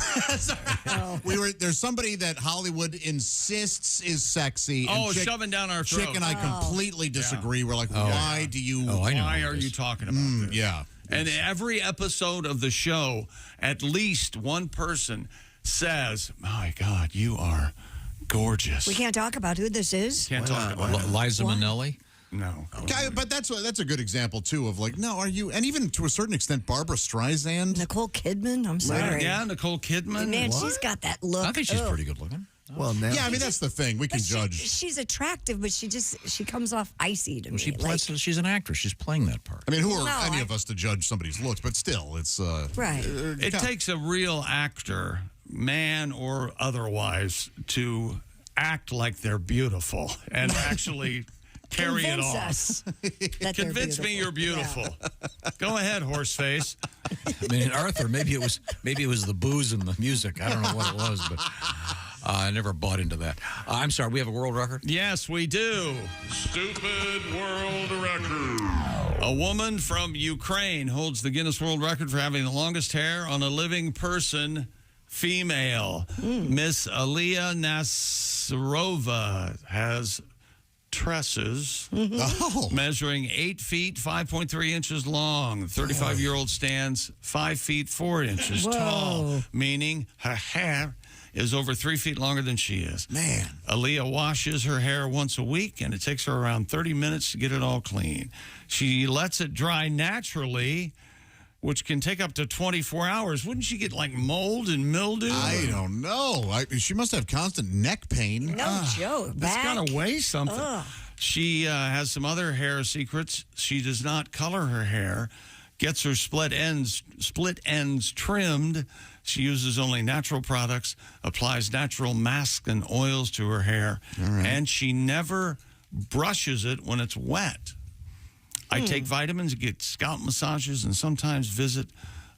There's somebody that Hollywood insists is sexy. And Chick, shoving down our throat. Chick and I completely disagree. We're like, why do you? I know Why what are it you is. talking about this? Yeah. And every episode of the show, at least one person says, "My God, you are gorgeous." We can't talk about who this is. Can't talk about it. Liza Minnelli? No. Okay, but that's a good example too of like, no, are you? And even to a certain extent, Barbara Streisand, Nicole Kidman. I'm sorry. Yeah, Nicole Kidman. Man, she's got that look. I think she's Ugh. pretty good looking. Well, now. Yeah, I mean that's the thing. We can judge. She's attractive, but she comes off icy to me. She's an actress. She's playing that part. I mean, who are No, any of us to judge somebody's looks? But still, it's Right. It takes a real actor, man or otherwise, to act like they're beautiful and actually carry it Convince off. us that they're Convince me you're beautiful. Go ahead, horseface. I mean, in Arthur, maybe it was the booze and the music. I don't know what it was, but I never bought into that. I'm sorry. We have a world record. Yes, we do. Stupid world record. A woman from Ukraine holds the Guinness World Record for having the longest hair on a living person, female. Miss Aliyah Nasarova has tresses measuring 8 feet 5.3 inches long. 35-year-old stands 5 feet 4 inches tall, meaning her hair is over 3 feet longer than she is. Man. Aliyah washes her hair once a week, and it takes her around 30 minutes to get it all clean. She lets it dry naturally which can take up to 24 hours. Wouldn't she get like mold and mildew? I don't know. She must have constant neck pain. No joke. That's got to weigh something. Ugh. She has some other hair secrets. She does not color her hair, gets her split ends trimmed. She uses only natural products, applies natural masks and oils to her hair, and she never brushes it when it's wet. I take vitamins, get scalp massages, and sometimes visit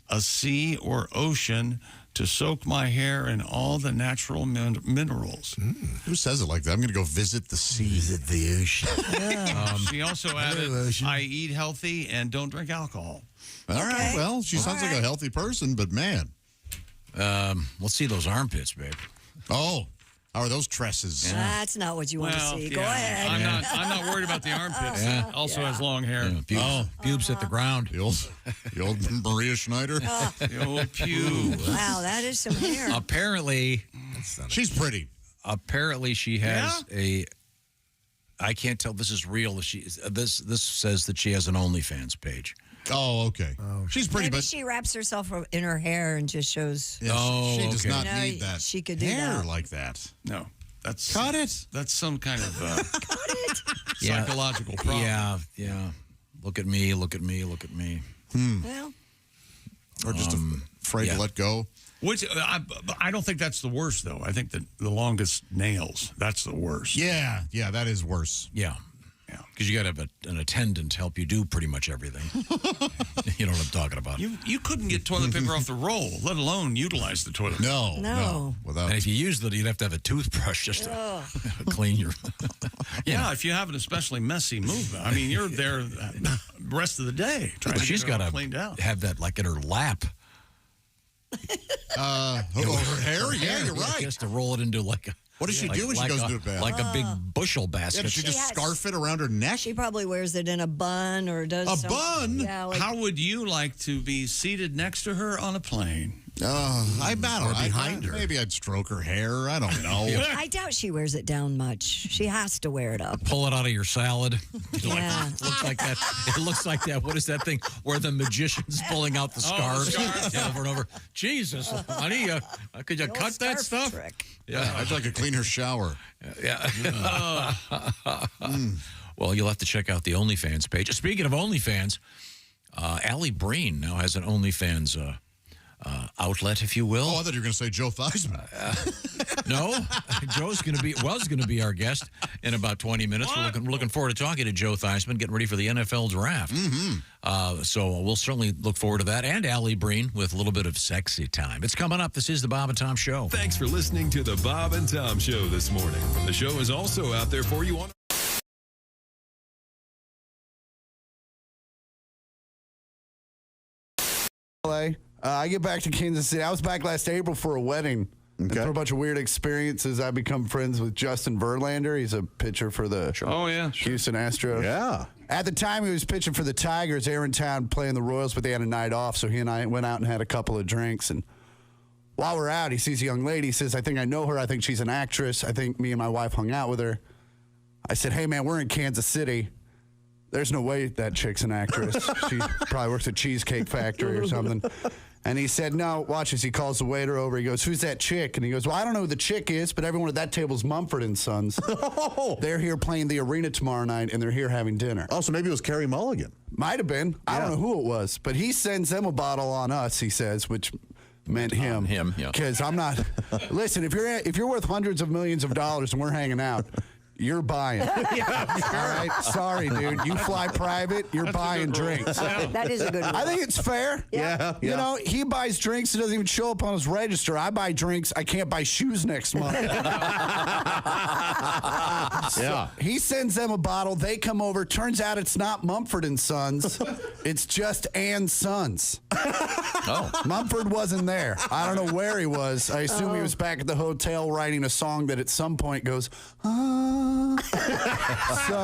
a sea or ocean to soak my hair in all the natural minerals. Who says it like that? I'm going to go visit the sea. Visit the ocean. She also added, I eat healthy and don't drink alcohol. All right. Well, she sounds like a healthy person, but man. Let's see those armpits, babe. Oh, are those tresses? That's not what you want to see. Go ahead. I'm not worried about the armpits. Also has long hair. Pubes hit the ground. The old Maria Schneider. The old pubes. Wow, that is some hair. Apparently, she's pretty. Apparently, she has a. I can't tell if this is real. This says that she has an OnlyFans page. Oh, okay. She's pretty, Maybe but she wraps herself in her hair and just shows. Yeah, she does not need that. She could do hair that. like that. No, that's cut it. That's some kind of psychological problem. Yeah. Look at me. Well, or just afraid to let go. Which I don't think that's the worst, though. I think that the longest nails, that's the worst. Yeah, that is worse. Yeah. Because you got to have an attendant help you do pretty much everything. You know what I'm talking about. You couldn't get toilet paper off the roll, let alone utilize the toilet paper. No. Without. And if you used it, you'd have to have a toothbrush just to clean your. Yeah, if you have an especially messy movement. I mean, you're there the rest of the day trying to She's get it all got cleaned out. to have that like in her lap. Her hair? Yeah, you're right. She has to roll it into like a. What does she do when she goes to the bath? Like a big bushel basket. Yeah, does she just scarf it around her neck? She probably wears it in a bun or does A something. bun? Yeah, like, How would you like to be seated next to her on a plane? I battle behind her. Maybe I'd stroke her hair. I don't know. I doubt she wears it down much. She has to wear it up. Pull it out of your salad. Yeah. Looks like that. It looks like that. What is that thing where the magician's pulling out the scarves over and over? Jesus, honey, could you cut that stuff? Trick. Yeah, I'd like to clean her shower. Yeah. Well, you'll have to check out the OnlyFans page. Speaking of OnlyFans, Alli Breen now has an OnlyFans outlet, if you will. Oh, I thought you were going to say Joe Theismann. No, Joe's was going to be our guest in about 20 minutes. We're looking forward to talking to Joe Theismann, getting ready for the NFL draft. So we'll certainly look forward to that. And Alli Breen with a little bit of sexy time. It's coming up. This is the Bob and Tom Show. Thanks for listening to the Bob and Tom Show this morning. The show is also out there for you on. I get back to Kansas City. I was back last April for a wedding. And for a bunch of weird experiences, I become friends with Justin Verlander. He's a pitcher for the Houston Astros. Yeah. At the time, he was pitching for the Tigers. They were in town playing the Royals, but they had a night off, so he and I went out and had a couple of drinks. And while we're out, he sees a young lady. He says, I think I know her. I think she's an actress. I think me and my wife hung out with her. I said, hey, man, we're in Kansas City. There's no way that chick's an actress. She probably works at Cheesecake Factory or something. And he said, no, watch this. He calls the waiter over. He goes, who's that chick? And he goes, well, I don't know who the chick is, but everyone at that table's Mumford & Sons. They're here playing the arena tomorrow night, and they're here having dinner. Oh, so maybe it was Carrie Mulligan. Might have been. I don't know who it was. But he sends them a bottle on us, he says, which meant him. Yeah. Because I'm not. Listen, if you're worth hundreds of millions of dollars and we're hanging out, you're buying. All right? Sorry, dude. You fly private, you're buying drinks. That is a good one. I think it's fair. Yeah. You know, he buys drinks. It doesn't even show up on his register. I buy drinks. I can't buy shoes next month. So he sends them a bottle. They come over. Turns out it's not Mumford & Sons. It's just Ann Sons. Oh. Mumford wasn't there. I don't know where he was. I assume he was back at the hotel writing a song that at some point goes, So,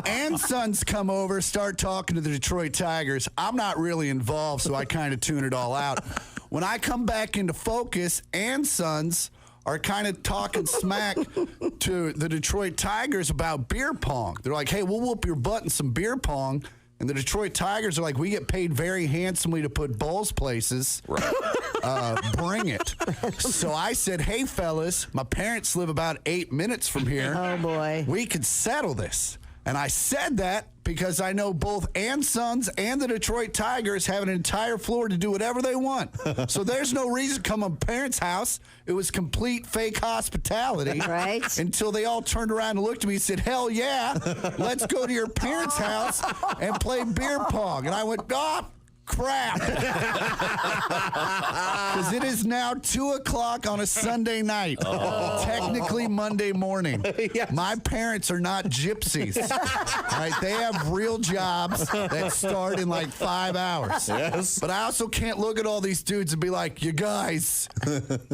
Ann Sons come over, start talking to the Detroit Tigers. I'm not really involved, so I kind of tune it all out. When I come back into focus, Ann Sons are kind of talking smack to the Detroit Tigers about beer pong. They're like, hey, we'll whoop your butt in some beer pong. And the Detroit Tigers are like, we get paid very handsomely to put balls places. Bring it. So I said, hey, fellas, my parents live about 8 minutes from here. Oh, boy. We could settle this. And I said that because I know both Ann Sons and the Detroit Tigers have an entire floor to do whatever they want. So there's no reason to come to parents' house. It was complete fake hospitality. Right. Until they all turned around and looked at me and said, hell yeah, let's go to your parents' house and play beer pong. And I went, oh, crap. Because it is now 2 o'clock on a Sunday night. Technically Monday morning. My parents are not gypsies. All right, they have real jobs that start in like 5 hours. Yes. But I also can't look at all these dudes and be like, you guys,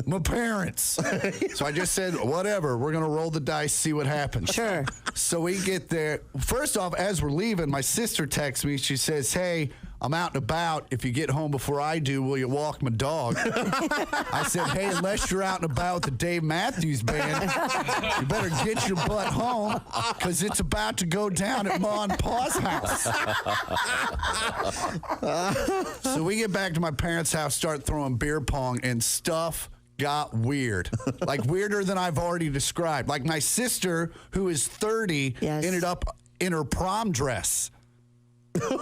my parents. So I just said, whatever, we're going to roll the dice, see what happens. Sure. So we get there. First off, as we're leaving, my sister texts me. She says, hey, I'm out and about. If you get home before I do, will you walk my dog? I said, hey, unless you're out and about with the Dave Matthews Band, you better get your butt home because it's about to go down at Ma and Pa's house. So we get back to my parents' house, start throwing beer pong, and stuff got weird. Like weirder than I've already described. Like my sister, who is 30, ended up in her prom dress.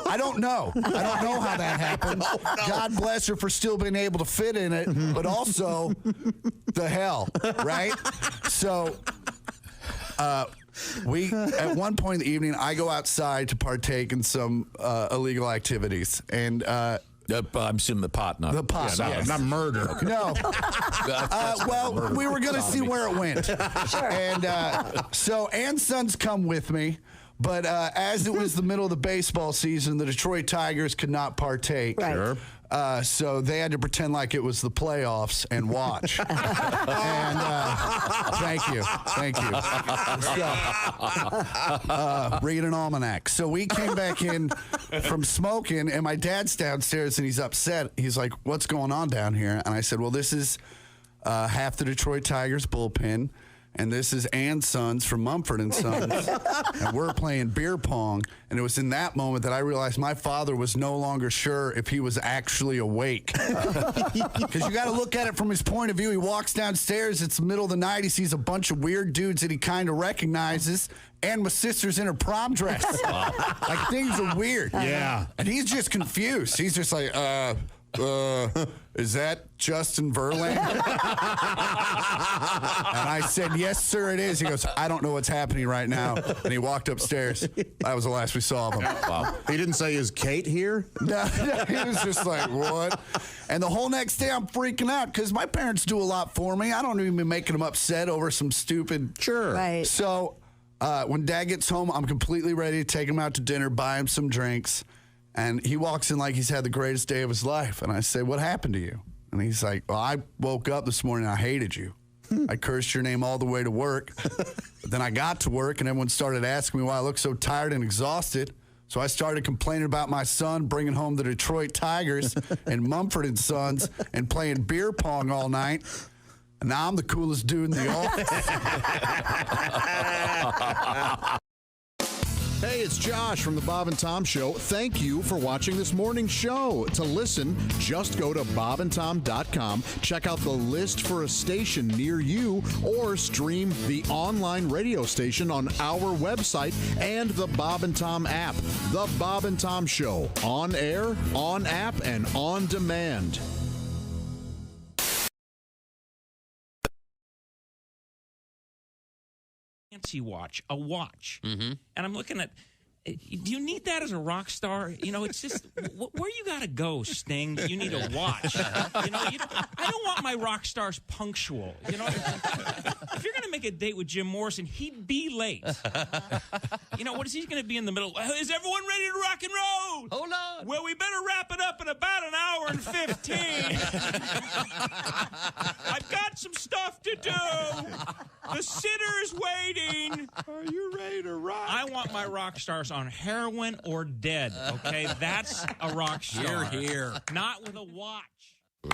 I don't know. I don't know how that happened. God bless her for still being able to fit in it, but also the hell, right? So we, at one point in the evening, I go outside to partake in some illegal activities. And I'm assuming the pot, not the pot, not murder. No. Well, we were going to see where it went. Sure. And so Ann's sons come with me. But as it was the middle of the baseball season, the Detroit Tigers could not partake. Right. Sure. So they had to pretend like it was the playoffs and watch. And thank you. So, read an almanac. So we came back in from smoking, and my dad's downstairs, and he's upset. He's like, what's going on down here? And I said, well, this is half the Detroit Tigers bullpen. And this is Ann's Sons from Mumford & Sons. And we're playing beer pong. And it was in that moment that I realized my father was no longer sure if he was actually awake. Because you got to look at it from his point of view. He walks downstairs. It's the middle of the night. He sees a bunch of weird dudes that he kind of recognizes. And my sister's in her prom dress. Like, things are weird. Yeah. And he's just confused. He's just like, is that Justin Verlander? And I said, yes, sir, it is. He goes, I don't know what's happening right now. And he walked upstairs. That was the last we saw of him. Wow. He didn't say, is Kate here? No, he was just like, what? And the whole next day I'm freaking out because my parents do a lot for me. I don't even be making them upset over some stupid. Sure. Right. So when Dad gets home, I'm completely ready to take him out to dinner, buy him some drinks. And he walks in like he's had the greatest day of his life. And I say, what happened to you? And he's like, well, I woke up this morning and I hated you. I cursed your name all the way to work. But then I got to work and everyone started asking me why I looked so tired and exhausted. So I started complaining about my son bringing home the Detroit Tigers and Mumford & Sons and playing beer pong all night. And now I'm the coolest dude in the office. Hey, it's Josh from the Bob and Tom Show. Thank you for watching this morning's show. To listen, just go to bobandtom.com, check out the list for a station near you, or stream the online radio station on our website and the Bob and Tom app. The Bob and Tom Show, on air, on app, and on demand. Fancy watch, a watch. And I'm looking at, do you need that as a rock star? You know, it's just, where you got to go, Sting? You need a watch. You know, I don't want my rock stars punctual. You know, if you're going to make a date with Jim Morrison, he'd be late. You know, what is he going to be in the middle? Is everyone ready to rock and roll? Hold on. Well, we better wrap it up in about an hour and 15. I've got some stuff to do. The sitter's waiting. Are you ready to rock? I want my rock stars on heroin or dead, okay? That's a rock star. Here. Not with a watch.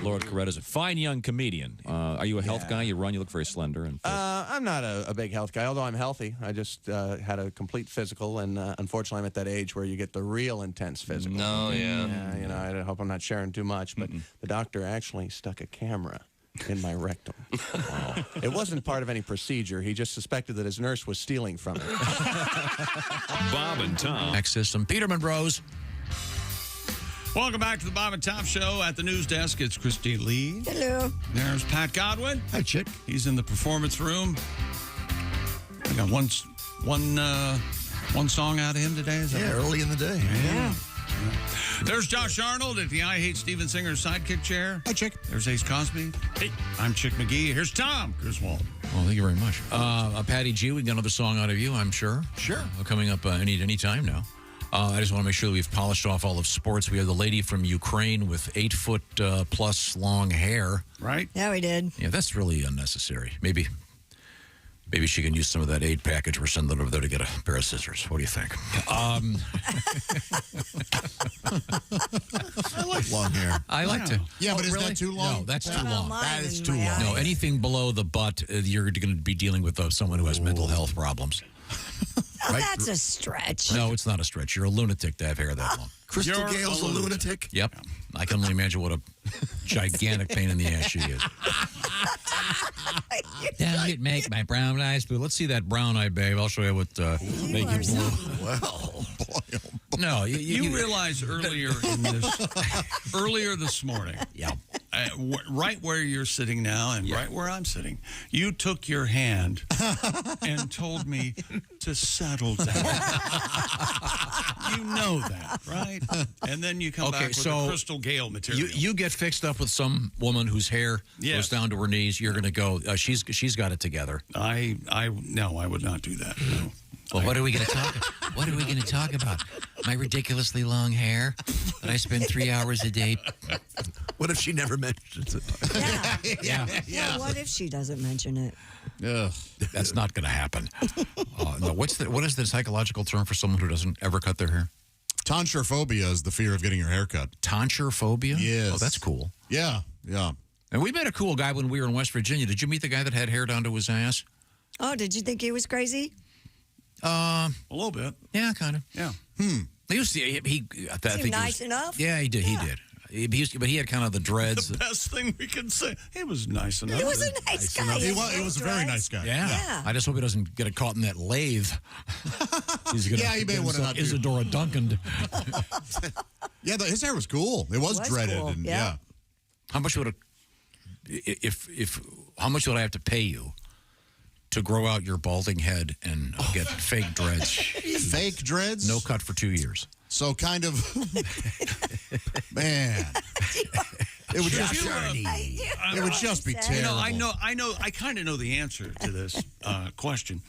Lord Coretta's a fine young comedian. Are you a health guy? You run, you look very slender. And I'm not a big health guy, although I'm healthy. I just had a complete physical, and unfortunately, I'm at that age where you get the real intense physical. No, yeah. You know, I hope I'm not sharing too much, but the doctor actually stuck a camera in my rectum. Wow. It wasn't part of any procedure. He just suspected that his nurse was stealing from it. Bob and Tom. Next system, Peterman Bros. Welcome back to the Bob and Tom Show. At the news desk, it's Christy Lee. Hello. There's Pat Godwin. Hi, chick. He's in the performance room. I got one song out of him today. Is that Yeah, right? early in the day. Yeah. There's Josh Arnold at the I Hate Steven Singer sidekick chair. Hi, Chick. There's Ace Cosby. Hey. I'm Chick McGee. Here's Tom Griswold. Well, thank you very much. Patty G, we got another song out of you, I'm sure. Sure. Coming up any time now. I just want to make sure that we've polished off all of sports. We have the lady from Ukraine with 8 foot plus long hair. Right? Yeah, we did. Yeah, that's really unnecessary. Maybe she can use some of that aid package. We're sending it over there to get a pair of scissors. What do you think? I like long hair. I like to. Yeah, but is that too long? No, that's too long. That is too long. No, anything below the butt, you're going to be dealing with someone who has mental health problems. Oh, that's a stretch. No, it's not a stretch. You're a lunatic to have hair that long. Crystal Gale's a lunatic? Yep. I can only imagine what a gigantic pain in the ass she is. Don't make my brown eyes blue. Let's see that brown eye, babe. I'll show you what make you blue. Well, no, you realize earlier this morning. Yeah. Right where you're sitting now and right where I'm sitting, you took your hand and told me to settle down. You know that, right? And then you come back with the Crystal Gale material. You get fixed up with some woman whose hair goes down to her knees. You're going to go. She's got it together. I would not do that. No. Well, what are we going to talk? What are we going to talk about? My ridiculously long hair that I spend 3 hours a day. What if she never mentions it? Yeah. What if she doesn't mention it? That's not going to happen. No. What is the psychological term for someone who doesn't ever cut their hair? Tonsure phobia is the fear of getting your hair cut. Tonsure phobia? Yes. Oh, that's cool. Yeah. And we met a cool guy when we were in West Virginia. Did you meet the guy that had hair down to his ass? Oh, did you think he was crazy? A little bit. Yeah, kind of. Yeah. He was nice enough? Yeah, he did. Yeah. He did. But he had kind of the dreads. The best thing we can say. He was nice enough. He was a nice guy. He was a very nice guy. Yeah. I just hope he doesn't get caught in that lathe. He's gonna he may want to. Isadora Duncan. Yeah, his hair was cool. It was dreaded. Cool. And, yeah. How much would how much would I have to pay you to grow out your balding head and get fake dreads? Fake dreads? No cut for 2 years. So kind of, man. It would just be terrible. I kind of know the answer to this question,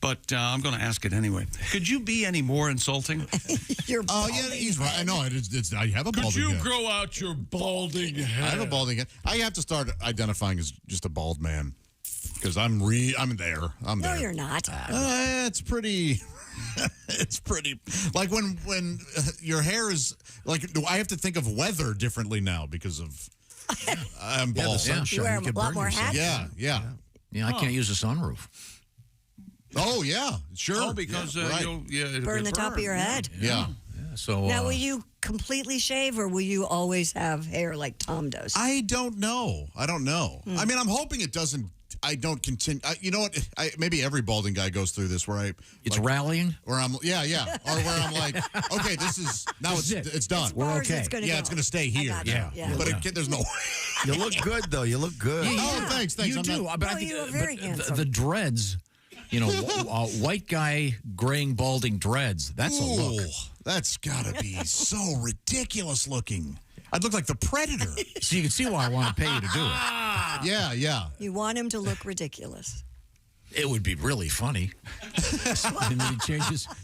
but I'm going to ask it anyway. Could you be any more insulting? You're yeah, he's right. I know. I have a balding head. Could you grow out your balding head? I have a balding head. I have to start identifying as just a bald man because I'm there. I'm there. No, you're not. It's pretty. It's pretty like when your hair is like. I have to think of weather differently now because of I'm bald. The sunshine. You wear a lot more hats. Yeah. I can't use a sunroof. Oh yeah, sure. Oh, because right. you'll burn the top of your head. Yeah. So now, will you completely shave, or will you always have hair like Tom does? I don't know. I mean, I'm hoping it doesn't. I don't continue. You know what? Maybe every balding guy goes through this where it's rallying. Where I'm, or where I'm like, okay, this is now it's done. We're okay. It's going to stay here. But there's no. You look good though. You look good. Yeah. Oh, thanks. You do. But I think you are very handsome. The dreads. White guy graying balding dreads. That's a look. That's got to be so ridiculous looking. I'd look like the Predator. So you can see why I want to pay you to do it. Yeah. You want him to look ridiculous. It would be really funny. And then he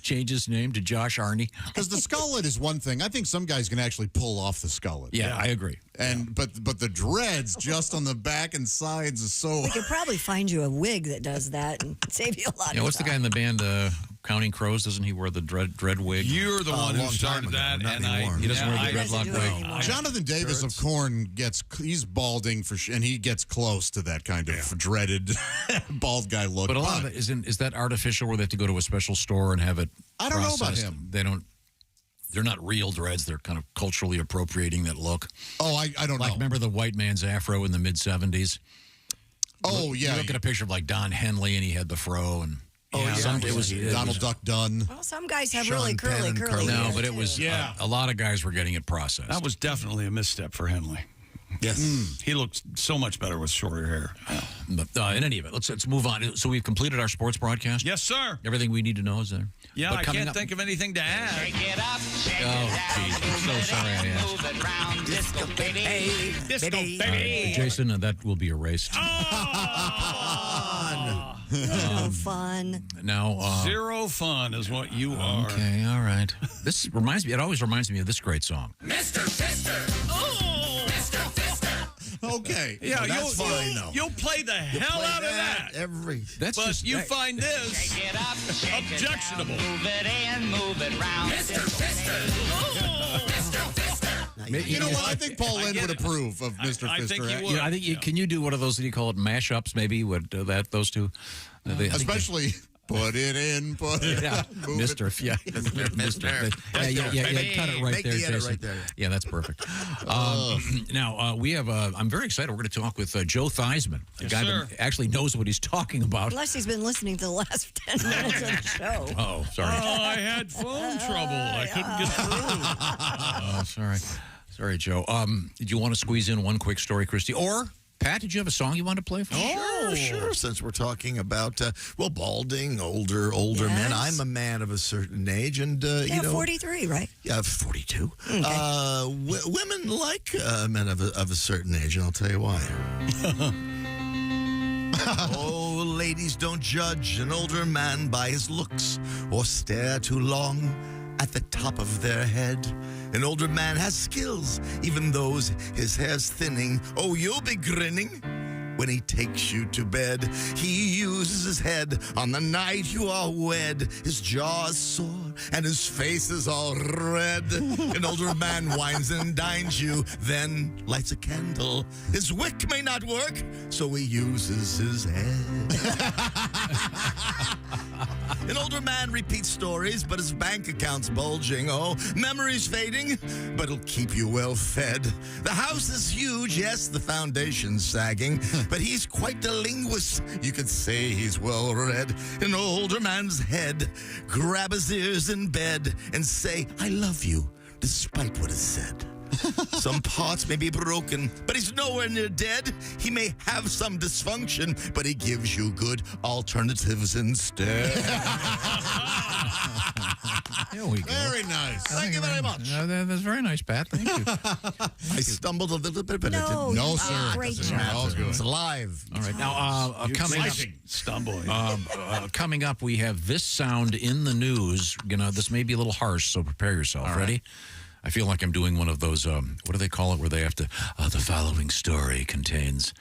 change his name to Josh Arnie. Because the skullet is one thing. I think some guys can actually pull off the skullet. Yeah, I agree. And but the dreads just on the back and sides is so. We could probably find you a wig that does that and save you a lot. Yeah, what's the guy in the band? Counting Crows, doesn't he wear the dread wig? You're the one who started that, and he doesn't wear the dreadlock wig. Jonathan Davis of Korn he's balding and he gets close to that kind of dreaded bald guy look. But a lot of it is that artificial where they have to go to a special store and have it I don't know about processed? him. They're not real dreads. They're kind of culturally appropriating that look. Oh, I don't know. Like, remember the white man's afro in the mid-'70s? Oh, yeah. You look at a picture of, like, Don Henley, and he had the fro. And it was Donald Duck Dunn. Well, some guys have really curly No, hair, but it too. was a lot of guys were getting it processed. That was definitely a misstep for Henley. Yes. He looked so much better with shorter hair. But in any event, let's move on. So we've completed our sports broadcast? Yes, sir. Everything we need to know is there? Yeah, But I coming can't up- think of anything to add. Shake it up, shake it Oh, down, geez, I'm so sorry I asked. move it round, disco baby. Disco baby. Jason, that will be erased. No fun. Now, Zero fun is what you are. Okay, all right. This reminds me. It always reminds me of this great song. Mr. Fister. Oh, Mr. Fister. Okay. Yeah, that's fine, though. You'll play the hell play out of that. That's but just you find this Shake it up, shake objectionable. it down, move it in, move it round. Mr. Fister. Oh, Mr. Fister. You know what? I think Paul Lynde would approve of Mr. I Fister. think he would. Yeah, I think can you do one of those? You call it mashups? Maybe would those two? Especially put it in, put it out. Mr. Yeah, Mr. Yeah, cut it right Make there, the edit Jason. right there. Yeah, that's perfect. Now we have. I'm very excited. We're going to talk with Joe Theismann, a guy that actually knows what he's talking about. Unless he's been listening to the last 10 minutes of the show. Oh, sorry. Oh, I had phone trouble. I couldn't get through. Oh, sorry, Joe. Did you want to squeeze in one quick story, Christy? Or Pat, did you have a song you wanted to play for? Sure. Since we're talking about balding, older men, I'm a man of a certain age, and Yeah, 43, right? Yeah, 42. Okay. Women like men of a certain age, and I'll tell you why. Oh, ladies, don't judge an older man by his looks or stare too long at the top of their head. An older man has skills, even though his hair's thinning. Oh, you'll be grinning when he takes you to bed. He uses his head on the night you are wed. His jaw is sore and his face is all red. An older man wines and dines you, then lights a candle. His wick may not work, so he uses his head. An older man repeats stories, but his bank account's bulging. Oh, memory's fading, but it'll keep you well fed. The house is huge, yes, the foundation's sagging, but he's quite the linguist. You could say he's well read. An older man's head, grab his ears in bed and say, I love you, despite what is said. Some parts may be broken, but he's nowhere near dead. He may have some dysfunction, but he gives you good alternatives instead. There we go. Very nice. Thank you very much. That's very nice, Pat. Thank you. I stumbled a little bit, but I No, didn't. you did great job. It's alive. All right. Now, coming up, stumbling. Coming up, we have this sound in the news. This may be a little harsh, so prepare yourself. All right. Ready? I feel like I'm doing one of those, what do they call it, where they have to, the following story contains...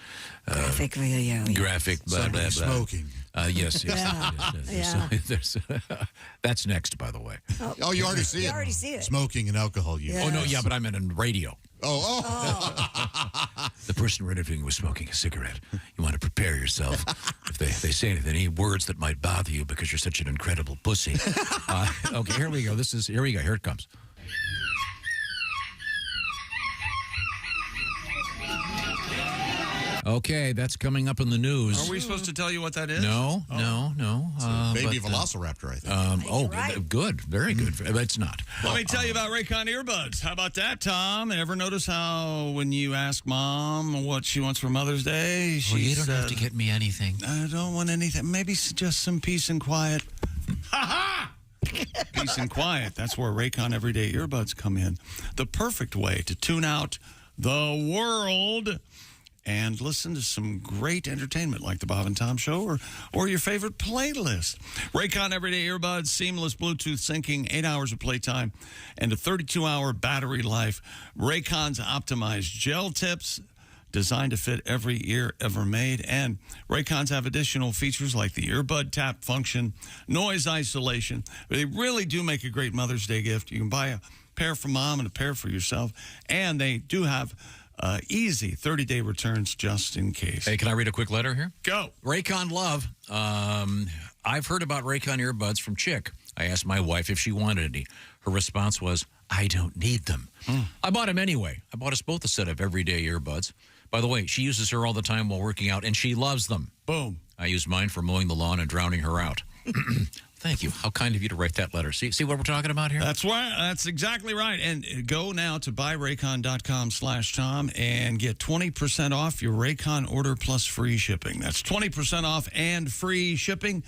graphic video. Graphic, blah, blah, blah. Smoking. Yes. Yeah. There's, that's next, by the way. Oh, you already see it. You already see it. Smoking and alcohol use. Yeah. Oh, no, yeah, but I meant in radio. Oh. The person we're interviewing was smoking a cigarette. You want to prepare yourself. If they say anything, any words that might bother you because you're such an incredible pussy. Okay, here we go. Here we go. Here it comes. Okay, that's coming up in the news. Are we supposed to tell you what that is? No. Baby but, Velociraptor, I think. right. Good. Very good. It's not. Let me tell you about Raycon earbuds. How about that, Tom? Ever notice how when you ask Mom what she wants for Mother's Day, she You don't have said, to get me anything. I don't want anything. Maybe just some peace and quiet. Ha-ha! Peace and quiet. That's where Raycon Everyday Earbuds come in. The perfect way to tune out the world and listen to some great entertainment like the Bob and Tom Show or your favorite playlist. Raycon Everyday Earbuds, seamless Bluetooth syncing, 8 hours of playtime, and a 32-hour battery life. Raycon's optimized gel tips designed to fit every ear ever made. And Raycons have additional features like the earbud tap function, noise isolation. They really do make a great Mother's Day gift. You can buy a pair for mom and a pair for yourself. And they do have easy 30-day returns just in case. Hey, can I read a quick letter here? Go. Raycon love. I've heard about Raycon earbuds from Chick. I asked my wife if she wanted any. Her response was, I don't need them. I bought them anyway. I bought us both a set of everyday earbuds. By the way, she uses her all the time while working out, and she loves them. Boom. I used mine for mowing the lawn and drowning her out. Thank you. How kind of you to write that letter. See what we're talking about here? That's exactly right. And go now to buyraycon.com/Tom and get 20% off your Raycon order plus free shipping. That's 20% off and free shipping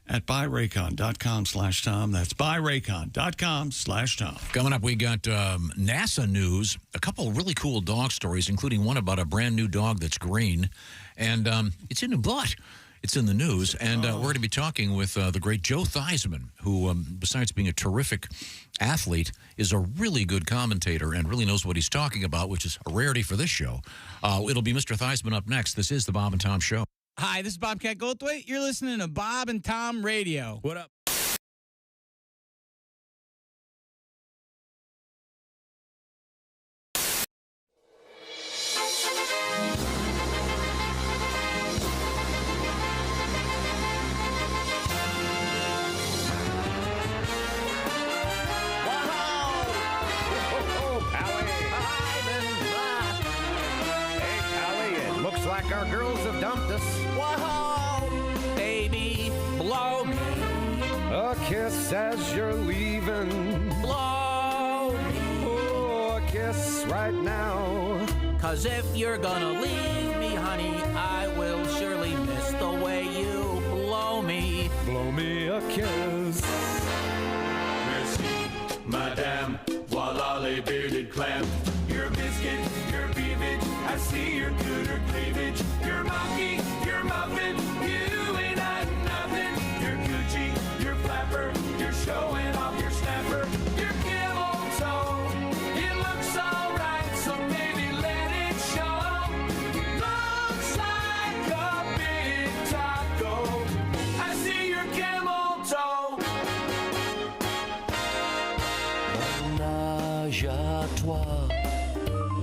at buyraycon.com/Tom. That's buyraycon.com/Tom. Coming up, we got NASA news, a couple really cool dog stories, including one about a brand new dog that's green. And it's in the butt. It's in the news, and we're going to be talking with the great Joe Theismann, who, besides being a terrific athlete, is a really good commentator and really knows what he's talking about, which is a rarity for this show. It'll be Mr. Theismann up next. This is the Bob and Tom Show. Hi, this is Bobcat Goldthwait. You're listening to Bob and Tom Radio. What up? Like our girls have dumped us. Whoa, baby, blow me a kiss as you're leaving. Blow me. Oh, a kiss right now. 'Cause if you're gonna leave me, honey, I will surely miss the way you blow me. Blow me a kiss. Merci, madame, voila les bearded clam. Your biscuit, your beavage, I see your cooter cleavage. Your monkey, your muffin, you ain't hiding nothing. Your Gucci, your flapper, you're showing off your snapper. Your camel toe, it looks alright, so baby let it show. Looks like a big taco. I see your camel toe. Menage à trois.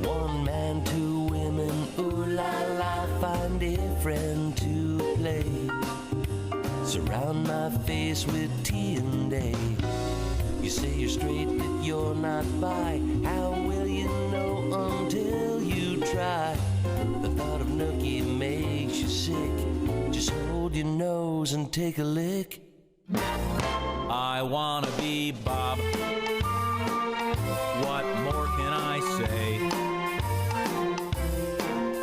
One man, two women, ooh la la, find a friend to play. Surround my face with tea and day. You say you're straight, but you're not bi. How will you know until you try? The thought of nookie makes you sick. Just hold your nose and take a lick. I wanna be Bob. What more can I say?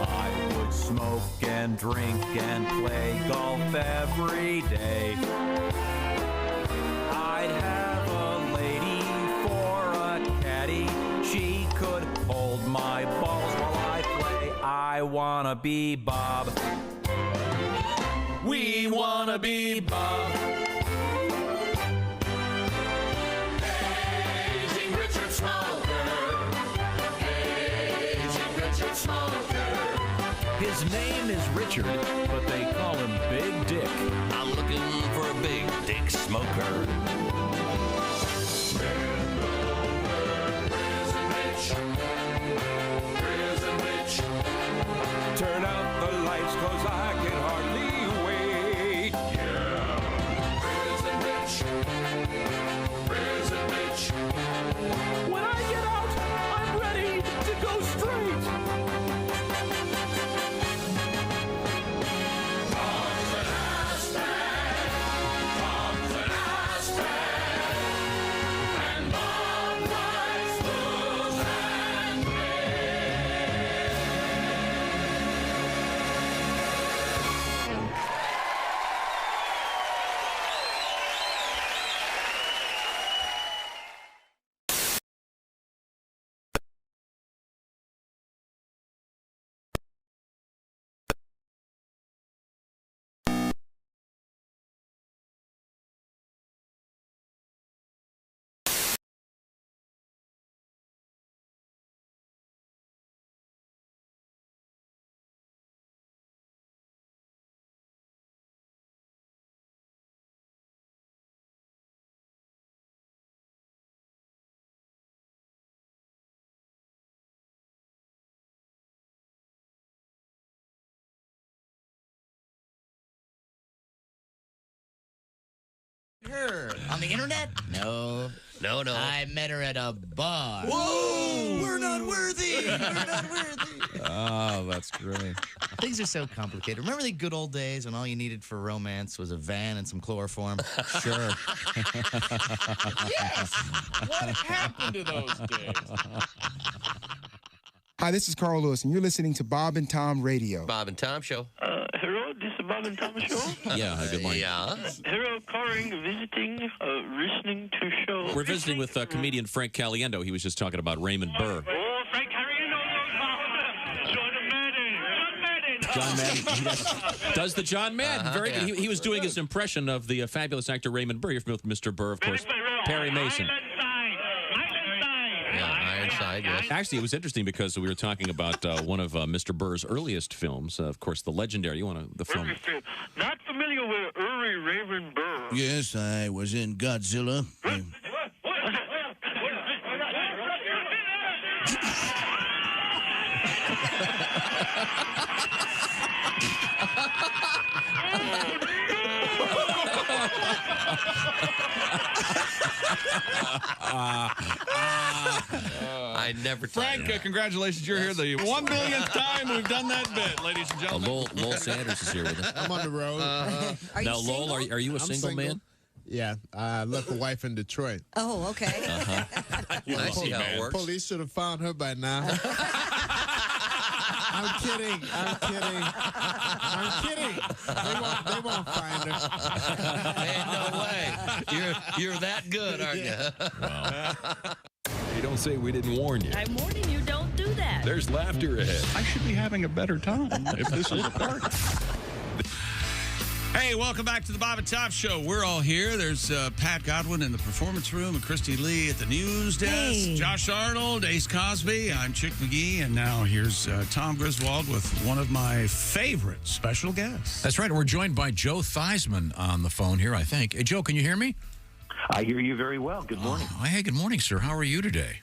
I would smoke and drink and play golf every day. I'd have a lady for a caddy. She could hold my balls while I play. I wanna be Bob. We wanna be Bob. His name is Richard, but they call him Big Dick. I'm looking for a big dick smoker. Turn out the lights 'cause I can hardly wait. Yeah, prison bitch. When I get out, I'm ready to go straight. her. On the internet? No. No. I met her at a bar. Whoa! We're not worthy. We're not worthy. Oh, that's great. Things are so complicated. Remember the good old days when all you needed for romance was a van and some chloroform? Sure. Yes. What happened to those days? Hi, this is Carl Lewis, and you're listening to Bob and Tom Radio. Bob and Tom Show. Hello, this is Bob and Tom Show. Yeah, good morning. Yeah. Hello, calling, visiting, listening to show. We're visiting with comedian Frank Caliendo. He was just talking about Raymond Burr. Oh, Frank John Madden. Does the John Madden. Very good. He was doing his impression of the fabulous actor Raymond Burr. You're familiar with Mr. Burr, of course. Perry Mason. Yes. Actually, it was interesting because we were talking about one of Mr. Burr's earliest films, of course, the legendary. The film. Not familiar with early Raymond Burr. Yes, I was in Godzilla. I never. Frank, congratulations! You're here the 1 millionth time we've done that bit, ladies and gentlemen. Lowell Sanders is here with us. I'm on the road. Are you now, Lowell, single? are you a I'm single man? Yeah, I left a wife in Detroit. Oh, okay. I see how it works. Police should have found her by now. I'm kidding. They won't find her. Ain't no way. You're that good, aren't you? Hey, don't say we didn't warn you. I'm warning you, don't do that. There's laughter ahead. I should be having a better time if this is a party. Hey, welcome back to the Bob and Tom Show. We're all here. There's Pat Godwin in the performance room and Christy Lee at the news desk. Hey. Josh Arnold, Ace Cosby. I'm Chick McGee. And now here's Tom Griswold with one of my favorite special guests. That's right. We're joined by Joe Theismann on the phone here, I think. Hey, Joe, can you hear me? I hear you very well. Good morning. Hey, good morning, sir. How are you today?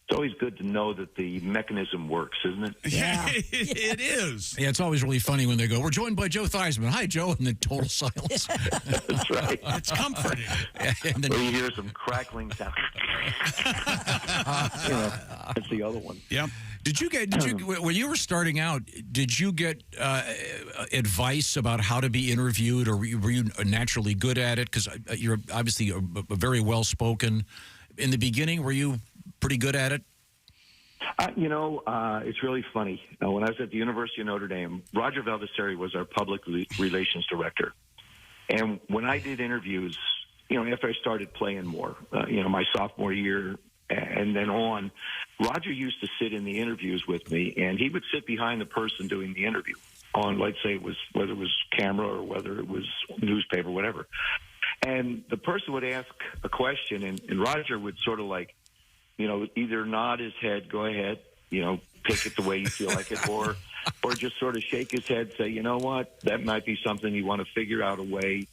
It's always good to know that the mechanism works, isn't it? Yeah, it is. Yeah, it's always really funny when they go, we're joined by Joe Theismann. Hi, Joe, and then total silence. That's right. It's comforting. And then, or you hear some crackling sound. That's the other one. Yep. Did you when you were starting out, did you get advice about how to be interviewed, or were you naturally good at it? Because you're obviously a very well-spoken. In the beginning, were you pretty good at it? It's really funny. When I was at the University of Notre Dame, Roger Valdesari was our public relations director. And when I did interviews, after I started playing more, my sophomore year and then on, Roger used to sit in the interviews with me, and he would sit behind the person doing the interview on, let's say whether it was camera or whether it was newspaper, whatever. And the person would ask a question, and Roger would sort of like, either nod his head, go ahead, pick it the way you feel like it, or just sort of shake his head, say, you know what, that might be something you want to figure out a way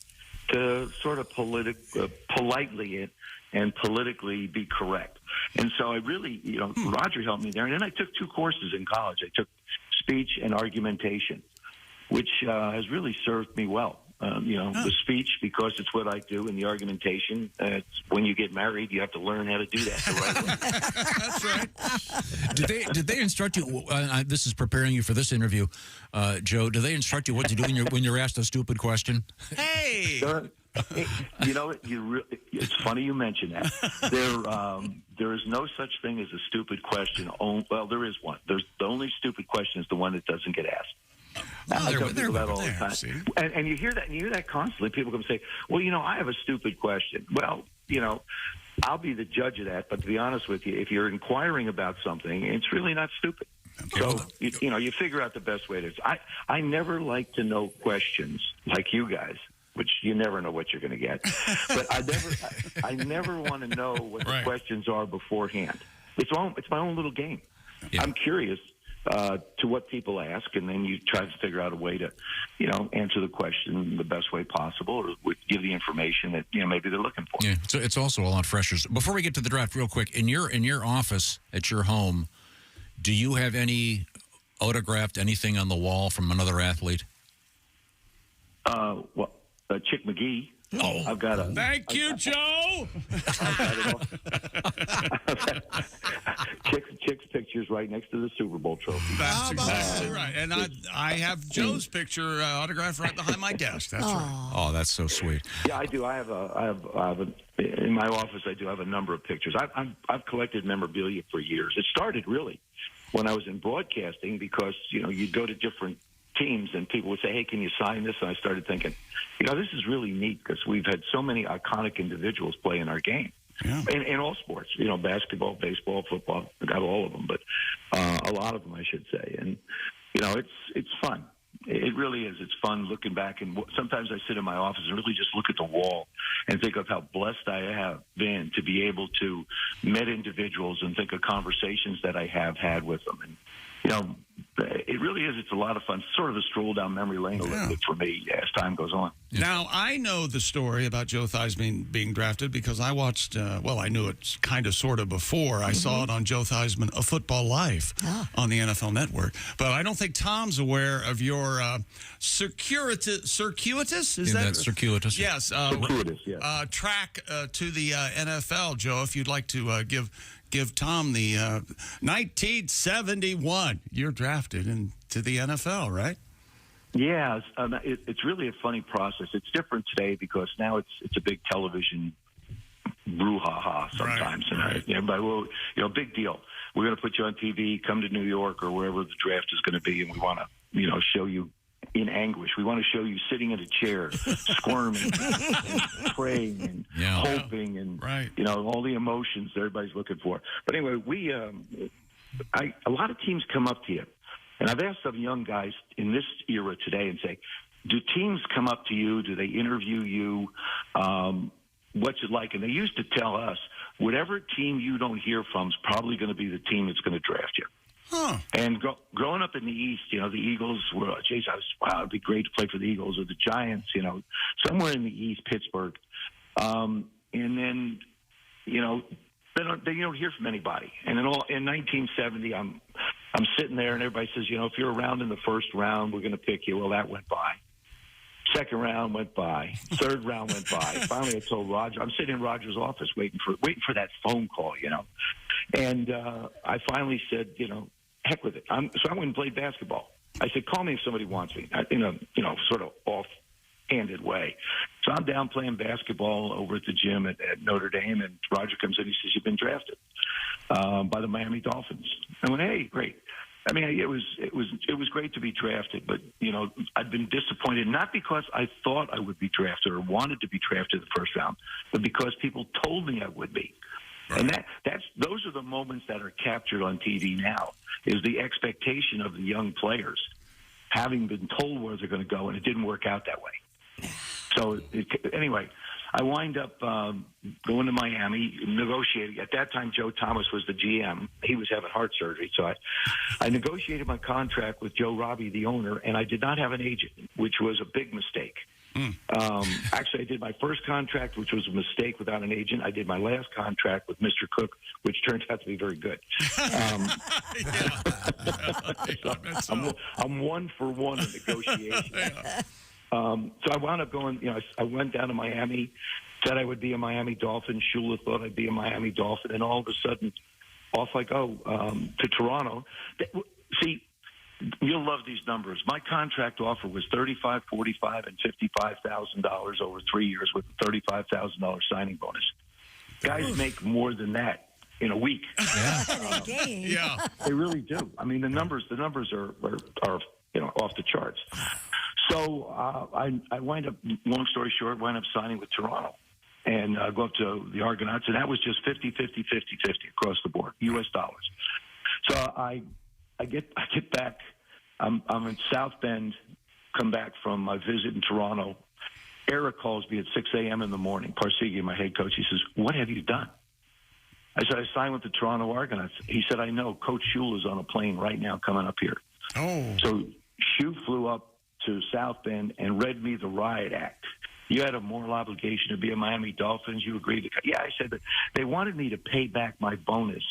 to sort of politely it and politically be correct. And so I really, Roger helped me there. And then I took 2 courses in college. I took speech and argumentation, which has really served me well. The speech, because it's what I do, and the argumentation, when you get married, you have to learn how to do that the right way. That's right. Did they instruct you? This is preparing you for this interview, Joe. Do they instruct you what to do when you're asked a stupid question? Hey, it's funny you mention that. There is no such thing as a stupid question. Well, there is one. The only stupid question is the one that doesn't get asked. I tell people that all the time. And you hear that constantly. People come say, well, I have a stupid question. Well, I'll be the judge of that. But to be honest with you, if you're inquiring about something, it's really not stupid. So, you figure out the best way to. I never like to know questions like you guys, which you never know what you're going to get. But I never want to know what the questions are beforehand. It's my own little game. Yeah. I'm curious to what people ask, and then you try to figure out a way to, answer the question the best way possible, or give the information that maybe they're looking for. Yeah, so it's also a lot fresher. Before we get to the draft, real quick, in your office at your home, do you have any autographed anything on the wall from another athlete? Chick McGee. Oh, I've got a. Thank you, Joe. Chicks pictures right next to the Super Bowl trophy. That's exactly right. And I have Joe's picture autographed right behind my desk. That's right. Oh, that's so sweet. Yeah, I do. I have a in my office. I do have a number of pictures. I've collected memorabilia for years. It started really when I was in broadcasting because you'd go to different teams and people would say, "Hey, can you sign this?" And I started thinking, this is really neat because we've had so many iconic individuals play in our game. Yeah. In all sports, basketball, baseball, football. I got all of them, but a lot of them, I should say. And it's fun. It really is. It's fun looking back, and sometimes I sit in my office and really just look at the wall and think of how blessed I have been to be able to meet individuals and think of conversations that I have had with them. And it really is. It's a lot of fun. Sort of a stroll down memory lane a little bit for me as time goes on. Now, I know the story about Joe Theismann being drafted because I watched, I knew it kind of sort of before. I saw it on Joe Theismann, A Football Life on the NFL Network. But I don't think Tom's aware of your circuitous? Is that circuitous? Yes. Circuitous, yes. Track to the NFL, Joe, if you'd like to give Tom the 1971. You're drafted into the NFL, right? Yeah, it's really a funny process. It's different today because now it's a big television brouhaha sometimes. Right. And everybody, big deal. We're going to put you on TV, come to New York or wherever the draft is going to be, and we want to, show you in anguish. We want to show you sitting in a chair, squirming, and praying, and hoping, and all the emotions everybody's looking for. But anyway, a lot of teams come up to you, and I've asked some young guys in this era today and say, do teams come up to you? Do they interview you? What's it like? And they used to tell us, whatever team you don't hear from is probably going to be the team that's going to draft you. Huh. And growing up in the East, the Eagles were, it'd be great to play for the Eagles or the Giants, somewhere in the East, Pittsburgh. And then, you don't hear from anybody. And in 1970, I'm sitting there and everybody says, if you're around in the first round, we're going to pick you. Well, that went by. Second round went by. Third round went by. Finally, I told Roger. I'm sitting in Roger's office waiting for that phone call, And I finally said, heck with it. So I went and played basketball. I said, call me if somebody wants me, in a sort of off-handed way. So I'm down playing basketball over at the gym at Notre Dame, and Roger comes in. He says, "You've been drafted by the Miami Dolphins." I went, "Hey, great." I mean, it was great to be drafted, but I'd been disappointed not because I thought I would be drafted or wanted to be drafted in the first round, but because people told me I would be. Right. And those are the moments that are captured on TV now. Is the expectation of the young players having been told where they're going to go, and it didn't work out that way. So anyway, I wind up going to Miami, negotiating. At that time, Joe Thomas was the GM. He was having heart surgery. So I negotiated my contract with Joe Robbie, the owner, and I did not have an agent, which was a big mistake. Actually, I did my first contract, which was a mistake without an agent. I did my last contract with Mr. Cook, which turned out to be very good. I'm 1 for 1 in negotiation. So I wound up going, I went down to Miami, said I would be a Miami Dolphin. Shula thought I'd be a Miami Dolphin. And all of a sudden, off I go to Toronto. See, you'll love these numbers. My contract offer was $35,000, $45,000, and $55,000 over 3 years with a $35,000 signing bonus. Guys make more than that in a week. Yeah, they really do. I mean, the numbers are off the charts. So I wind up, long story short, signing with Toronto and go up to the Argonauts, and that was just 50-50 across the board, U.S. dollars. So I get back. I'm in South Bend, come back from my visit in Toronto. Eric calls me at 6 a.m. in the morning. Parseghi, my head coach, he says, "What have you done?" I said, "I signed with the Toronto Argonauts." He said, "I know. Coach Shula's on a plane right now coming up here." Oh. So Shula flew up to South Bend and read me the riot act. You had a moral obligation to be a Miami Dolphins. You agreed to. Yeah, I said that they wanted me to pay back my bonus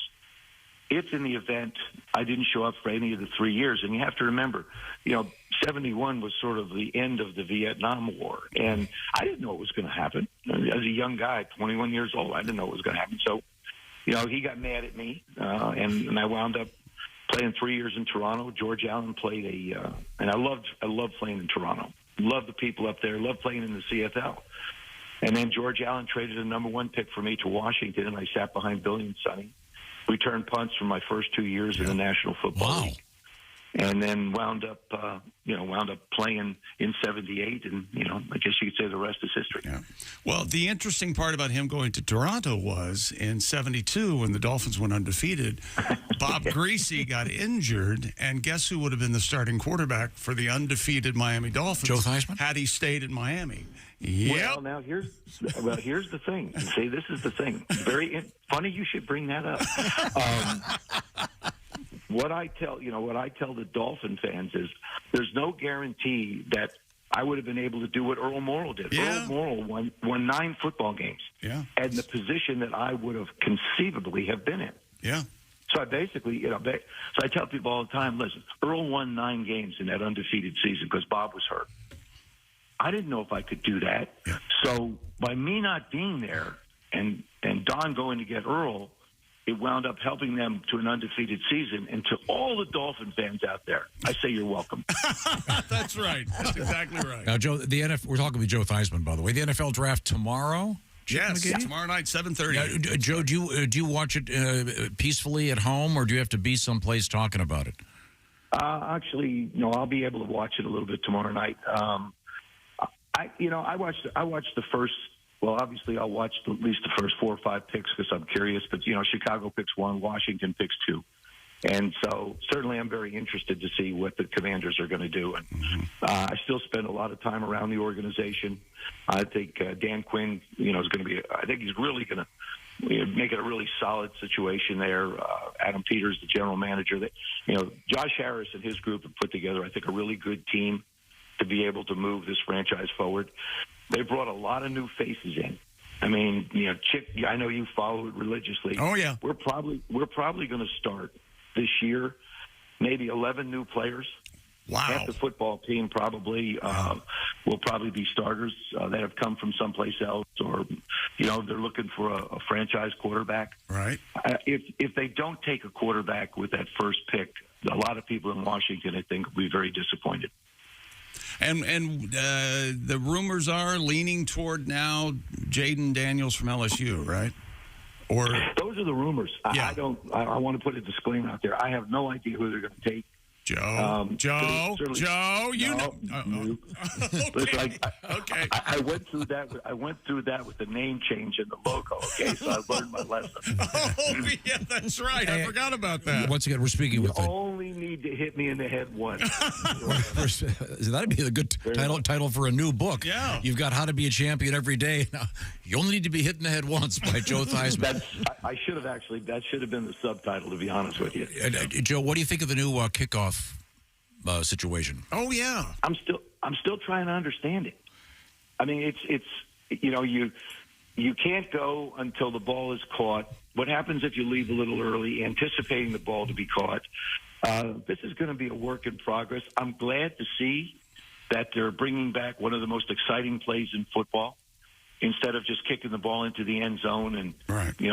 if in the event I didn't show up for any of the 3 years, and you have to remember, 71 was sort of the end of the Vietnam War, and I didn't know what was going to happen. As a young guy, 21 years old, I didn't know what was going to happen. So, he got mad at me, and I wound up playing 3 years in Toronto. George Allen played and I loved playing in Toronto. Loved the people up there. Loved playing in the CFL. And then George Allen traded a number 1 pick for me to Washington, and I sat behind Billy and Sonny. Returned punts for my first 2 years in the National Football League, and then wound up playing in '78, and I guess you could say the rest is history. Yeah. Well, the interesting part about him going to Toronto was in '72 when the Dolphins went undefeated. Bob Greasy got injured, and guess who would have been the starting quarterback for the undefeated Miami Dolphins? Joe Theismann? Had he stayed in Miami. Well, now here's the thing. See, this is the thing. Funny you should bring that up. What I tell the Dolphin fans is there's no guarantee that I would have been able to do what Earl Morrall did. Yeah. Earl Morrall won 9 football games. Yeah. And the position that I would have conceivably have been in. Yeah. So I basically, so I tell people all the time, listen, Earl won 9 games in that undefeated season because Bob was hurt. I didn't know if I could do that. Yeah. So by me not being there and Don going to get Earl, it wound up helping them to an undefeated season. And to all the Dolphin fans out there, I say you're welcome. That's right. That's exactly right. Now, Joe, we're talking with Joe Theismann, by the way. The NFL draft tomorrow? Yes, tomorrow night, 7:30. Now, Joe, do you watch it peacefully at home, or do you have to be someplace talking about it? Actually, no, I'll be able to watch it a little bit tomorrow night. I watched the first. Well, obviously, I'll watch at least the first 4 or 5 picks because I'm curious. But Chicago picks 1, Washington picks 2, and so certainly I'm very interested to see what the Commanders are going to do. And I still spend a lot of time around the organization. I think Dan Quinn, is going to be. I think he's really going to make it a really solid situation there. Adam Peters, the general manager, that Josh Harris and his group have put together, I think, a really good team to be able to move this franchise forward. They brought a lot of new faces in. I mean, Chick, I know you follow it religiously. Oh yeah, we're probably going to start this year maybe 11 new players. Wow. Half the football team probably will probably be starters that have come from someplace else, or they're looking for a franchise quarterback. Right. If they don't take a quarterback with that first pick, a lot of people in Washington, I think, will be very disappointed. And the rumors are leaning toward now Jaden Daniels from LSU, right? Or those are the rumors. Yeah. I want to put a disclaimer out there. I have no idea who they're going to take. Joe, you know. Listen, okay. I went through that. I went through that with the name change and the logo. Okay, so I learned my lesson. Oh, yeah, that's right. I forgot about that. Once again, we're speaking with. You only need to hit me in the head once. That'd be a good title for a new book. Yeah, you've got How to Be a Champion Every Day. Now, you only need to be hit in the head once by Joe Theismann. I should have actually. That should have been the subtitle, to be honest with you. Joe, what do you think of the new kickoff situation? Oh yeah, I'm still trying to understand it. I mean, it's you can't go until the ball is caught. What happens if you leave a little early, anticipating the ball to be caught? This is going to be a work in progress. I'm glad to see that they're bringing back one of the most exciting plays in football. Instead of just kicking the ball into the end zone and,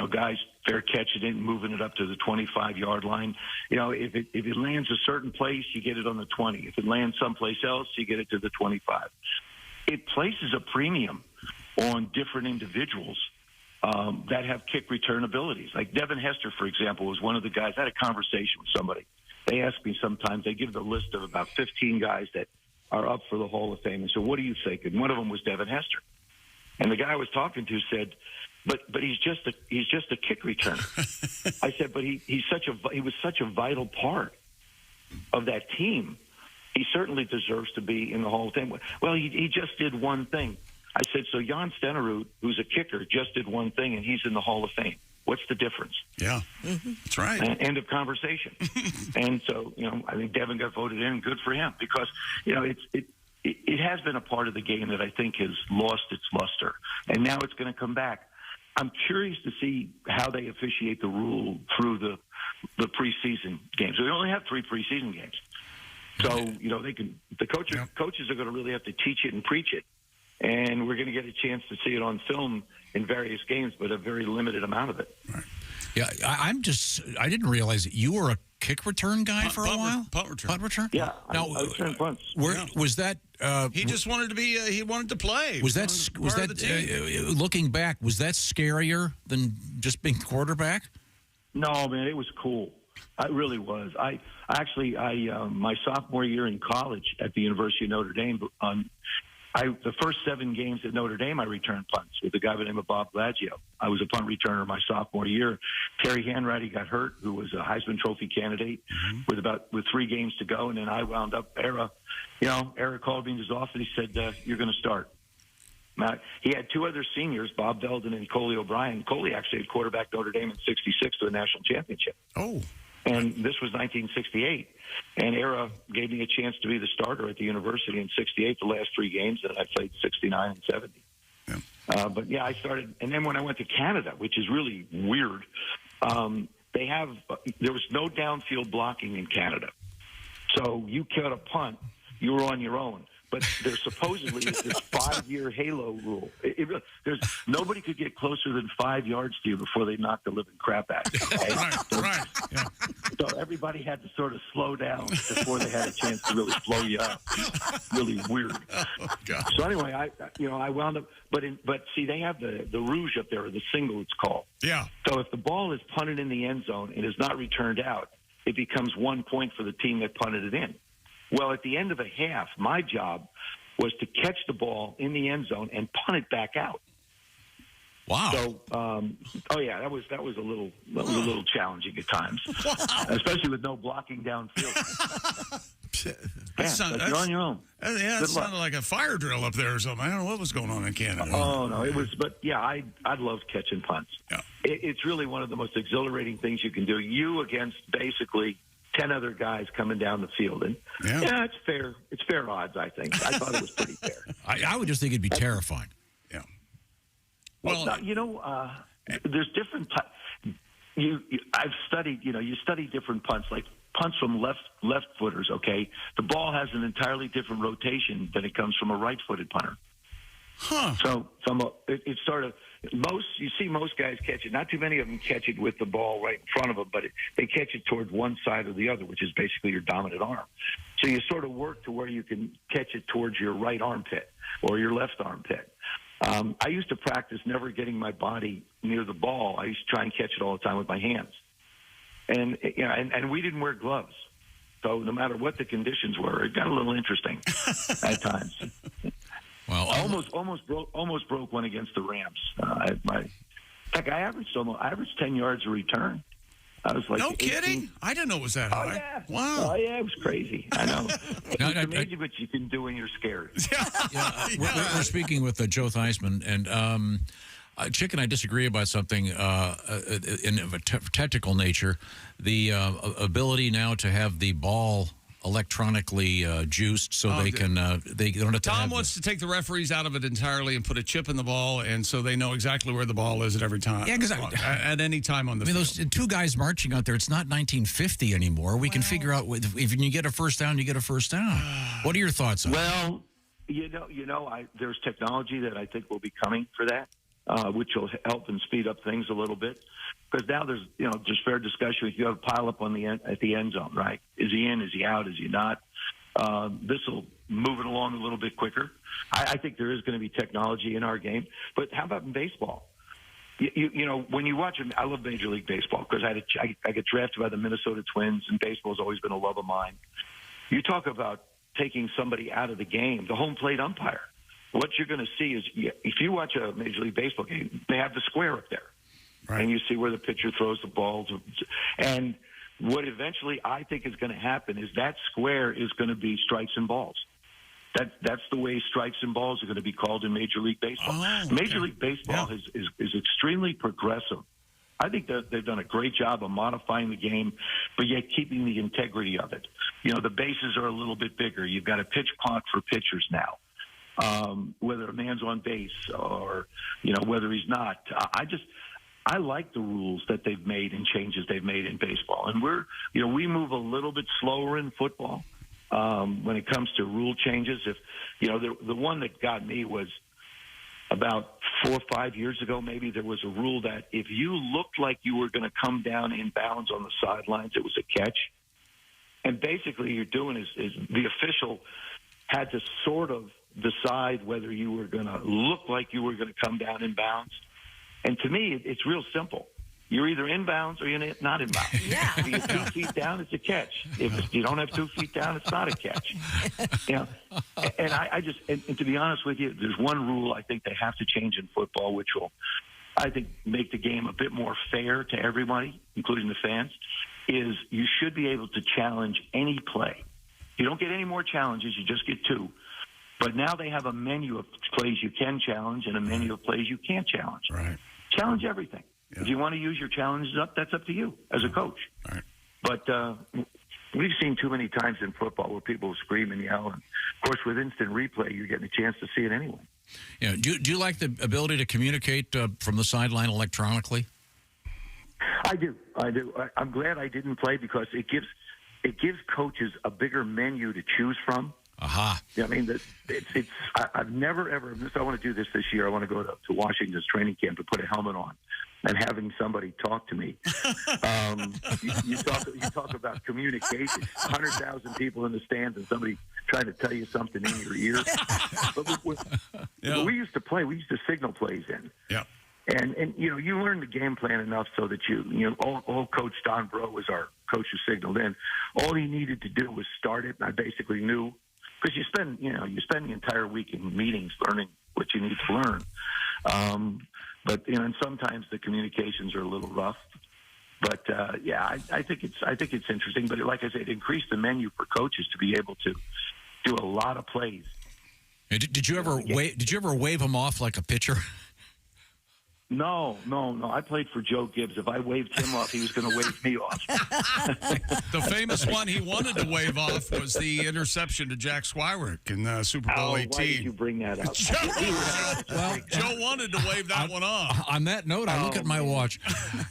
guys fair catching it and moving it up to the 25-yard line. If it lands a certain place, you get it on the 20. If it lands someplace else, you get it to the 25. It places a premium on different individuals that have kick return abilities. Like Devin Hester, for example, was one of the guys. I had a conversation with somebody. They ask me sometimes, they give the list of about 15 guys that are up for the Hall of Fame. And so what do you think? And one of them was Devin Hester. And the guy I was talking to said, "But he's just a kick returner." I said, "But he was such a vital part of that team. He certainly deserves to be in the Hall of Fame." Well, he just did one thing. I said, "So Jan Stenerud, who's a kicker, just did one thing, and he's in the Hall of Fame. What's the difference?" Yeah, that's right. End of conversation. And so I think Devin got voted in. Good for him, because it has been a part of the game that I think has lost its luster, and now it's going to come back. I'm curious to see how they officiate the rule through the the preseason games. We only have 3 preseason games. So, the coaches are going to really have to teach it and preach it. And we're going to get a chance to see it on film in various games, but a very limited amount of it. Right. Yeah, I didn't realize that you were a kick return guy for a while? Punt return. Punt return? Yeah. Now, I return punts. Was that... he just wanted to be... he wanted to play. Was that looking back, was that scarier than just being quarterback? No, man, it was cool. It really was. I my sophomore year in college at the University of Notre Dame, the first 7 games at Notre Dame, I returned punts with a guy by the name of Bob Glaggio. I was a punt returner my sophomore year. Terry Handwriting got hurt, who was a Heisman Trophy candidate, with 3 games to go, and then I wound up. Era called me in his office. He said, "You're going to start." Now, he had 2 other seniors, Bob Veldon and Coley O'Brien. Coley actually had quarterbacked Notre Dame in '66 to the national championship. Oh. And this was 1968. And Era gave me a chance to be the starter at the university in '68, the last 3 games, and I played '69 and '70. Yeah. But yeah, I started. And then when I went to Canada, which is really weird, there was no downfield blocking in Canada. So you caught a punt, you were on your own. But there's supposedly this 5-year halo rule. Nobody could get closer than 5 yards to you before they knocked the living crap out of you. Okay? Right. Yeah. So everybody had to sort of slow down before they had a chance to really blow you up. Really weird. Oh, God. So anyway, I wound up. But see, they have the rouge up there, or the single, it's called. Yeah. So if the ball is punted in the end zone and is not returned out, it becomes 1 point for the team that punted it in. Well, at the end of a half, my job was to catch the ball in the end zone and punt it back out. Wow. So, that was a little challenging at times, especially with no blocking downfield. You're on your own. Yeah, it sounded like a fire drill up there or something. I don't know what was going on in Canada. Oh no, it was. But yeah, I loved catching punts. Yeah. It's really one of the most exhilarating things you can do. You against basically 10 other guys coming down the field. And yeah, it's fair. It's fair odds, I think. I thought it was pretty fair. I would just think it'd be terrifying. Yeah. Well, there's different I've studied, you study different punts, like punts from left footers, okay? The ball has an entirely different rotation than it comes from a right-footed punter. Huh. So it's sort of you see most guys catch it. Not too many of them catch it with the ball right in front of them, but they catch it towards one side or the other, which is basically your dominant arm. So you sort of work to where you can catch it towards your right armpit or your left armpit. I used to practice never getting my body near the ball. I used to try and catch it all the time with my hands, and we didn't wear gloves. So no matter what the conditions were, it got a little interesting at times. Well, I almost broke one against the Rams. I averaged 10 yards a return. I was like, no kidding. I didn't know it was that high. Yeah. Wow. Oh yeah, it was crazy. I know. It's amazing what you can do when you're scared. We're speaking with Joe Theismann, and Chick and I disagree about something in of a technical nature. The ability now to have the ball electronically juiced so they don't have to Tom wants to take the referees out of it entirely and put a chip in the ball, and so they know exactly where the ball is at every time. Yeah, exactly. At any time on the field. Those 2 guys marching out there, it's not 1950 anymore. We can figure out if you get a first down, you get a first down. What are your thoughts on that? Well, there's technology that I think will be coming for that, which will help and speed up things a little bit. Because now there's, just fair discussion. If you have a pile up at the end zone, right? Is he in? Is he out? Is he not? This will move it along a little bit quicker. I think there is going to be technology in our game. But how about in baseball? When you watch I love Major League Baseball because I get drafted by the Minnesota Twins, and baseball has always been a love of mine. You talk about taking somebody out of the game, the home plate umpire. What you're going to see is if you watch a Major League Baseball game, they have the square up there. Right. And you see where the pitcher throws the balls. And what eventually I think is going to happen is that square is going to be strikes and balls. That's the way strikes and balls are going to be called in Major League Baseball. Oh, okay. Major League Baseball is extremely progressive. I think that they've done a great job of modifying the game, but yet keeping the integrity of it. The bases are a little bit bigger. You've got a pitch clock for pitchers now, whether a man's on base or, whether he's not. I like the rules that they've made and changes they've made in baseball. And we move a little bit slower in football when it comes to rule changes. If, the one that got me was about 4 or 5 years ago, maybe there was a rule that if you looked like you were going to come down in bounds on the sidelines, it was a catch. And basically you're doing is the official had to sort of decide whether you were going to look like you were going to come down in bounds. And to me, it's real simple. You're either in bounds or you're not in bounds. Yeah. If you're 2 feet down, it's a catch. If you don't have 2 feet down, it's not a catch. And I just, and to be honest with you, there's one rule I think they have to change in football, which will, I think, make the game a bit more fair to everybody, including the fans, is you should be able to challenge any play. You don't get any more challenges, you just get 2. But now they have a menu of plays you can challenge and a menu of plays you can't challenge. Right. Challenge everything. Yeah. If you want to use your challenges up, that's up to you as a coach. Right. But we've seen too many times in football where people scream and yell. And, of course, with instant replay, you're getting a chance to see it anyway. Yeah. Do you like the ability to communicate from the sideline electronically? I do. I'm glad I didn't play because it gives coaches a bigger menu to choose from. Aha. Yeah, I mean, I've never, ever, I want to do this year. I want to go to Washington's training camp and put a helmet on and having somebody talk to me. You talk about communication, 100,000 people in the stands and somebody trying to tell you something in your ear. But we used to play. We used to signal plays in. Yeah. And you learn the game plan enough so that old Coach Don Bro was our coach who signaled in. All he needed to do was start it, and I basically knew. Because you spend the entire week in meetings learning what you need to learn, but and sometimes the communications are a little rough. But I think it's interesting. But like I said, it increased the menu for coaches to be able to do a lot of plays. Did you ever wave him off like a pitcher? No. I played for Joe Gibbs. If I waved him off, he was going to wave me off. The famous one he wanted to wave off was the interception to Jack Swyrick in Super Bowl 18. Why did you bring that up? Joe wanted to wave that one off. On that note, I look at my watch.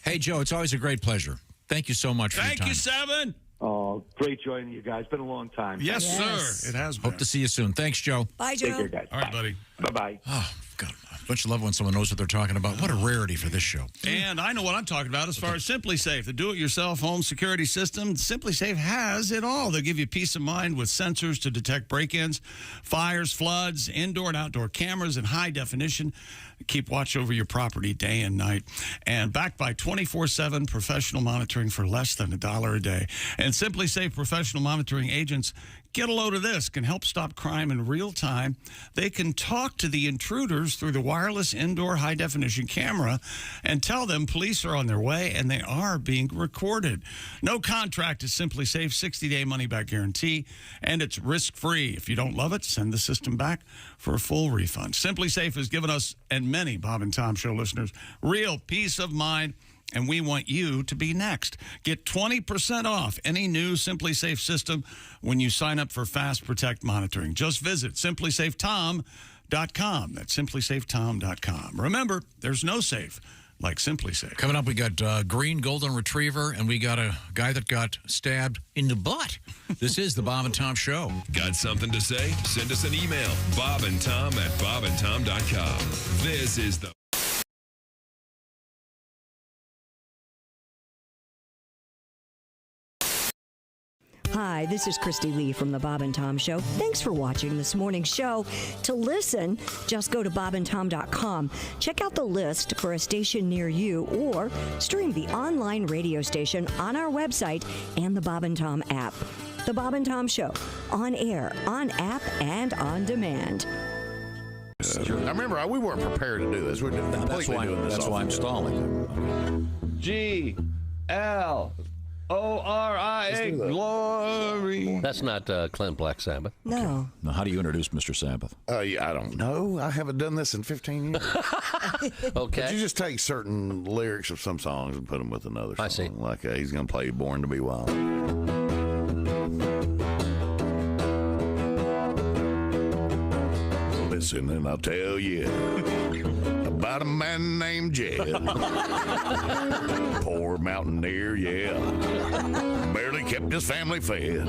Hey, Joe, it's always a great pleasure. Thank you so much for your time. Thank you, Seven. Oh, great joining you guys. Been a long time. Yes, sir. It has been. Hope to see you soon. Thanks, Joe. Bye, Joe. Take care, guys. All right, buddy. Bye-bye. Oh, God. Don't you love when someone knows what they're talking about? What a rarity for this show. And I know what I'm talking about as far as Simply Safe, the do-it-yourself home security system. Simply Safe has it all. They'll give you peace of mind with sensors to detect break-ins, fires, floods, indoor and outdoor cameras in high definition. Keep watch over your property day and night. And backed by 24/7 professional monitoring for less than $1 a day. And Simply Safe professional monitoring agents, get a load of this, can help stop crime in real time. They can talk to the intruders through the wireless indoor high-definition camera and tell them police are on their way and they are being recorded. No contract is Simply Safe, 60-day money-back guarantee, and it's risk-free. If you don't love it, send the system back for a full refund. Simply Safe has given us, and many Bob and Tom Show listeners, real peace of mind, and we want you to be next. Get 20% off any new Simply Safe system when you sign up for Fast Protect monitoring. Just visit simplysafetom.com. That's simplysafetom.com. Remember, there's no safe like Simply Safe. Coming up, we got green golden retriever, and we got a guy that got stabbed in the butt. This is the Bob and Tom Show. Got something to say? Send us an email, bobandtom@bobandtom.com. This is the... Hi, this is Christy Lee from the Bob and Tom Show. Thanks for watching this morning's show. To listen, just go to bobandtom.com. Check out the list for a station near you or stream the online radio station on our website and the Bob and Tom app. The Bob and Tom Show, on air, on app, and on demand. I remember we weren't prepared to do this. We're completely doing this. That's why I'm stalling. G-L-O-R-I-A, glory. That's not Clint Black Sabbath. No. Now, how do you introduce Mr. Sabbath? Yeah, I don't know. I haven't done this in 15 years. Okay. But you just take certain lyrics of some songs and put them with another song. I see. Like he's going to play Born to Be Wild. Listen and I'll tell you about a man named Jed. Poor mountaineer, yeah. Barely kept his family fed.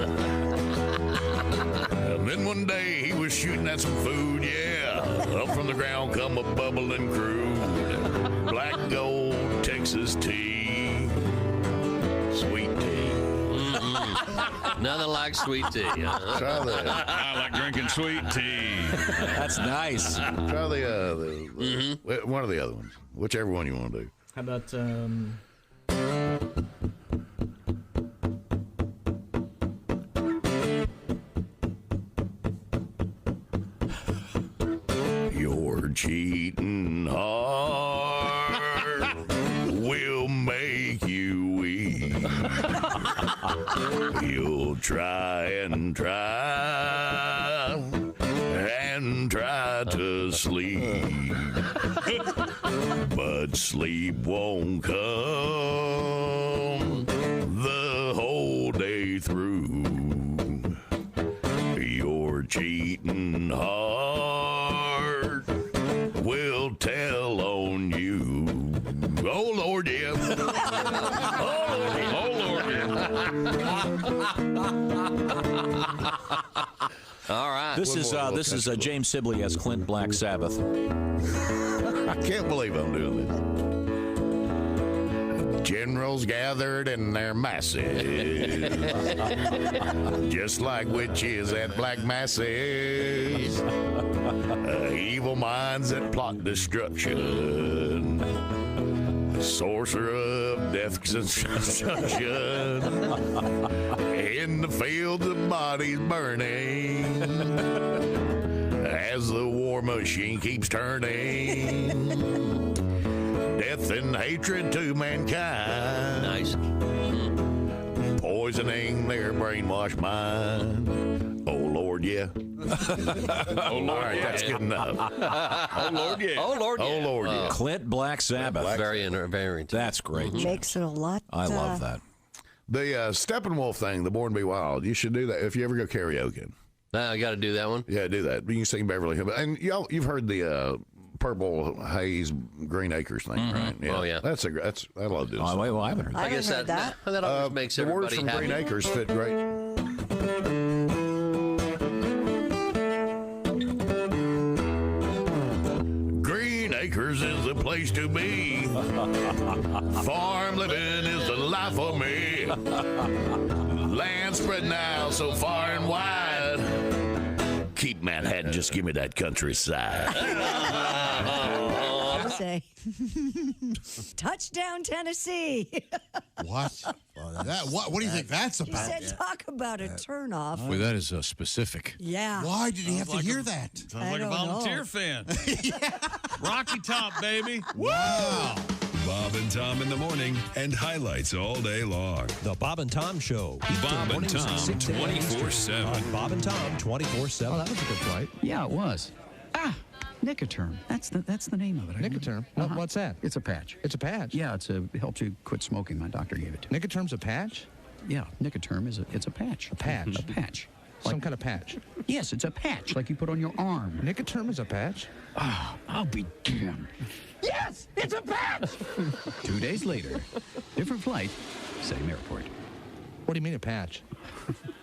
And then one day he was shooting at some food, yeah. Up from the ground come a bubbling crude. Black gold Texas tea. Sweet tea. Nothing like sweet tea. Huh? Try that. I like drinking sweet tea. That's nice. Try one of the other ones. Whichever one you want to do. How about Your cheating heart will make you weak. You'll try and try to sleep, but sleep won't come the whole day through. Your cheating heart will tell on you. Oh, Lord, yeah. Oh, Lord, yeah. All right. This is James Sibley as Clint Black Sabbath. I can't believe I'm doing this. Generals gathered in their masses, just like witches at black masses. Evil minds that plot destruction. Sorcerer of death construction. In the fields of bodies burning, as the war machine keeps turning. Death and hatred to mankind. Nice. Poisoning their brainwashed mind. Oh, Lord, yeah. Oh, Lord, all right, yeah. that's good enough. Oh, Lord, yeah. Oh, Lord, yeah. Oh, Lord, yeah. Clint Black Sabbath. Very That's great. Makes it a lot. I love that. The Steppenwolf thing, the Born to Be Wild, you should do that if you ever go karaoke. I got to do that one. Yeah, do that. You can sing Beverly Hills. And you've heard the Purple Haze Green Acres thing, right? Yeah. Oh, yeah. I love doing that. Wait, well, I haven't heard that. I guess that always makes the words everybody from happy. Green Acres fit great. Green Acres is the place to be. Farm living is the life for me. Land spread now so far and wide. Keep Manhattan, just give me that countryside. Say, touchdown, Tennessee. What? What do you think that's He about? said, talk about a turnoff. Well, that is specific. Yeah. Why did he have to hear that? Sounds like a volunteer fan. Rocky Top, baby. Wow. Bob and Tom in the morning and highlights all day long. The Bob and Tom Show. Bob and Tom 24/7. Bob and Tom 24/7. Oh, that was a good flight. Yeah, it was. Nicoterm. That's the name of it. Nicoterm? What's that? It's a patch. It's a patch? Yeah, it helps you quit smoking. My doctor gave it to me. Nicoterm's a patch? Yeah, Nicoterm it's a patch. A patch? A patch. Some kind of patch? Yes, it's a patch like you put on your arm. Nicoterm is a patch? Oh, I'll be damned. Yes, it's a patch! 2 days later, different flight, same airport. What do you mean a patch?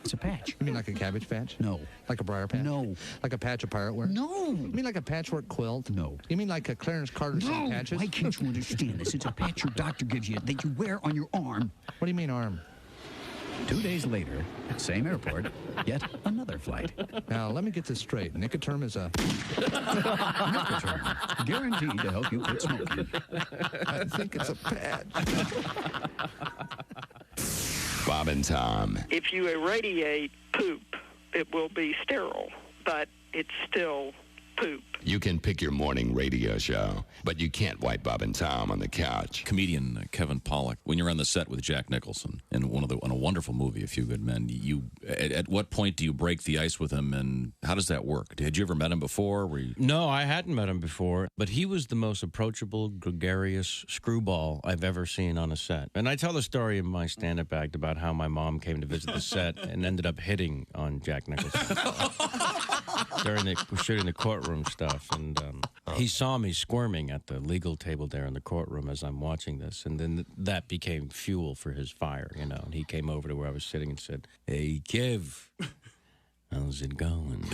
It's a patch. You mean like a cabbage patch? No. Like a briar patch? No. Like a patch of pirate wear? No. You mean like a patchwork quilt? No. You mean like a Clarence Carter No. patches? Why can't you understand this? It's a patch your doctor gives you that you wear on your arm. What do you mean arm? 2 days later, same airport, yet another flight. Now, let me get this straight. Nicoterm is a... Nicoterm, guaranteed to help you quit smoking. I think it's a patch. Bob and Tom. If you irradiate poop, it will be sterile, but it's still poop. You can pick your morning radio show, but you can't wipe Bob and Tom on the couch. Comedian Kevin Pollak, when you're on the set with Jack Nicholson in a wonderful movie, A Few Good Men, at what point do you break the ice with him, and how does that work? Had you ever met him before? No, I hadn't met him before, but he was the most approachable, gregarious screwball I've ever seen on a set. And I tell the story in my stand-up act about how my mom came to visit the set and ended up hitting on Jack Nicholson during the shooting the courtroom stuff. And He saw me squirming at the legal table there in the courtroom as I'm watching this, and then that became fuel for his fire, you know. And he came over to where I was sitting and said, "Hey, Kev, how's it going?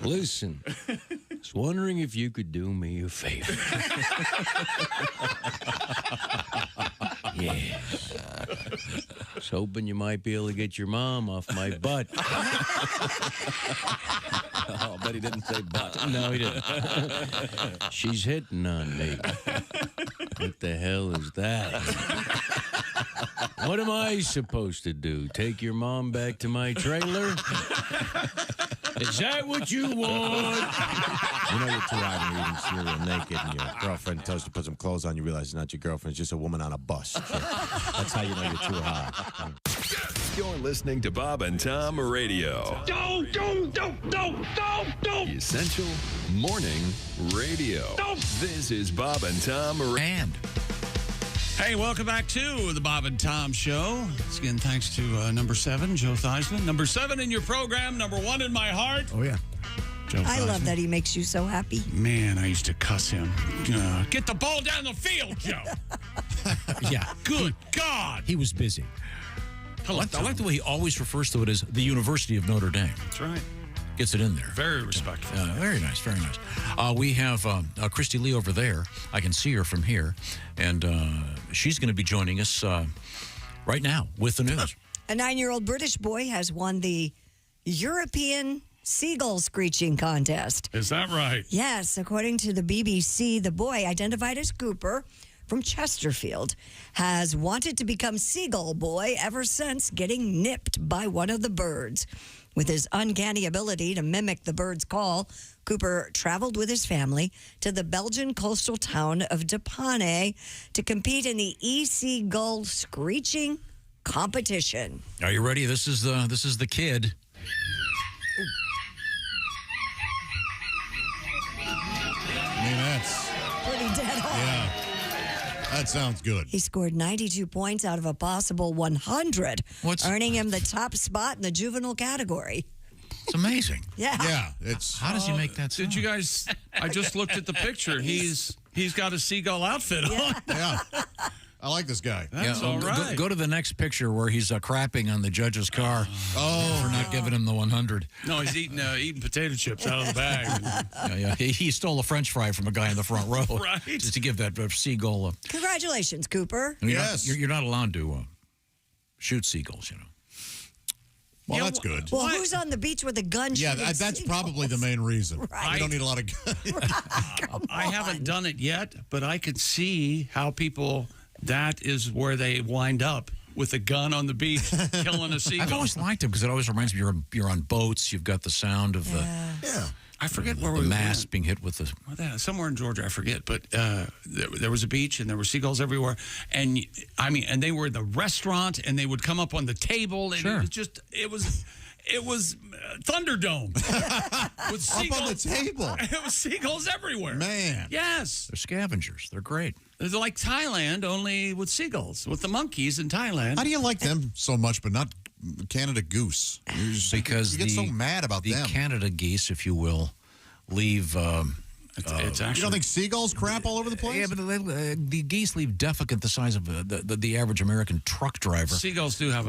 Listen, I was wondering if you could do me a favor." Yeah. I was hoping you might be able to get your mom off my butt. Oh, I bet he didn't say butt. No, he didn't. She's hitting on me. What the hell is that? What am I supposed to do? Take your mom back to my trailer? Is that what you want? You know you're too high when you're eating cereal naked and your girlfriend tells you to put some clothes on. You realize it's not your girlfriend. It's just a woman on a bus. So that's how you know you're too high. You're listening to Bob and Tom Radio. Don't. The Essential Morning Radio. This is Bob and Tom And hey, welcome back to the Bob and Tom Show. It's again thanks to number 7, Joe Theismann. Number 7 in your program, number 1 in my heart. Oh, yeah. Joe I Theismann. love that he makes you so happy. Man, I used to cuss him. Get the ball down the field, Joe. Yeah. Good God. He was busy. I like the way he always refers to it as the University of Notre Dame. That's right. Gets it in there. Very respectful. Very nice, very nice. We have Christy Lee over there. I can see her from here. And she's going to be joining us right now with the news. A 9-year-old British boy has won the European Seagull Screeching Contest. Is that right? Yes, according to the BBC, the boy, identified as Cooper from Chesterfield, has wanted to become Seagull Boy ever since getting nipped by one of the birds. With his uncanny ability to mimic the bird's call, Cooper traveled with his family to the Belgian coastal town of De Panne to compete in the Seagull Screeching competition. Are you ready? This is the kid. I mean, that's pretty dead on. Yeah. That sounds good. He scored 92 points out of a possible 100, earning him the top spot in the juvenile category. It's amazing. Yeah. Yeah. It's How does he make that sound? Did you guys? I just looked at the picture. He's got a seagull outfit on. Yeah. I like this guy. That's all right. Go to the next picture where he's crapping on the judge's car for not giving him the 100. No, he's eating potato chips out of the bag. Yeah. He stole a French fry from a guy in the front row. Right. Just to give that seagull. Congratulations, Cooper. You're not allowed to shoot seagulls, you know. Well, that's good. Well, who's on the beach with a gun? Yeah, shooting that's seagulls? probably the main reason. Right. We don't need a lot of guns. I haven't done it yet, but I could see how people. That is where they wind up with a gun on the beach, killing a seagull. I've always liked them because it always reminds me you're on boats. You've got the sound of Yeah. I forget where the we mast went. being hit with the. Somewhere in Georgia, I forget, but there was a beach and there were seagulls everywhere, and and they were in the restaurant and they would come up on the table, and Sure. it was Thunderdome with seagulls Up on the table. It was seagulls everywhere, Man. Yes, They're scavengers. They're great. they're like Thailand, only with seagulls, with the monkeys in Thailand. How do you like them so much, but not Canada goose? Because you get so mad about the them. Canada geese, if you will, leave. It's actually. You don't think seagulls crap all over the place? Yeah, but the geese leave defecate the size of the average American truck driver. Seagulls do have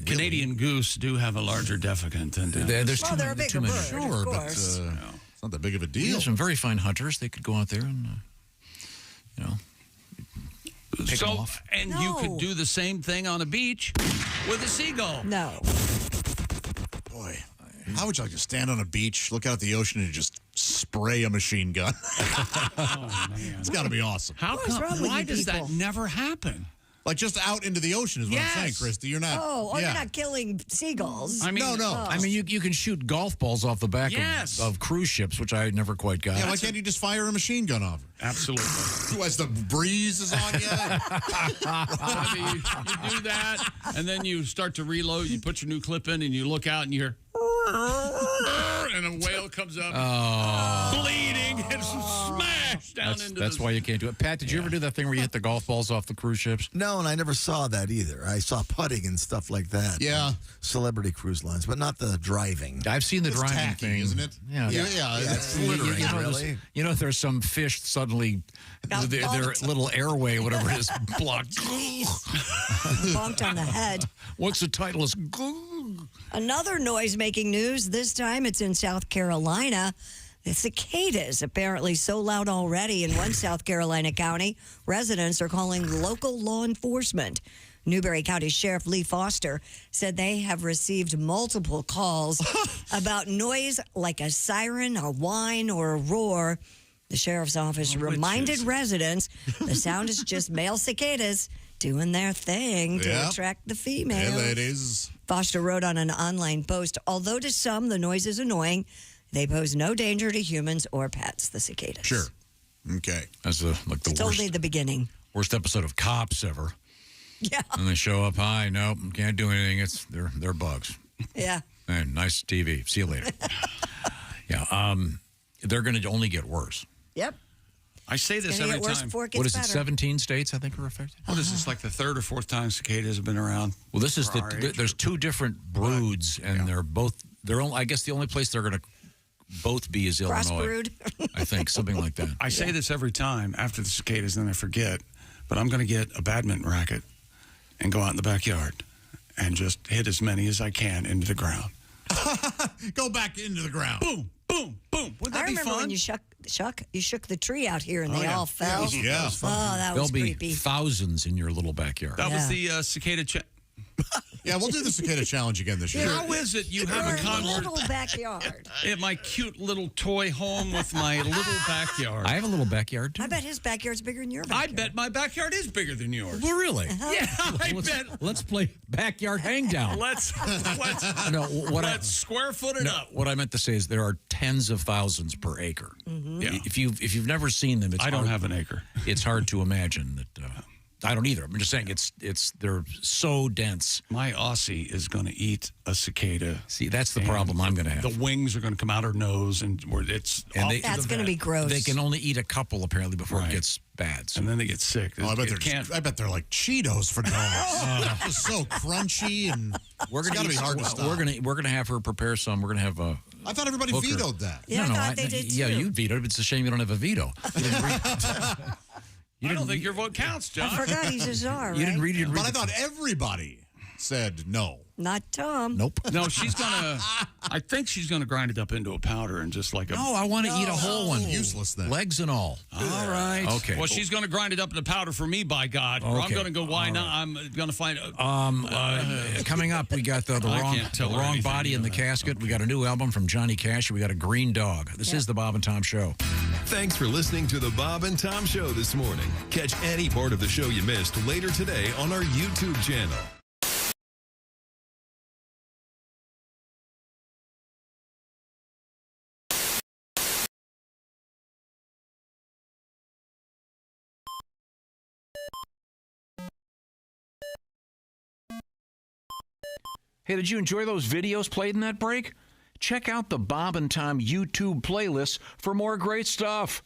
Canadian goose do have a larger defecant than There's Well, they're a bigger bird, Sure, of but course. it's not that big of a deal. There's some very fine hunters. They could go out there and, pick them off. And you could do the same thing on a beach with a seagull. No. Boy, how would you like to stand on a beach, look out at the ocean, and just spray a machine gun? Oh, man. It's got to be awesome. Why does that never happen? Like just out into the ocean is what I'm saying, Christy. You're not. You're not killing seagulls. No. I mean, you can shoot golf balls off the back of cruise ships, which I never quite got. Yeah, why can't you just fire a machine gun off her? Absolutely. As the breeze is on you? You do that, and then you start to reload. You put your new clip in, and you look out, and you hear. and a whale comes up, Oh. bleeding and smashed down into That's why you can't do it. Pat, did you ever do that thing where you hit the golf balls off the cruise ships? No, and I never saw that either. I saw putting and stuff like that. Yeah. Celebrity cruise lines, but not the driving. I've seen the It's driving tacky, thing. isn't it? Yeah. It's You littering. know, really? there's some fish suddenly, their little airway, whatever it is, blocked. Bonked on the head. What's the title? Is Another noise-making news. This time it's in South Carolina. The cicadas apparently so loud already in one South Carolina county, residents are calling local law enforcement. Newberry County Sheriff Lee Foster said they have received multiple calls about noise like a siren, a whine, or a roar. The sheriff's office reminded residents the sound is just male cicadas doing their thing to attract the females. Hey, ladies. Foster wrote on an online post, although to some the noise is annoying, they pose no danger to humans or pets, the cicadas. Sure. Okay. That's the It's only the beginning. worst episode of Cops ever. Yeah. And they show up, hi, nope, can't do anything. They're bugs. Yeah. And nice TV. See you later. Yeah. They're going to only get worse. Yep. I say this Gonna every get worse time. before it gets What is it? better. 17 states, I think, are affected. What is this, like the third or fourth time cicadas have been around? Well, this is for our age? there's two different broods, and I guess the only place they're going to both be is Illinois. Cross-brood. I think, something like that. I say this every time after the cicadas, and then I forget. But I'm going to get a badminton racket and go out in the backyard and just hit as many as I can into the ground. Go back into the ground. Boom, boom, boom. Wouldn't that I be remember fun? when you shook the tree out here and they all fell. Yeah. Oh, that There'll was be creepy. thousands in your little backyard. That was the cicada Yeah, we'll do the cicada challenge again this year. How is it you have a little conversation backyard. in my cute little toy home with my little backyard? I have a little backyard, too. I bet his backyard's bigger than your backyard. I bet my backyard is bigger than yours. Well, really? Yeah, I bet. Let's play backyard hangdown. Let's square foot it up. What I meant to say is there are tens of thousands per acre. Mm-hmm. Yeah. If you've never seen them, I don't have an acre. It's hard to imagine that. I don't either. I'm just saying they're so dense. My Aussie is going to eat a cicada. See, that's the problem I'm going to have. The wings are going to come out her nose, and That's going to be gross. They can only eat a couple apparently before it gets bad. So. And then they get sick. Oh, I bet they're like Cheetos for dogs. Just so crunchy, and We're gotta be hard to stop. We're gonna have her prepare some. We're gonna have a. I thought everybody Hooker. vetoed that. Yeah, I thought they did Yeah, too. you vetoed it. It's a shame you don't have a veto. You didn't read, I don't think your vote counts, John. I forgot he's a czar, right? you didn't read it. But I thought everybody said no. Not Tom. Nope. No, she's gonna. I think she's gonna grind it up into a powder and just like a. No, I want to eat a whole one. Useless then. Legs and all. All right. Okay. Well, she's gonna grind it up into powder for me, by God. Or I'm Okay. gonna go. Why not? I'm gonna find. Coming up, we got the can't tell her wrong anything, body in the casket. We got a new album from Johnny Cash. We got a green dog. This is the Bob and Tom Show. Thanks for listening to the Bob and Tom Show this morning. Catch any part of the show you missed later today on our YouTube channel. Hey, did you enjoy those videos played in that break? Check out the Bob and Tom YouTube playlist for more great stuff.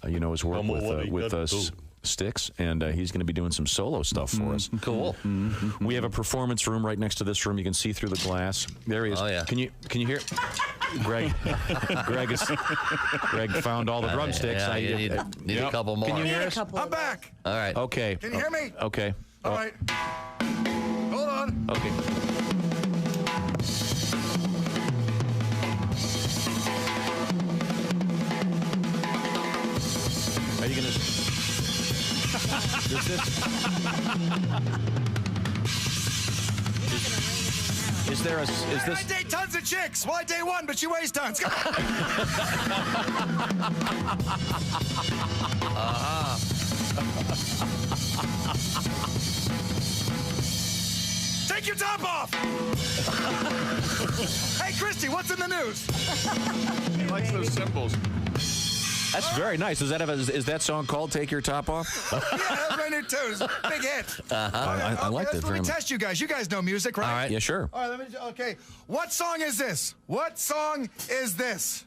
His work with Sticks, and he's going to be doing some solo stuff for us. Cool. We have a performance room right next to this room. You can see through the glass. There he is. Oh, yeah. Can you hear? Greg found all the drumsticks. Yeah, you need a couple more. Can you hear us? I'm back. All right. Okay. Can you hear me? Okay. All right. Hold on. Okay. Are you going to... Is there a... Is this... I date tons of chicks. Well, I date one, but she weighs tons. Take your top off. Hey, Christy, what's in the news? He likes those symbols. That's very nice. Is that song called "Take Your Top Off"? Yeah, that's my new tune. It's a big hit. I like that very Let me much. test you guys. You guys know music, right? All right. Yeah, sure. All right, okay. What song is this? What song is this?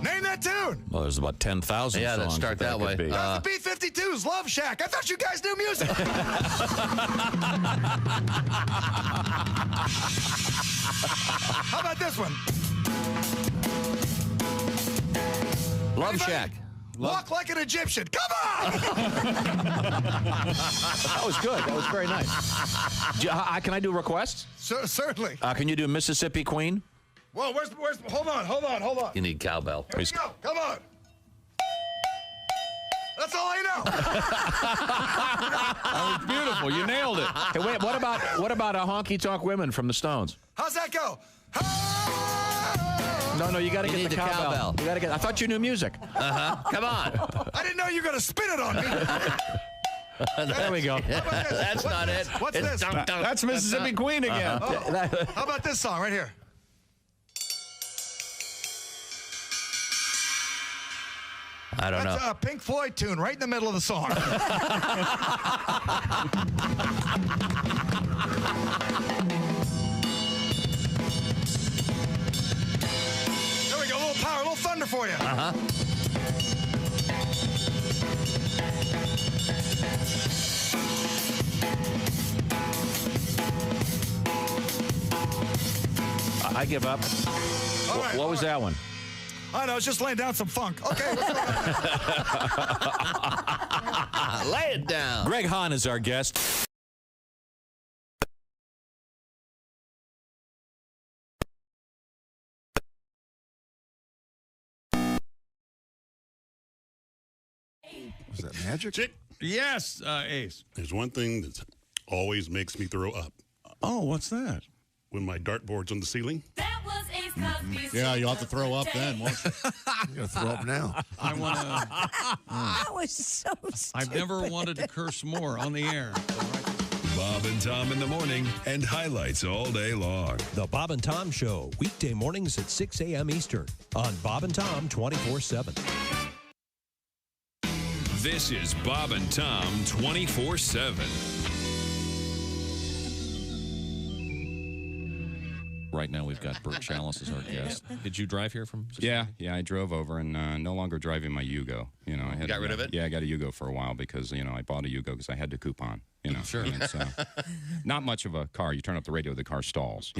Name that tune. Well, there's about 10,000 Yeah, songs. let's start that way. That's the B-52's Love Shack. I thought you guys knew music. How about this one? Love Shack. Walk like an Egyptian. Come on! That was good. That was very nice. Can I do requests? Certainly. Can you do Mississippi Queen? Whoa, where's, hold on. You need cowbell. Here we go. Come on. That's all I know. That was beautiful. You nailed it. Hey, wait. What about a Honky Tonk Women from the Stones? How's that go? No, you got to get the cowbell. You got to get. I thought you knew music. Come on. I didn't know you were going to spin it on me. There we go. That's not it. What's this? That's Mississippi Queen again. Oh. How about this song right here? I don't know. That's a Pink Floyd tune right in the middle of the song. There we go. A little power, a little thunder for you. I give up. All right, what was that one? I know, it's just laying down some funk. Okay, let's go. Lay it down. Greg Hahn is our guest. Was that magic? Yes, Ace. There's one thing that always makes me throw up. Oh, what's that? When my dartboard's on the ceiling. Yeah, you'll have to throw up then, won't you? You gotta throw up now. I want to. That was so stupid. I've never wanted to curse more on the air. Bob and Tom in the morning and highlights all day long. The Bob and Tom Show, weekday mornings at 6 a.m. Eastern on Bob and Tom 24/7. This is Bob and Tom 24/7. Right now, we've got Bert Chalice as our guest. Did you drive here from? Yeah, I drove over and no longer driving my Yugo. You know, I had got rid of it? Yeah, I got a Yugo for a while because I bought a Yugo because I had to coupon. Sure. And it's not much of a car. You turn up the radio, the car stalls.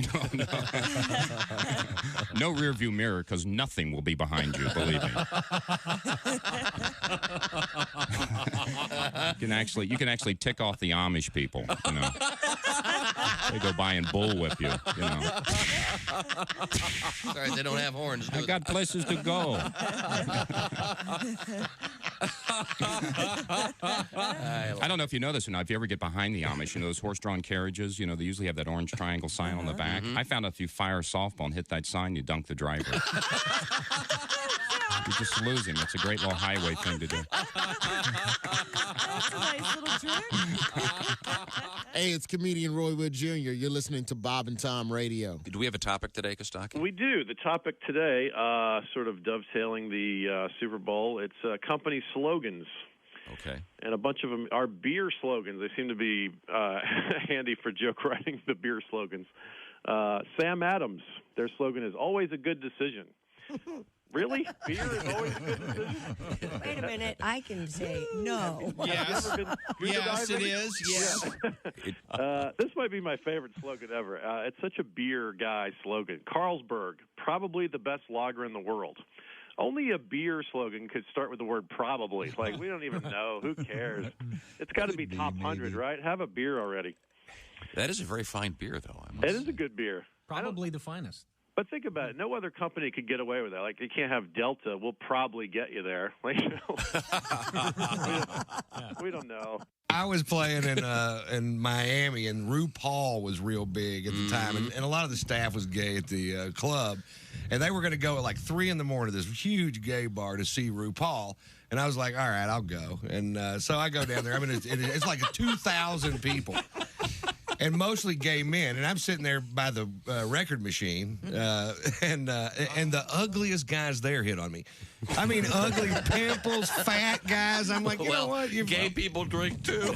No rear view mirror because nothing will be behind you. Believe me. You can actually tick off the Amish people. They go by and bullwhip you. Sorry, they don't have horns. I got places to go. I don't know if you know this or not. If you ever get behind the Amish, those horse-drawn carriages, they usually have that orange triangle sign on the back. I found out if you fire a softball and hit that sign, you dunk the driver. You just lose him. It's a great little highway thing to do. That's a nice little trick. Hey, it's comedian Roy Wood Jr. You're listening to Bob and Tom Radio. Do we have a topic today, Kostaki? We do. The topic today, sort of dovetailing the Super Bowl, it's company slogans. Okay. And a bunch of them are beer slogans. They seem to be handy for joke writing, the beer slogans. Sam Adams, their slogan is always a good decision. Really? Beer is always a good decision? Wait a minute. I can say no. Yes. Yes, it is. Yes. This might be my favorite slogan ever. It's such a beer guy slogan. Carlsberg, probably the best lager in the world. Only a beer slogan could start with the word probably. Like, we don't even know. Who cares? It's got to be top 100, right? Have a beer already. That is a very fine beer, though. It is a good beer. Probably the finest. But think about it. No other company could get away with that. Like, you can't have Delta. We'll probably get you there. Like, we don't know. I was playing in Miami, and RuPaul was real big at the time, and a lot of the staff was gay at the club, and they were going to go at like 3 in the morning to this huge gay bar to see RuPaul, and I was like, all right, I'll go, and so I go down there. I mean, it's like 2,000 people. and mostly gay men. And I'm sitting there by the record machine, and the ugliest guys there hit on me. I mean, ugly pimples, fat guys. I'm like, you know what? Gay people drink too.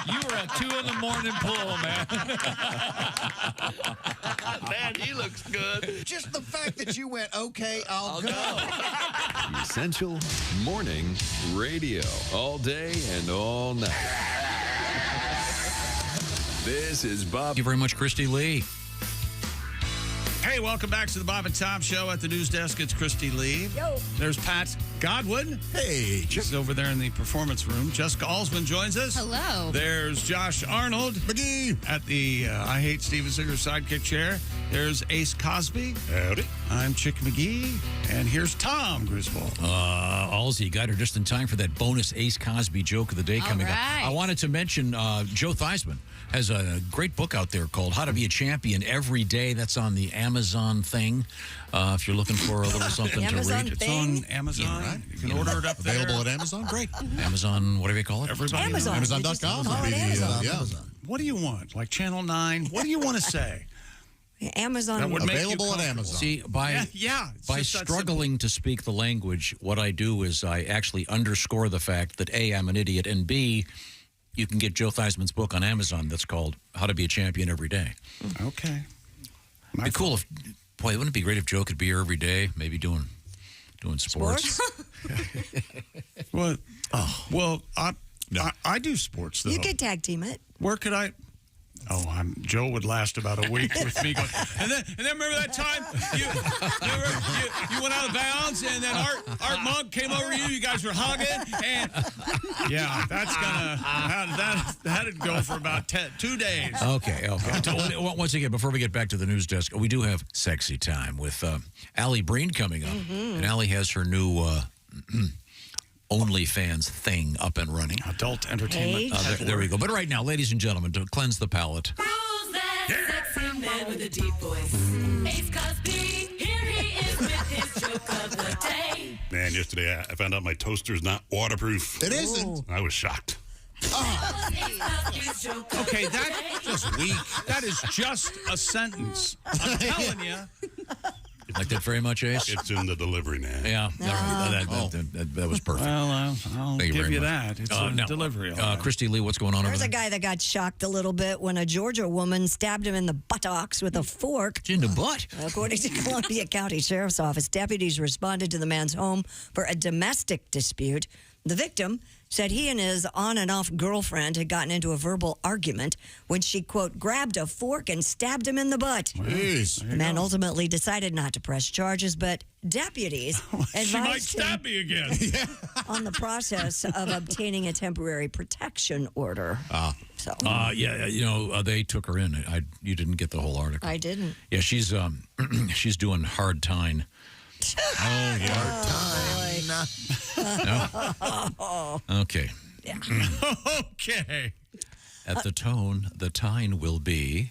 You were at 2 in the morning pool, man. Man, he looks good. Just the fact that you went, okay, I'll go. Essential morning radio. All day and all night. This is Bob. Thank you very much, Christy Lee. Hey, welcome back to the Bob and Tom Show. At the news desk, it's Christy Lee. Yo. There's Pat Godwin. Hey, She's over there in the performance room. Jessica Alsman joins us. Hello. There's Josh Arnold. McGee. At the I Hate Steven Singer sidekick chair. There's Ace Cosby. Howdy. I'm Chick McGee. And here's Tom Griswold. Halsey got her just in time for that bonus Ace Cosby joke of the day coming up. I wanted to mention Joe Theismann has a great book out there called How to Be a Champion Every Day. That's on the Amazon thing. If you're looking for a little something to read. It's on Amazon. Yeah, right. You can order it up there. Available at Amazon? Great. Amazon, whatever you call it. Everybody. Amazon. Amazon.com. Call it Amazon. Yeah. What do you want? Like Channel 9? What do you want to say? Amazon. That would make you Available at comfortable. Amazon. See, by it's by just that struggling to speak the language, what I do is I actually underscore the fact that A, I'm an idiot, and B, you can get Joe Theismann's book on Amazon that's called How to Be a Champion Every Day. Okay. It'd be cool if, boy, wouldn't it be great if Joe could be here every day, maybe doing sports? Well, I do sports, though. You could tag team it. Where could I? Oh, Joe would last about a week with me going. And then remember that time you went out of bounds, and then Art Monk came over you. You guys were hugging, and yeah, that's that'd go for about 2 days. Okay. Once again, before we get back to the news desk, we do have sexy time with Alli Breen coming up, and Alli has her new OnlyFans thing up and running. Adult entertainment. There we go. But right now, ladies and gentlemen, to cleanse the palate. Who's that sexy man with a deep voice? Ace Cosby, here he is with his joke of the day. Man, yesterday I found out my toaster's not waterproof. It isn't. I was shocked. Okay, that's just weak. That is just a sentence. I'm telling you. Like that very much, Ace? It's in the delivery now. Yeah, that was perfect. Well, I'll Thank you give very you much. that. It's a delivery. Christy Lee, what's going on There's over a there? guy that got shocked a little bit when a Georgia woman stabbed him in the buttocks with a fork. In the butt? According to Columbia County Sheriff's Office, deputies responded to the man's home for a domestic dispute. The victim said he and his on-and-off girlfriend had gotten into a verbal argument when she, quote, grabbed a fork and stabbed him in the butt. Jeez. The man ultimately decided not to press charges, but deputies She might advised stab him me again. on the process of obtaining a temporary protection order. So they took her in. You didn't get the whole article. I didn't. Yeah, she's she's doing hard time. Oh, yeah. No? Okay. Yeah. Okay. At the tone, the time will be.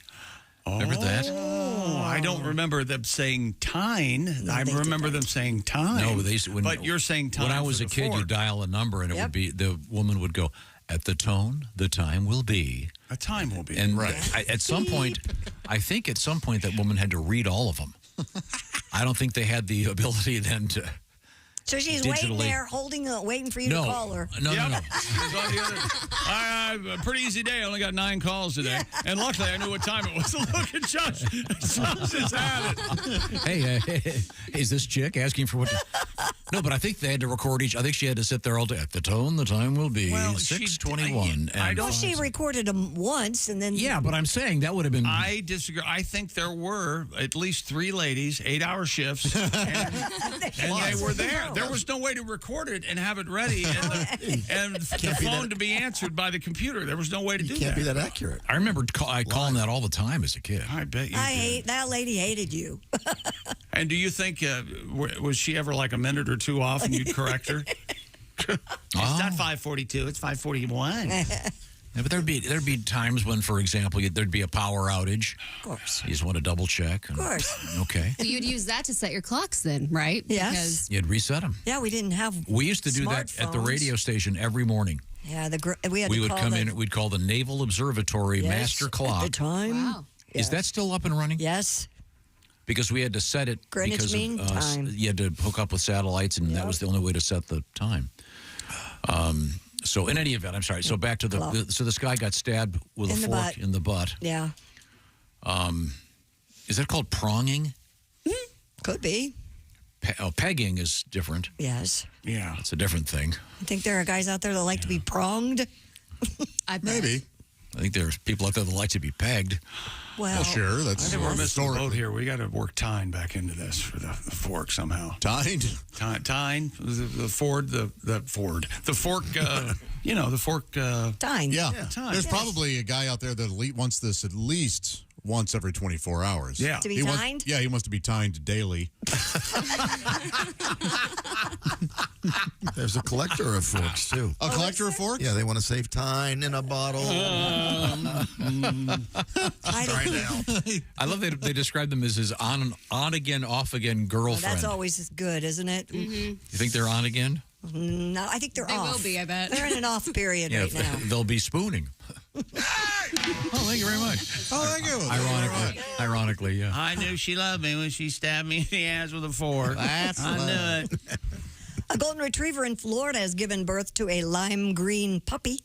Remember that? Oh, I don't remember them saying tine. I remember them saying time. No, but you're saying time. When I was for a the kid, fork. you dial a number, and it would be the woman would go, "At the tone, the time will be." A time will be. And right. At some point, I think at some point that woman had to read all of them. I don't think they had the ability then to. So she's waiting digitally- there, waiting for you to call her. No. She was on the other. A pretty easy day. I only got 9 calls today, and luckily I knew what time it was. Look at Josh. Josh has had it. Hey, is this chick asking for what? No, but I think they had to record each. I think she had to sit there all day. At the tone, the time will be 6:21. Well, she recorded them once, and then Yeah, but I'm saying that would have been. I disagree. I think there were at least 3 ladies, 8-hour shifts, and they were there. There was no way to record it and have it ready, and the phone to be answered by the computer. There was no way to do that. Can't be that accurate. I remember calling that all the time as a kid. I bet you I did. hate that lady. Hated you. And do you think was she ever like a minute or 2 off, and you'd correct her? It's not 5:42. It's 5:41. Yeah, but there'd be times when, for example, there'd be a power outage. Of course. You just want to double check. Of course. Okay. Well, you'd use that to set your clocks then, right? Yes. You'd reset them. Yeah, we didn't have. We used to do that at the smartphones. radio station every morning. Yeah, we had We to would call come the, in. We'd call the Naval Observatory Yes, Master Clock. at the time. Wow. Is that still up and running? Yes. Because we had to set it Greenwich because Mean Time. you had to hook up with satellites, and that was the only way to set the time. So in any event, I'm sorry. So back to so this guy got stabbed with a fork in the butt. Yeah. Is that called pronging? Could be. Pegging is different. Yes. Yeah. It's a different thing. I think there are guys out there that like to be pronged. Maybe. I think there's people out there that like to be pegged. Well, sure. I think we're missing the boat here. We got to work Tyne back into this for the fork somehow. Tyne? Tyne, the fork, the fork, the fork. Tyne. Yeah. Tyne. There's probably a guy out there that wants this at least once every 24 hours. Yeah. To be He tined? he wants to be tined daily. There's a collector of forks, too. A collector of forks? Yeah, they want to save time in a bottle. Try now. I love that they describe them as his on again, off again girlfriend. That's always good, isn't it? Mm-hmm. You think they're on again? No, I think they're off. will be, I bet. They're in an off period right now. They'll be spooning. Oh, thank you very much. Oh, thank you. Ironically, yeah. I knew she loved me when she stabbed me in the ass with a fork. That's I knew it. A golden retriever in Florida has given birth to a lime green puppy.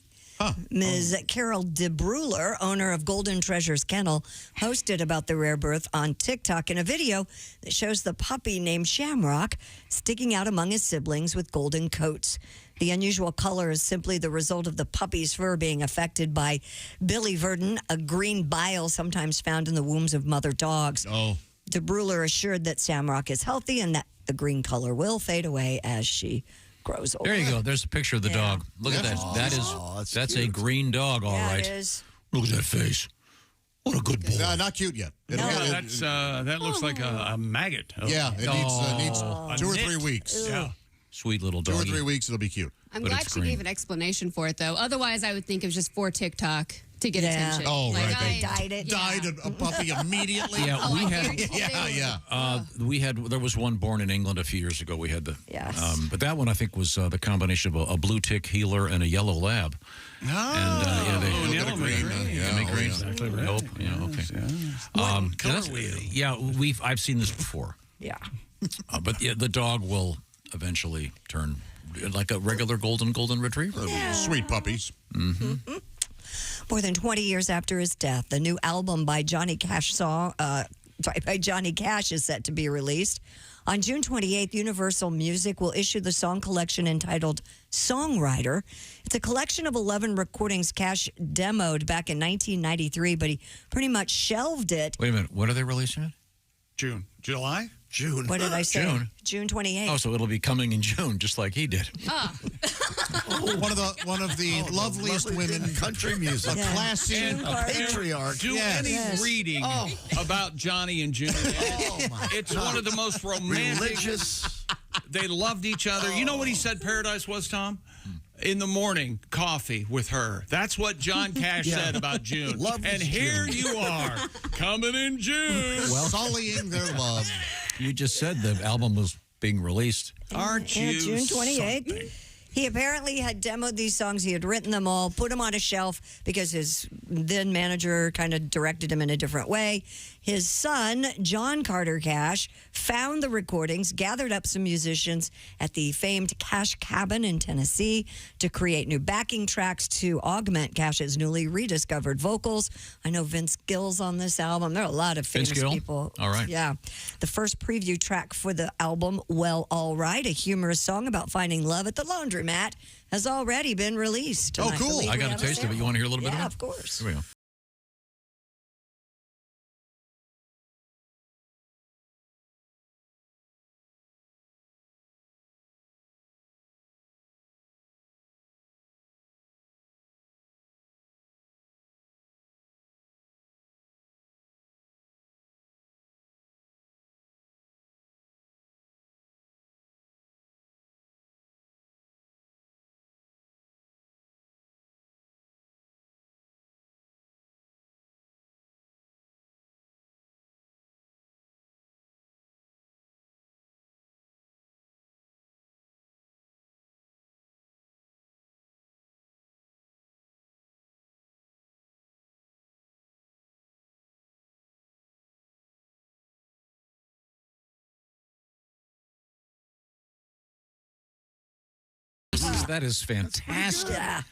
Ms. Carol DeBruler, owner of Golden Treasures Kennel, posted about the rare birth on TikTok in a video that shows the puppy named Shamrock sticking out among his siblings with golden coats. The unusual color is simply the result of the puppy's fur being affected by biliverdin, a green bile sometimes found in the wombs of mother dogs. Oh. DeBruler assured that Shamrock is healthy and that the green color will fade away as she grows older. There you go. There's a picture of the dog. Look at that. That's a green dog, all right. It is. Look at that face. What a good boy. No, not cute yet. That looks like a maggot. Yeah, it needs 2 or 3 weeks. Yeah. Sweet little 2 dog. or 3 weeks, it'll be cute. I'm But glad it's she green. gave an explanation for it, though. Otherwise, I would think it was just for TikTok to get attention. Oh, Like, right. They dyed it. Dyed a puppy immediately. Yeah, we had. Yeah. There was one born in England a few years ago. We had the. Yes. But that one I think was the combination of a blue tick healer and a yellow lab. Oh, yellow green. Make green. Exactly right. Nope. Yeah. Okay. I've seen this before. Yeah. But the dog will eventually turn like a regular golden retriever. Sweet puppies. Mm-hmm. More than 20 years after his death, the new album by Johnny Cash is set to be released. On June 28th, Universal Music will issue the song collection entitled Songwriter. It's a collection of 11 recordings Cash demoed back in 1993, but he pretty much shelved it. Wait a minute. What are they releasing it? July? June. What did I say? June 28th. Oh, so it'll be coming in June, just like he did. One of the loveliest women in country music. A classy, And a patriarch. Do any reading about Johnny and June. It's one of the most romantic. Religious. They loved each other. You know what he said Paradise was, Tom? In the morning, coffee with her. That's what John Cash said about June. And here you are, coming in June. Well, sullying their love. You just said the album was being released. Aren't you June 28th. something? He apparently had demoed these songs. He had written them all, put them on a shelf because his then manager kind of directed him in a different way. His son, John Carter Cash, found the recordings, gathered up some musicians at the famed Cash Cabin in Tennessee to create new backing tracks to augment Cash's newly rediscovered vocals. I know Vince Gill's on this album. There are a lot of famous Vince Gill? people. All right. Yeah. The first preview track for the album, Well, All Right, a humorous song about finding love at the laundromat, has already been released. Oh, And cool. believe I we got a have taste of it. sample. You want to hear a little bit of it? Yeah, of course. Here we go. That is fantastic. Yeah.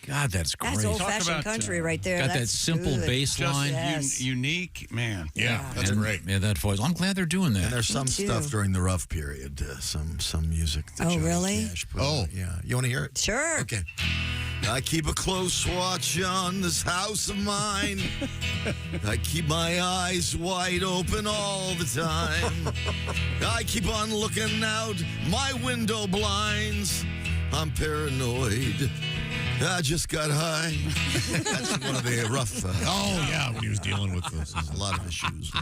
God, that's great. That's old-fashioned country right there. Got That's that simple good. bass line. Yes. Unique, man. Yeah, that's great. Yeah, that voice. I'm glad they're doing that. And there's some stuff during the rough period, some music. That Johnny really? Cash put out. Yeah. You want to hear it? Sure. Okay. I keep a close watch on this house of mine. I keep my eyes wide open all the time. I keep on looking out my window blinds. I'm paranoid. I just got high. That's one of the rough. Oh, yeah, when he was dealing with this. A lot of issues. A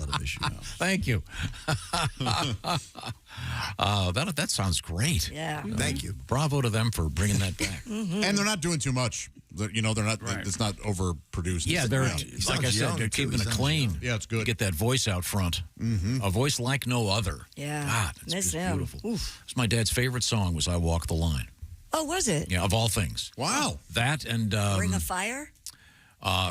lot of issues. Thank you. That sounds great. Yeah. Thank you. Bravo to them for bringing that back. And they're not doing too much. You know, they're not. It's not overproduced. Yeah, they're like I said, they're keeping it clean. Yeah, it's good. Get that voice out front. A voice like no other. Yeah. God, that's Miss just them. beautiful. It's my dad's favorite song was "I Walk the Line." Oh, was it? Yeah, of all things. Wow. That and Ring of Fire?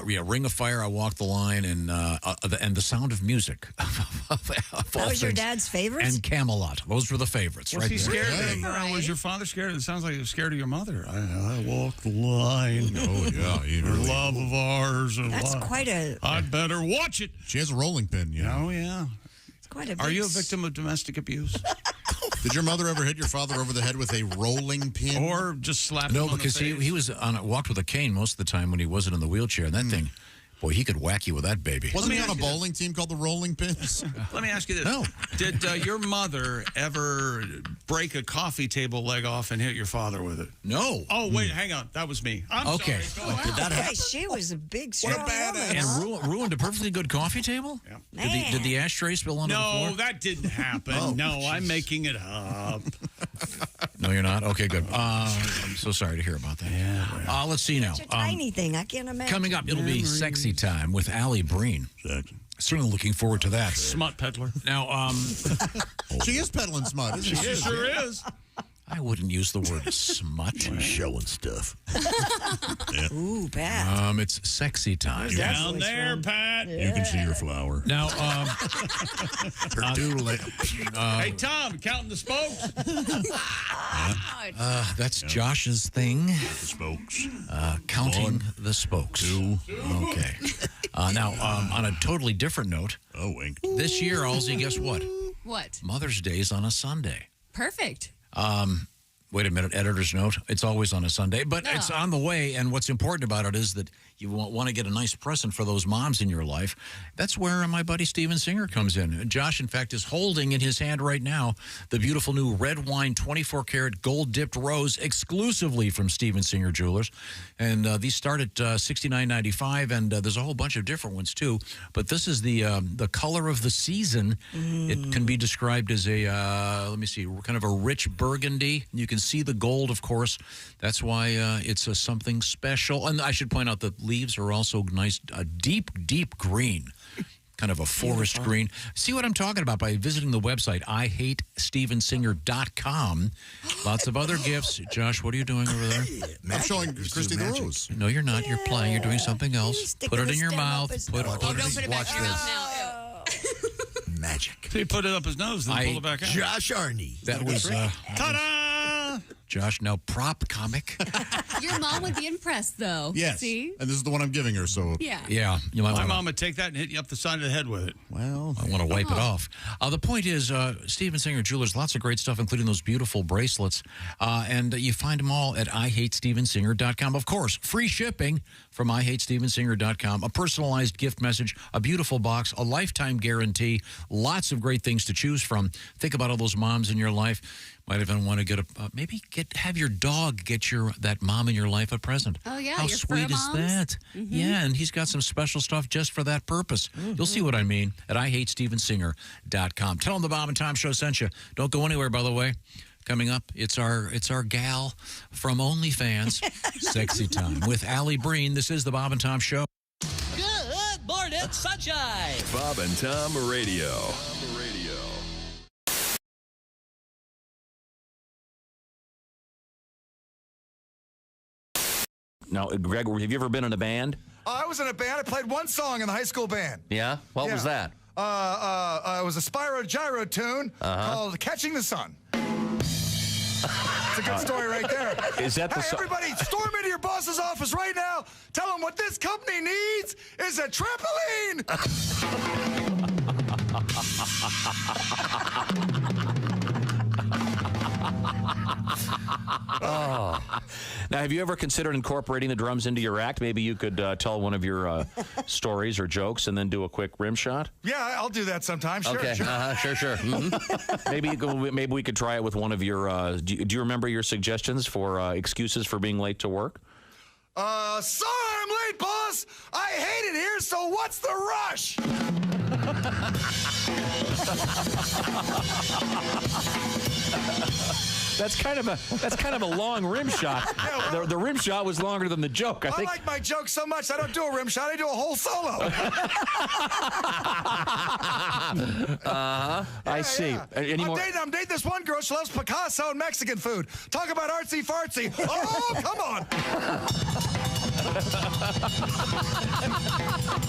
Ring of Fire, I Walk the Line, and the Sound of Music. That was your dad's favorite? And Camelot. Those were the favorites. Was right he there. scared? Was your father scared? It sounds like he was scared of your mother. I walk the line. Oh, yeah. Her love of ours. That's quite a... I'd better watch it. She has a rolling pin, you know. Oh, yeah. It's quite a big... Are you a victim of domestic abuse? Did your mother ever hit your father over the head with a rolling pin? Or just slap him No, on because the face? he was walked with a cane most of the time when he wasn't in the wheelchair. And that thing, boy, he could whack you with that baby. Wasn't he on a bowling team called the Rolling Pins? Let me ask you this. No. Did your mother ever break a coffee table leg off and hit your father with it? No. Oh, wait, hang on. That was me. I'm Okay. sorry. Go ahead. Did that happen? She was a big, strong woman. And huh? ruined a perfectly good coffee table? Yeah. Did the ashtray spill onto the floor? No, that didn't happen. No, I'm making it up. No, you're not? Okay, good. I'm so sorry to hear about that. Yeah. Let's see now. Such a tiny thing. I can't imagine. Coming up, it'll be Sexy Time with Alli Breen. Certainly looking forward to that. Smut peddler. Now, she is peddling smut, isn't she? She sure is. I wouldn't use the word smut. Showing stuff. Ooh, Pat. It's sexy time. Down there, Pat. You can see your flower. Now, Her doodle. Hey, Tom, counting the spokes? that's Josh's thing. The spokes. Counting the spokes. Two. Okay. Now, on a totally different note. Oh, wink. This year, Halsey, guess what? What? Mother's Day's on a Sunday. Perfect. Wait a minute, editor's note. It's always on a Sunday, but it's on the way. And what's important about it is that you want to get a nice present for those moms in your life. That's where my buddy Steven Singer comes in. Josh, in fact, is holding in his hand right now the beautiful new red wine 24-karat gold-dipped rose exclusively from Steven Singer Jewelers. And these start at $69.95, and there's a whole bunch of different ones, too. But this is the color of the season. It can be described as a, let me see, kind of a rich burgundy. You can see the gold, of course. That's why it's something special. And I should point out that leaves are also nice, deep green, kind of a forest green. See what I'm talking about by visiting the website, IHateStevenSinger.com. Lots of other gifts. Josh, what are you doing over there? I'm showing Christy the rose. No, you're not. You're playing. You're doing something else. Put it in your mouth. Put Don't put it back in your mouth now. Magic. So he put it up his nose, then pulled it back out. Josh Arnie. That was Ta-da! Josh, now prop comic. Your mom would be impressed, though. Yes. See? And this is the one I'm giving her, so. Yeah. Yeah. You might My want mom would take that and hit you up the side of the head with it. Well, I want to wipe it off. The point is, Steven Singer Jewelers, lots of great stuff, including those beautiful bracelets. And you find them all at IHateStevenSinger.com. Of course, free shipping from IHateStevenSinger.com. A personalized gift message, a beautiful box, a lifetime guarantee. Lots of great things to choose from. Think about all those moms in your life. Might even want to get have your dog get that mom in your life a present. Oh, yeah. How your sweet fur is moms? that? Yeah, and he's got some special stuff just for that purpose. You'll see what I mean at IHateStevenSinger.com. Tell them the Bob and Tom Show sent you. Don't go anywhere, by the way. Coming up, it's our gal from OnlyFans, Sexy Time with Alli Breen. This is the Bob and Tom Show. Good morning, sunshine. Bob and Tom Radio. Now, Greg, have you ever been in a band? I was in a band. I played one song in the high school band. Yeah? What was that? It was a Spyro Gyro tune called Catching the Sun. It's a good story right there. Is that the Hey, everybody, storm into your boss's office right now. Tell them what this company needs is a trampoline. Oh. Now, have you ever considered incorporating the drums into your act? Maybe you could tell one of your stories or jokes and then do a quick rim shot? Yeah, I'll do that sometime. Sure, Okay, sure. sure. Mhm. Maybe we could try it with one of your. Do you remember your suggestions for excuses for being late to work? Sorry I'm late, boss. I hate it here, so what's the rush? That's kind of a long rim shot. The rim shot was longer than the joke. I think. like my jokes so much, I don't do a rim shot. I do a whole solo. I see. Any more? I'm dating this one girl. She loves Picasso and Mexican food. Talk about artsy fartsy. Oh, come on.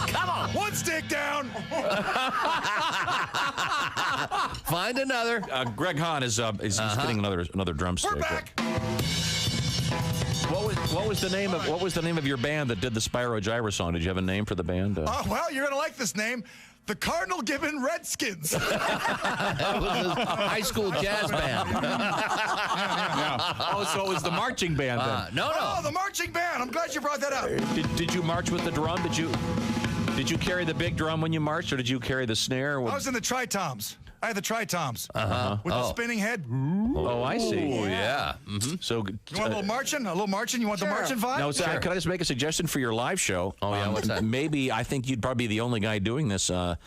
Come on. One stick down. Find another. Greg Hahn is getting another drumstick. We're back. What was the name of your band that did the Spyro Gyra song? Did you have a name for the band? Well, you're gonna like this name. The Cardinal Gibbon Redskins. That was a high school jazz band. Oh, so it was the marching band then? No. Oh, the marching band. I'm glad you brought that up. Did you march with the drum? Did you carry the big drum when you marched, or did you carry the snare? I was in the tri-toms. I had the tri-toms. With the spinning head. Oh, I see. Oh, yeah. Mm-hmm. So You want a little marching? You want the marching vibe? No, could I just make a suggestion for your live show? Oh, yeah, what's that? Maybe I think you'd probably be the only guy doing this. It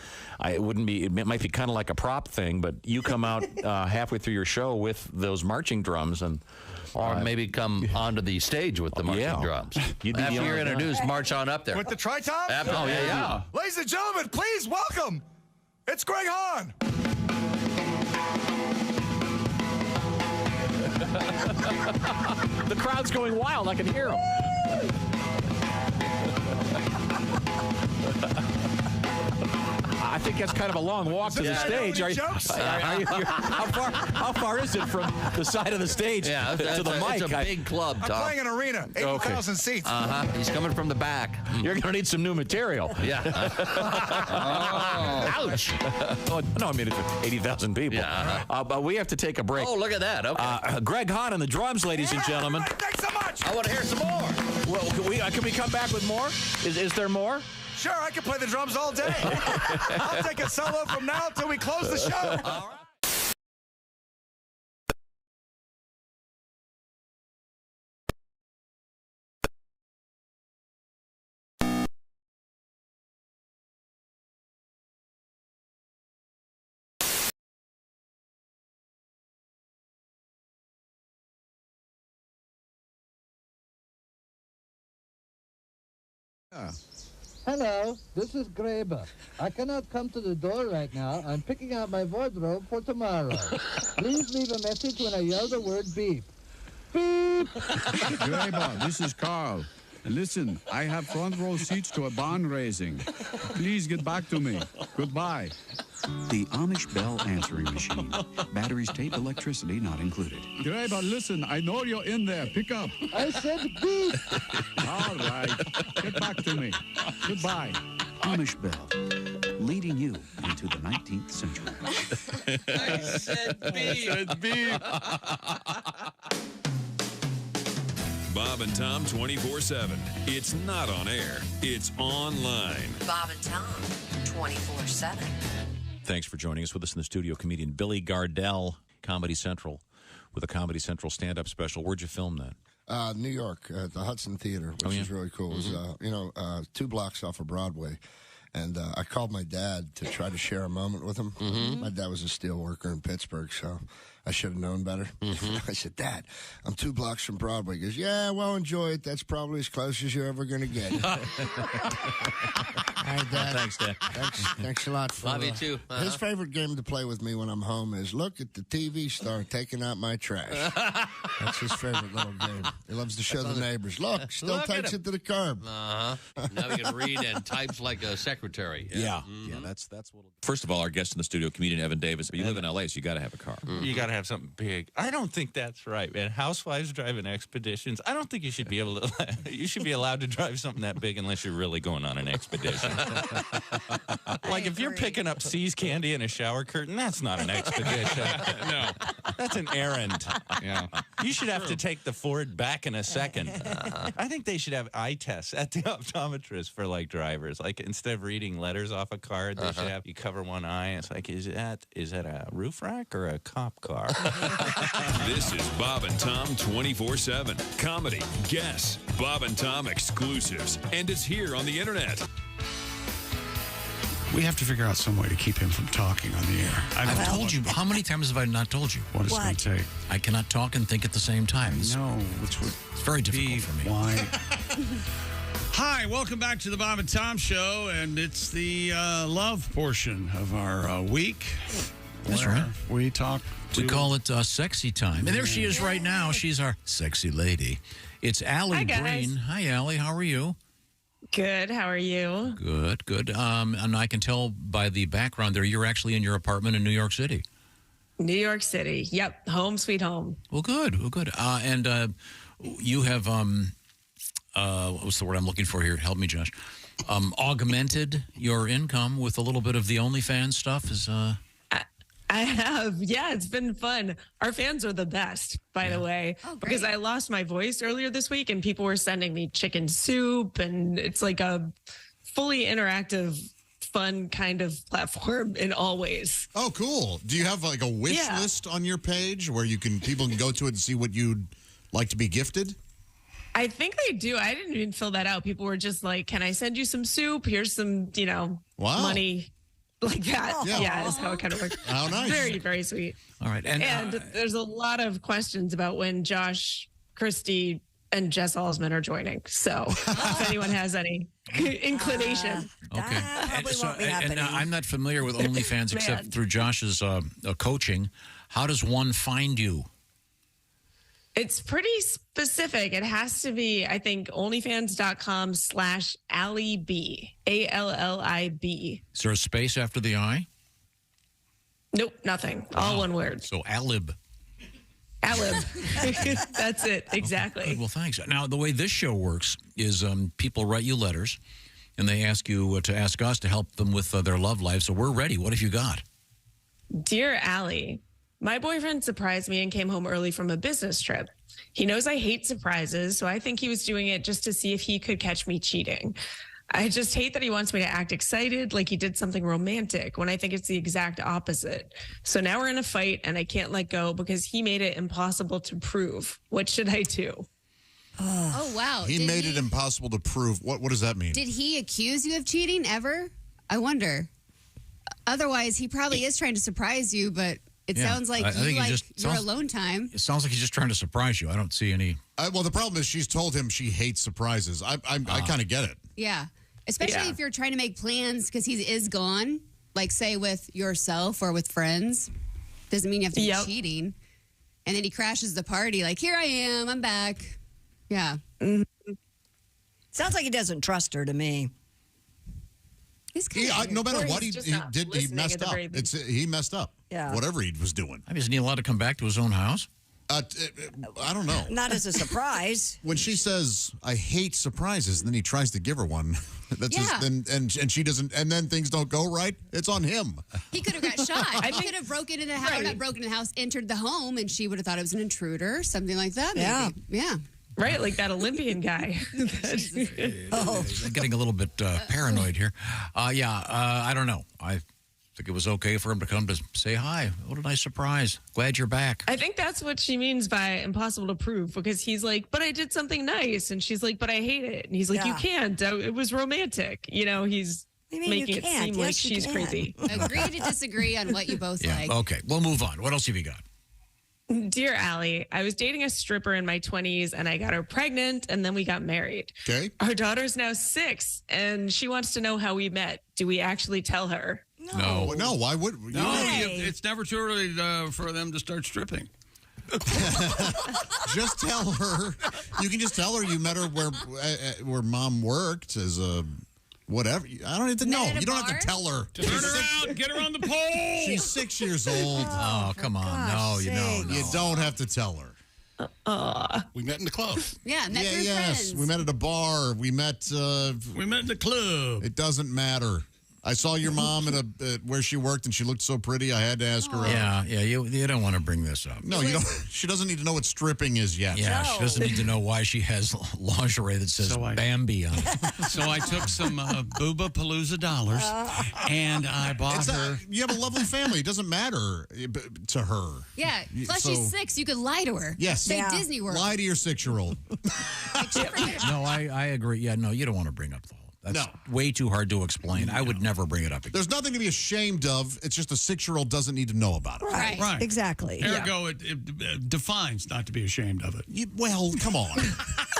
might be kind of like a prop thing, but you come out halfway through your show with those marching drums and. Or maybe come onto the stage with the marching drums. After you're introduced, march on up there. With the tri-toms? Oh, yeah. Ladies and gentlemen, please welcome. It's Greg Hahn. The crowd's going wild. I can hear them. I think that's kind of a long walk to the stage. How far is it from the side of the stage to the mic? It's a big club, Tom. I'm playing an arena, 80,000 seats. He's coming from the back. You're going to need some new material. Yeah. Ouch. Oh, no, I mean, it's 80,000 people. Yeah. But we have to take a break. Oh, look at that. Okay. Greg Hahn on the drums, ladies and gentlemen. Thanks so much. I want to hear some more. Well, can we come back with more? Is there more? Sure, I can play the drums all day. I'll take a solo from now till we close the show. All right. Hello, this is Graber. I cannot come to the door right now. I'm picking out my wardrobe for tomorrow. Please leave a message when I yell the word beep. Beep! Graber, this is Carl. Listen, I have front row seats to a barn raising. Please get back to me. Goodbye. The Amish Bell answering machine. Batteries, tape, electricity not included. Graber, listen, I know you're in there. Pick up. I said beep! All right. Get back to me. Goodbye. Amish Bell, leading you into the 19th century. I said beep. Bob and Tom 24/7. It's not on air. It's online. Bob and Tom 24/7. Thanks for joining us. With us in the studio, comedian Billy Gardell, Comedy Central, with a Comedy Central stand-up special. Where'd you film that? New York, at the Hudson Theater, which is really cool. It was, 2 blocks off of Broadway. And I called my dad to try to share a moment with him. My dad was a steel worker in Pittsburgh, so I should have known better. I said, Dad, I'm 2 blocks from Broadway. He goes, yeah, well, enjoy it. That's probably as close as you're ever going to get. All right, Dad. Thanks, Dad. Thanks a lot. For, Love you, too. His favorite game to play with me when I'm home is look at the TV star taking out my trash. That's his favorite little game. He loves to show the neighbors. Look, still takes it to the curb. Now he can read and types like a secretary. Yeah, Yeah, that's what. First of all, our guest in the studio, comedian Evan Davis. You live in L.A., so you got to have a car. You got to have something big. I don't think that's right, man. Housewives driving expeditions. I don't think you should be able to. You should be allowed to drive something that big unless you're really going on an expedition. Like if you're picking up See's candy in a shower curtain, that's not an expedition. No, that's an errand. Yeah, you should have to take the Ford back in a second. I think they should have eye tests at the optometrist for like drivers. Like instead of reading letters off a card, they should have you cover one eye. It's like, is that a roof rack or a cop car? This is Bob and Tom 24/7. Comedy, guests, Bob and Tom exclusives. And it's here on the internet. We have to figure out some way to keep him from talking on the air. I've told you. How many times have I not told you? What it's going to take. I cannot talk and think at the same time. No, it's very difficult for me. Why? Hi, welcome back to the Bob and Tom Show, and it's the love portion of our week. That's right. We talk. We call it sexy time. And there she is right now. She's our sexy lady. It's Alli Breen. Hi, Alli. How are you? Good. How are you? Good, good. And I can tell by the background there, you're actually in your apartment in New York City. New York City. Yep. Home sweet home. Well, good. Well, good. And you have, what's the word I'm looking for here? Help me, Josh. Augmented your income with a little bit of the OnlyFans stuff. I have. Yeah, it's been fun. Our fans are the best, by the way, because I lost my voice earlier this week and people were sending me chicken soup, and it's like a fully interactive, fun kind of platform in all ways. Oh, cool. Do you have like a wish list on your page where people can go to it and see what you'd like to be gifted? I think they do. I didn't even fill that out. People were just like, can I send you some soup? Here's some, money. Like that. Yeah, is how it kind of works. How nice. Very, very sweet. All right. And there's a lot of questions about when Josh, Christy, and Jess Alsman are joining. So if anyone has any inclination. Okay. And I'm not familiar with OnlyFans except through Josh's coaching. How does one find you? It's pretty specific. It has to be, I think, onlyfans.com/Allib, ALLIB. Is there a space after the I? Nope, nothing. All one word. So Alib. Alib. That's it. Exactly. Okay, well, thanks. Now, the way this show works is people write you letters, and they ask you to ask us to help them with their love life. So we're ready. What have you got? Dear Alli, my boyfriend surprised me and came home early from a business trip. He knows I hate surprises, so I think he was doing it just to see if he could catch me cheating. I just hate that he wants me to act excited like he did something romantic when I think it's the exact opposite. So now we're in a fight and I can't let go because he made it impossible to prove. What should I do? Oh, wow. He made it impossible to prove. What does that mean? Did he accuse you of cheating ever? I wonder. Otherwise, he probably is trying to surprise you, but it sounds like you like your alone time. It sounds like he's just trying to surprise you. I don't see any. Well, the problem is she's told him she hates surprises. I kind of get it. Yeah. Especially if you're trying to make plans because he is gone, like say with yourself or with friends. Doesn't mean you have to be cheating. And then he crashes the party like, here I am, I'm back. Yeah. Mm-hmm. Sounds like he doesn't trust her to me. No matter what he did, he messed up. He messed up. Yeah. Whatever he was doing. I mean, isn't he allowed to come back to his own house? I don't know. Not as a surprise. When she says, I hate surprises, and then he tries to give her one, and she doesn't, and then things don't go right, it's on him. He could have got shot. He could have broken into the house, not broken in the house, entered the home, and she would have thought it was an intruder, something like that. Maybe. Yeah. Right, like that Olympian guy. I'm getting a little bit paranoid here. I don't know. I think it was okay for him to come to say hi. What a nice surprise. Glad you're back. I think that's what she means by impossible to prove, because he's like, but I did something nice. And she's like, but I hate it. And he's like, you can't. It was romantic. He's making it seem like she's crazy. Agree to disagree on what you both like. Okay, we'll move on. What else have you got? Dear Alli, I was dating a stripper in my 20s and I got her pregnant and then we got married. Okay. Our daughter's now 6 and she wants to know how we met. Do we actually tell her? No. Why would we? No, it's never too early for them to start stripping. Just tell her. You can just tell her you met her where mom worked as a Whatever. I don't even know. You don't have to tell her. Turn her out. Get her on the pole. She's 6 years old. Oh, come on. No, You don't have to tell her. We met in the club. Yeah, met through Yes. friends. We met at a bar. We met in the club. It doesn't matter. I saw your mom where she worked, and she looked so pretty. I had to ask her. Yeah. You don't want to bring this up. No, you don't. She doesn't need to know what stripping is yet. Yeah, she doesn't need to know why she has lingerie that says Bambi on it. So I took some Booba Palooza dollars, and I bought her. You have a lovely family. It doesn't matter to her. Yeah, plus she's 6. You could lie to her. Yes. Say Disney World. Lie to your 6-year-old. No, I agree. Yeah, no, you don't want to bring up the whole. That's way too hard to explain. I would never bring it up again. There's nothing to be ashamed of. It's just a 6-year-old doesn't need to know about it. Right. Exactly. Ergo, it defines not to be ashamed of it. Well, come on.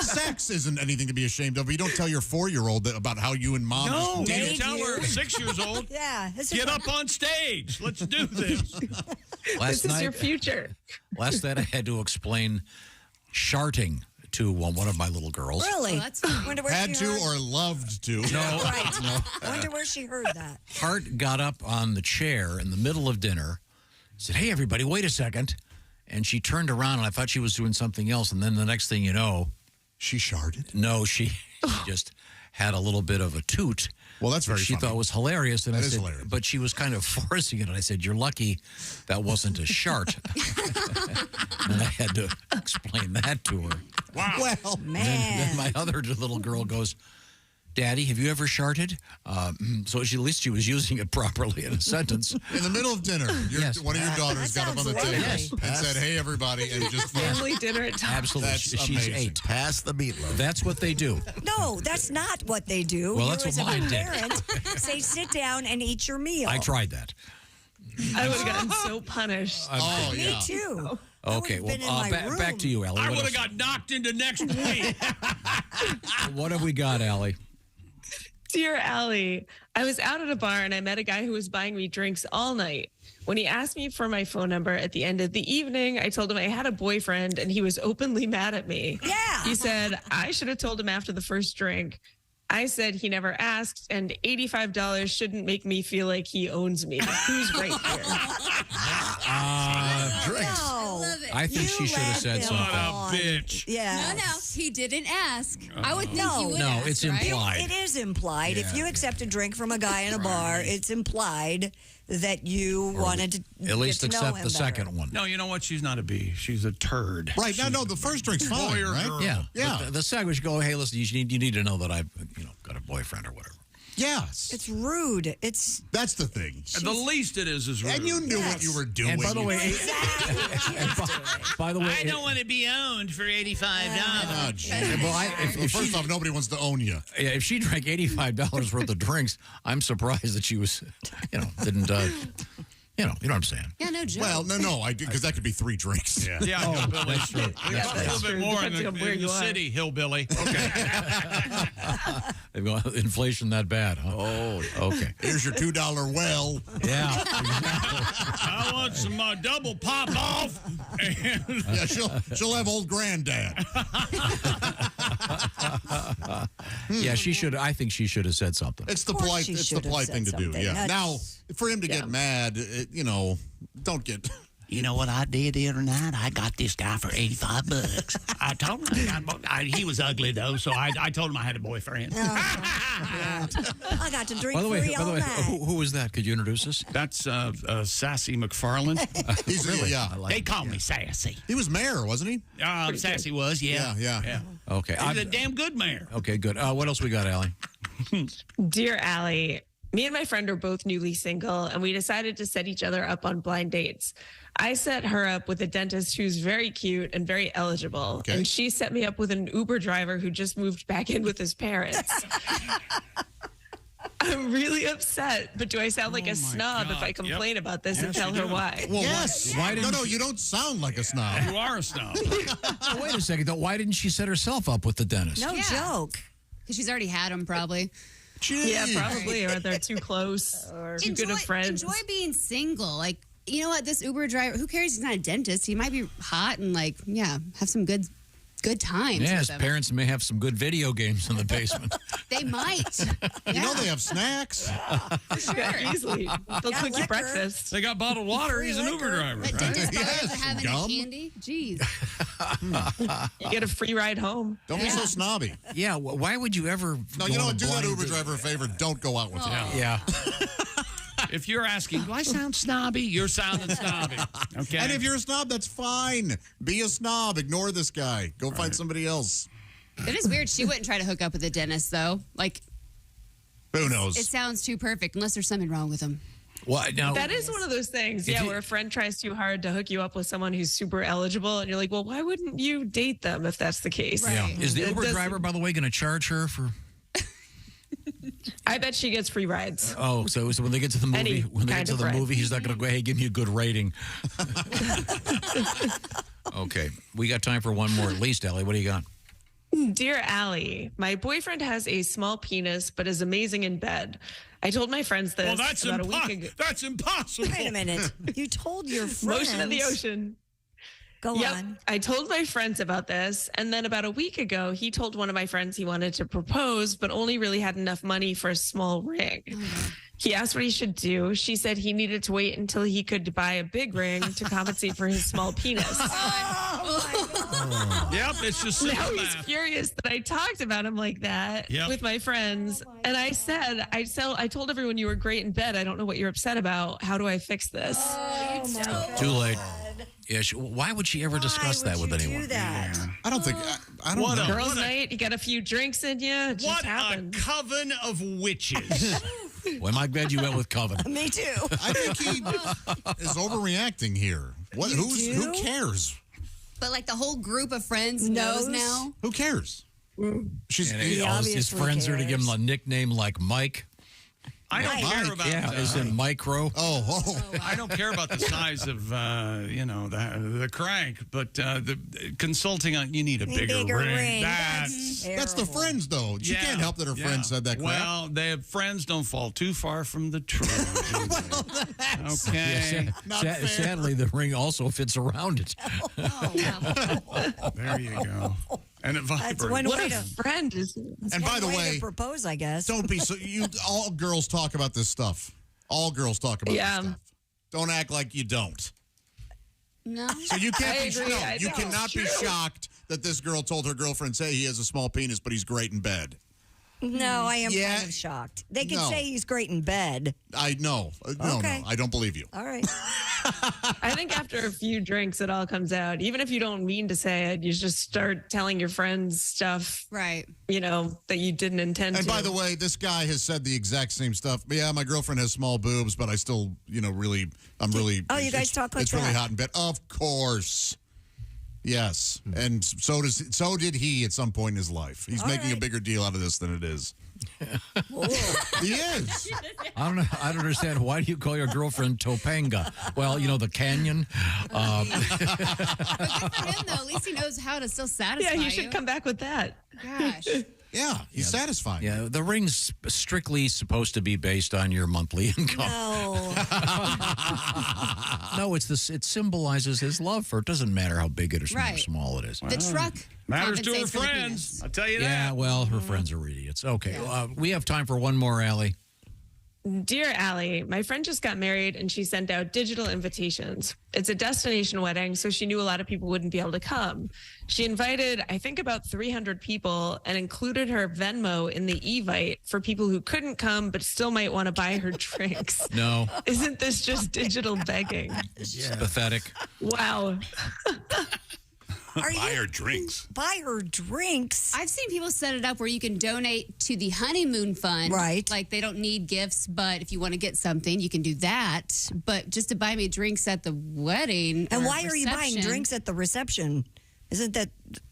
Sex isn't anything to be ashamed of. You don't tell your 4-year-old about how you and mom. No, you tell her 6 years old. Yeah. Get up on stage. Let's do this. This is your future. Last night I had to explain sharting to one of my little girls. Really? Wonder where Had she to heard. or loved to. No. Right. No. Wonder where she heard that. Hart got up on the chair in the middle of dinner, said, "Hey, everybody, wait a second." And she turned around, and I thought she was doing something else. And then the next thing you know... She sharted? No, she just had a little bit of a toot. Well, that's very She funny. thought it was hilarious. And That I is said, hilarious. But she was kind of forcing it. And I said, "You're lucky that wasn't a shart." And I had to explain that to her. Wow. Well, man. Then my other little girl goes, "Daddy, have you ever sharted?" So at least she was using it properly in a sentence. In the middle of dinner, one of your daughters got up on the table and said, "Hey, everybody," and just Family dinner at time. Absolutely. That's She's amazing. 8. Pass the meatloaf. That's what they do. No, that's not what they do. Well, You that's as what a mine did. parent say, sit down and eat your meal. I tried that. I would have gotten so punished. Me too. Okay, been in my room. back to you, Allie. I What would have else- got knocked into next week. What have we got, Allie? Dear Allie, I was out at a bar and I met a guy who was buying me drinks all night. When he asked me for my phone number at the end of the evening, I told him I had a boyfriend and he was openly mad at me. Yeah. He said I should have told him after the first drink. I said he never asked, and $85 shouldn't make me feel like he owns me. Who's right here? drinks. No. I think she should have said something. What a bitch. Yeah. No, he didn't ask. I would think No. you would No, ask, it's right? implied. It is implied. If Yeah, you accept a drink from a guy in a bar, it's implied that you wanted to At least get to know accept him the better. second one. No, you know what? She's not a bee. She's a turd. Right. No, the first drink's fine, Boy or right? girl. Yeah. Yeah. But the second was go, "Hey, listen, you need to know that I've got a boyfriend or whatever." Yes. It's rude. It's That's the thing. The least it is rude. And you knew what you were doing. And by the way, by the way, want to be owned for $85. Oh, gee. well, if First she, off, nobody wants to own you. if she drank $85 worth of drinks, I'm surprised that she was, didn't. You know what I'm saying? Yeah, no joke. Well, no, because that could be 3 drinks. Yeah, hillbilly. That's true. We got a little bit more in Depending on where the you are. city, hillbilly. Okay. They've got inflation that bad, huh? Oh, okay. Here's your $2 well. Yeah. I want some double pop off. Yeah, she'll have old granddad. Yeah, she should. I think she should have said something. It's the Of course polite. she It's the should have polite said thing to do. something. Yeah. That's- Now, for him to get mad, don't get. You know what I did the other night? I got this guy for $85. I told him he was ugly though, so I told him I had a boyfriend. I got to drink By the free way, all night. who was that? Could you introduce us? That's Sassy McFarland. He's Really? yeah. They call me Sassy. He was mayor, wasn't he? Sassy was, yeah. Yeah. Okay. He's a damn good mayor. Okay, good. What else we got, Allie? Dear Allie, me and my friend are both newly single, and we decided to set each other up on blind dates. I set her up with a dentist who's very cute and very eligible, Okay. and she set me up with an Uber driver who just moved back in with his parents. I'm really upset, but do I sound like a snob if I complain about this and Yes, tell you her do. why? Well, Yes. Why didn't no, you- you don't sound like a snob. You are a snob. Oh, wait a second, though. Why didn't she set herself up with the dentist? No joke. Because she's already had him, probably. Jeez. Yeah, probably, or they're too close or too good of friends. Enjoy being single. Like, you know what? This Uber driver, who cares? He's not a dentist. He might be hot and have some good good times. Yeah, with his them. parents may have some good video games in the basement. They might. You know they have snacks. For sure. Yeah, easily. They'll Got cook you liquor. breakfast. They got bottled water. He's an Uber driver. But dentist bar doesn't have any gum. candy. Jeez. You get a free ride home. Don't be so snobby. Yeah, why would you ever? No, you know what? Do that Uber driver a favor. Don't go out with him. Yeah. If you're asking, do I sound snobby? You're sounding snobby. Okay. And if you're a snob, that's fine. Be a snob. Ignore this guy. Go find somebody else. It is weird. She wouldn't try to hook up with a dentist, though. Like, who knows? It sounds too perfect, unless there's something wrong with him. What? Now, that is one of those things, where a friend tries too hard to hook you up with someone who's super eligible, and you're like, well, why wouldn't you date them if that's the case? Yeah. Is the Uber driver, by the way, going to charge her for? I bet she gets free rides. Oh, so when they get to the movie, he's not going to go, hey, give me a good rating. Okay, we got time for one more at least, Allie. What do you got? Dear Allie, my boyfriend has a small penis, but is amazing in bed. I told my friends this about a week ago. That's impossible. Wait a minute. You told your friends. Motion of the ocean. Go on. I told my friends about this, and then about a week ago, he told one of my friends he wanted to propose, but only really had enough money for a small ring. He asked what he should do. She said he needed to wait until he could buy a big ring to compensate for his small penis. Yep, it's just simple now he's math. furious that I talked about him like that with my friends. And I said, I told everyone you were great in bed. I don't know what you're upset about. How do I fix this? Too late. Yeah, why would she ever discuss that with anyone? Do that? I don't think. I don't know. Girls' night, you got a few drinks in you. It just What happened. a coven of witches. Well, I'm glad you went with Coven. Me too. I think he is overreacting here. What? Who cares? But like the whole group of friends knows now. Who cares? She's his friends are to give him a nickname like Mike. I don't care about as in micro. I don't care about the size of the crank, but the consulting on you need a bigger ring. That's the friends though. She can't help that her friend said that crap. Well, their friends don't fall too far from the truth. Okay. Sadly, the ring also fits around it. There you go. And it vibrates. That's one way to friend. And by the way, to propose, I guess. Don't be so. All girls talk about this stuff. All girls talk about this stuff. Don't act like you don't. No. So you can't I be. agree. No, I you know. cannot be shocked that this girl told her girlfriend, "Say he has a small penis, but he's great in bed." No, I am kind of shocked. They can say he's great in bed. I know. No, Okay. I don't believe you. All right. I think after a few drinks, it all comes out. Even if you don't mean to say it, you just start telling your friends stuff, right? That you didn't intend And to. by the way, this guy has said the exact same stuff. Yeah, my girlfriend has small boobs, but I still, I'm really. Oh, you guys talk like it's really that? hot in bed. Of course. Yes, and so did he at some point in his life. He's making a bigger deal out of this than it is. He is. I don't know. I don't understand. Why do you call your girlfriend Topanga? Well, the canyon. But good for him, though. At least he knows how to still satisfy you should come back with that. Gosh. Yeah, he's satisfying. Yeah, the ring's strictly supposed to be based on your monthly income. No. No, it's this. It symbolizes his love for. It doesn't matter how big it or Right. small it is. The truck matters to her compensates for the friends. penis. I'll tell you that. Yeah, well, her friends are idiots. Okay, we have time for one more, Allie. Dear Allie, my friend just got married and she sent out digital invitations. It's a destination wedding, so she knew a lot of people wouldn't be able to come. She invited, I think, about 300 people and included her Venmo in the Evite for people who couldn't come but still might want to buy her drinks. No. Isn't this just digital begging? It's pathetic. Wow. Buy her drinks. Buy her drinks. I've seen people set it up where you can donate to the honeymoon fund. Right. Like they don't need gifts, but if you want to get something, you can do that. But just to buy me drinks at the wedding. And or why are you buying reception- drinks at the reception? Isn't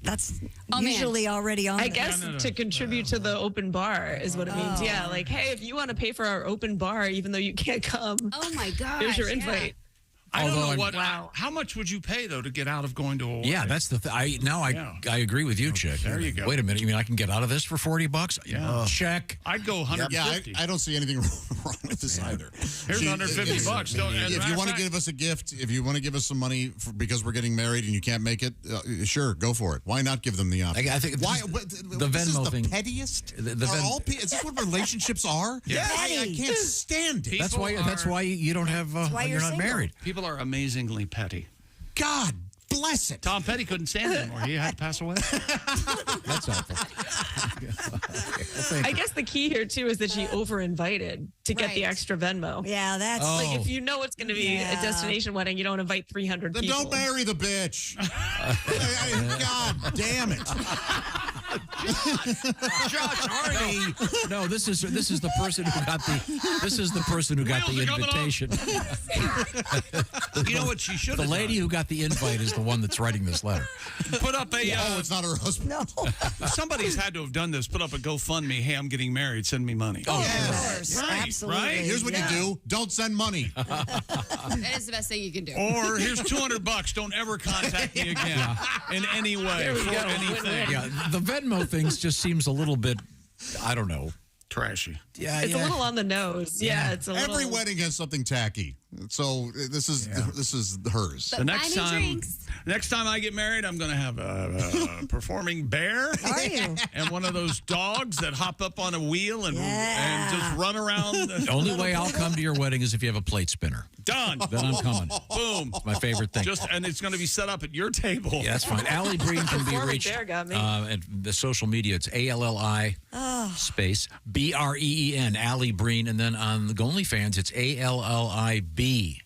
that's Oh, man. usually already on I there? guess to contribute to the open bar is what it means. Oh. Yeah, like, hey, if you want to pay for our open bar, even though you can't come, Oh my gosh. here's your yeah. invite. I don't know what. Wow. How much would you pay though to get out of going to a wedding? Yeah, that's the. I agree with you, Chick. There you go. Wait a minute. You mean I can get out of this for $40? Yeah. Check. I'd go 150. Yeah, I don't see anything wrong with this either. Here's $150. If you want to give us a gift, if you want to give us some money because we're getting married and you can't make it, sure, go for it. Why not give them the option? I think the Venmo thing. Pettiest? Is this what relationships are? Yeah. I can't stand it. That's why you don't have. You're not married. People are amazingly petty. God bless it. Tom Petty couldn't stand it anymore. He had to pass away. That's awful. I guess the key here too is that she over-invited to get the extra Venmo. Yeah, that's like if you know it's going to be a destination wedding, you don't invite 300 then people. Then don't marry the bitch. God damn it. Josh Harney. No, this is the person who got the invitation. You know what she should have The lady who got the invite is the one that's writing this letter. Put up a. it's not her husband. No. Somebody's had to have done this. Put up a GoFundMe. Hey, I'm getting married. Send me money. Oh, yes. Right. Absolutely. Right. Here's what you do. Don't send money. That is the best thing you can do. Or here's $200. Don't ever contact me again in any way for anything. Yeah, the Venmo things just seems a little bit, I don't know. Trashy. Yeah, it's a little on the nose. Yeah, it's a little. Every wedding has something tacky. So this is hers. But next time I get married, I'm going to have a performing bear. Are you? And one of those dogs that hop up on a wheel and just run around. The only way I'll come to your wedding is if you have a plate spinner. Done. Then I'm coming. Boom. It's my favorite thing. And it's going to be set up at your table. Yeah, that's fine. Alli Breen can be reached at the social media. It's ALLI space BREEN, Alli Breen, and then on the OnlyFans, it's ALLIB.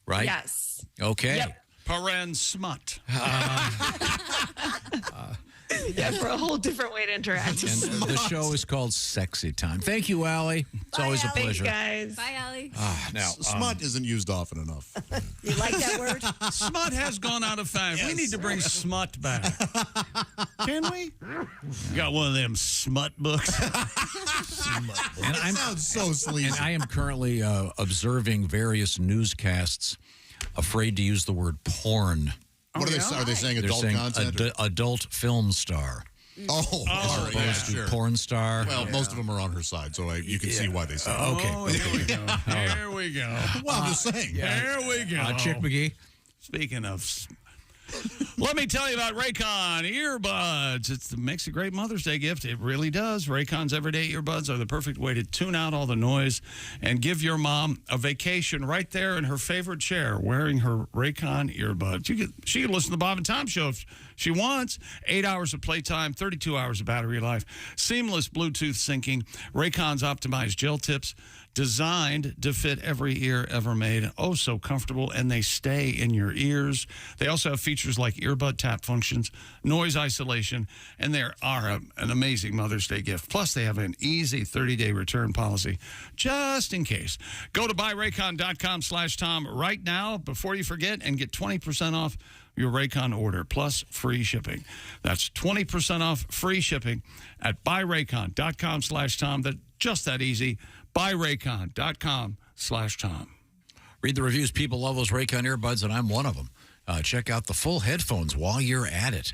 Right? Yes. Okay. Yep. Paren smut. Yeah, for a whole different way to interact. And the show is called Sexy Time. Thank you, Alli. It's always a pleasure. Thanks, guys. Bye, Alli. Now, smut isn't used often enough. You like that word? Smut has gone out of fashion. We need to bring smut back. Can we? Got one of them smut books. And sounds so sleazy. And I am currently observing various newscasts afraid to use the word porn. What are they saying? They're Adult saying content? Adult film star. Oh, as opposed to porn star. Well, most of them are on her side, so you can see why they say that. Okay. Here we go. Here we go. Well, I'm just saying. There we go. Chick McGee. Speaking of... Let me tell you about Raycon earbuds. It makes a great Mother's Day gift. It really does. Raycon's everyday earbuds are the perfect way to tune out all the noise and give your mom a vacation right there in her favorite chair wearing her Raycon earbuds. She can listen to the Bob and Tom Show if she wants. 8 hours of playtime, 32 hours of battery life, seamless Bluetooth syncing, Raycon's optimized gel tips, designed to fit every ear ever made. Oh, so comfortable, and they stay in your ears. They also have features like earbud tap functions, noise isolation, and they are an amazing Mother's Day gift. Plus, they have an easy 30-day return policy, just in case. Go to buyraycon.com/Tom right now before you forget and get 20% off your Raycon order, plus free shipping. That's 20% off free shipping at buyraycon.com/Tom. That's just that easy. buyraycon.com/Tom. Read the reviews. People love those Raycon earbuds, and I'm one of them. Check out the full headphones while you're at it.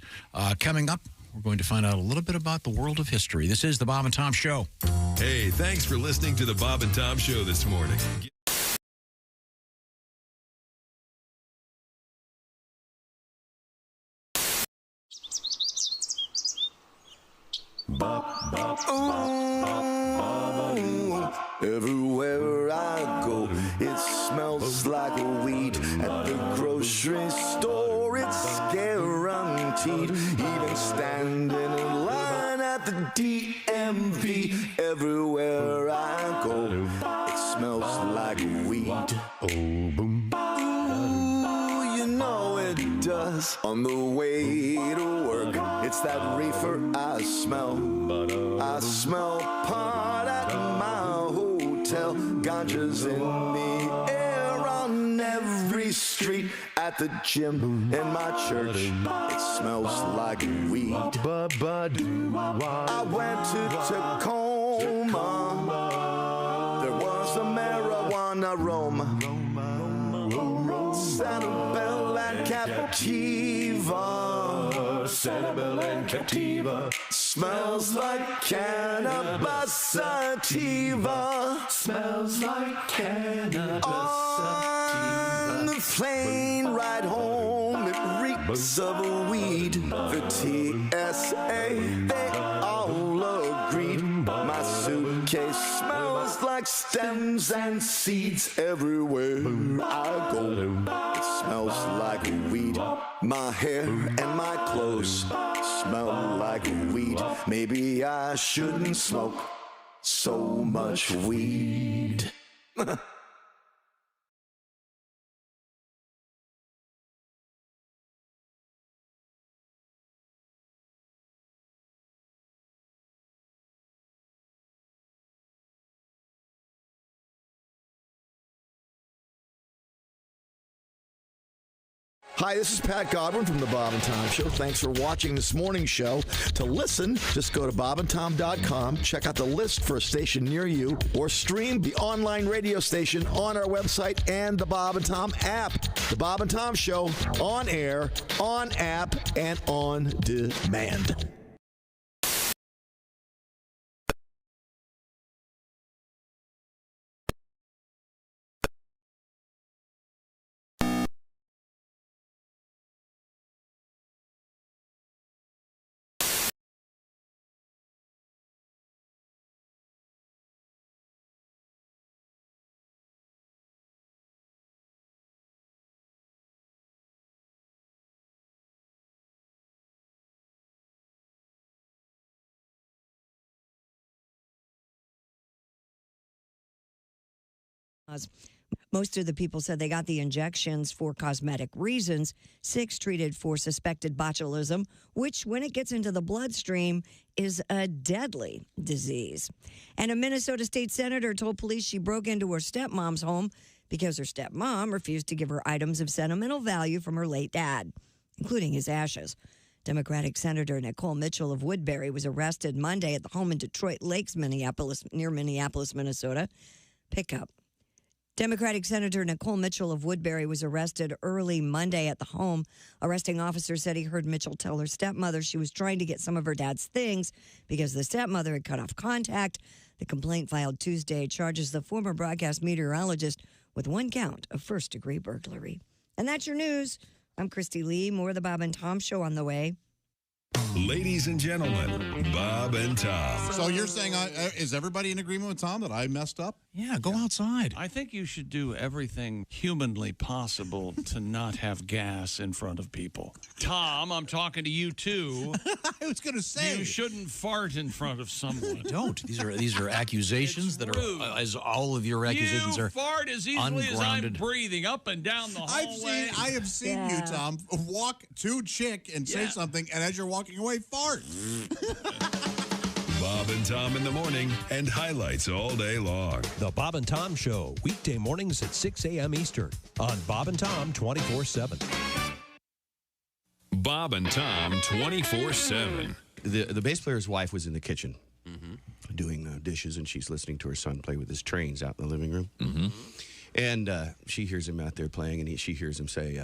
Coming up, we're going to find out a little bit about the world of history. This is the Bob and Tom Show. Hey, thanks for listening to the Bob and Tom Show this morning. Everywhere I go, it smells like a weed. At the grocery store, it's guaranteed. Even standing in line at the DMV. Everywhere I go, it smells like weed. Oh, boom. Ooh, you know it does. On the way to work, it's that reefer I smell. I smell pot at my hotel. Ganja's in the air on every street. At the gym, in my church, it smells like weed. I went to Tacoma. There was a marijuana aroma. Sanibel and Captiva. Sanibel and Captiva. Smells like cannabis sativa. Smells like cannabis sativa. On the plane ride home, it reeks of weed. The TSA, they all agreed. My suitcase smells like stems and seeds everywhere I go. It smells like weed. My hair and my clothes smell like weed. Maybe I shouldn't smoke so much weed. Hi, this is Pat Godwin from The Bob and Tom Show. Thanks for watching this morning's show. To listen, just go to bobandtom.com, check out the list for a station near you, or stream the online radio station on our website and the Bob and Tom app. The Bob and Tom Show, on air, on app, and on demand. Most of the people said they got the injections for cosmetic reasons. 6 treated for suspected botulism, which, when it gets into the bloodstream, is a deadly disease. And a Minnesota state senator told police she broke into her stepmom's home because her stepmom refused to give her items of sentimental value from her late dad, including his ashes. Democratic Senator Nicole Mitchell of Woodbury was arrested Monday at the home in Detroit Lakes, near Minneapolis, Minnesota. Pickup. Democratic Senator Nicole Mitchell of Woodbury was arrested early Monday at the home. Arresting officers said he heard Mitchell tell her stepmother she was trying to get some of her dad's things because the stepmother had cut off contact. The complaint filed Tuesday charges the former broadcast meteorologist with 1 count of first-degree burglary. And that's your news. I'm Christy Lee. More of the Bob and Tom Show on the way. Ladies and gentlemen, Bob and Tom. So you're saying, is everybody in agreement with Tom that I messed up? Yeah, go outside. I think you should do everything humanly possible to not have gas in front of people. Tom, I'm talking to you too. I was going to say. You shouldn't fart in front of someone. Don't. These are accusations that are, as all of your accusations are fart as easily ungrounded. as I'm breathing up and down the hallway. I have seen you, Tom, walk to chick and say something, and as you're walking away, fart. Bob and Tom in the morning and highlights all day long. The Bob and Tom Show, weekday mornings at 6 a.m. Eastern on Bob and Tom 24/7. Bob and Tom 24/7. The bass player's wife was in the kitchen doing dishes, and she's listening to her son play with his trains out in the living room. And she hears him out there playing, and she hears him say,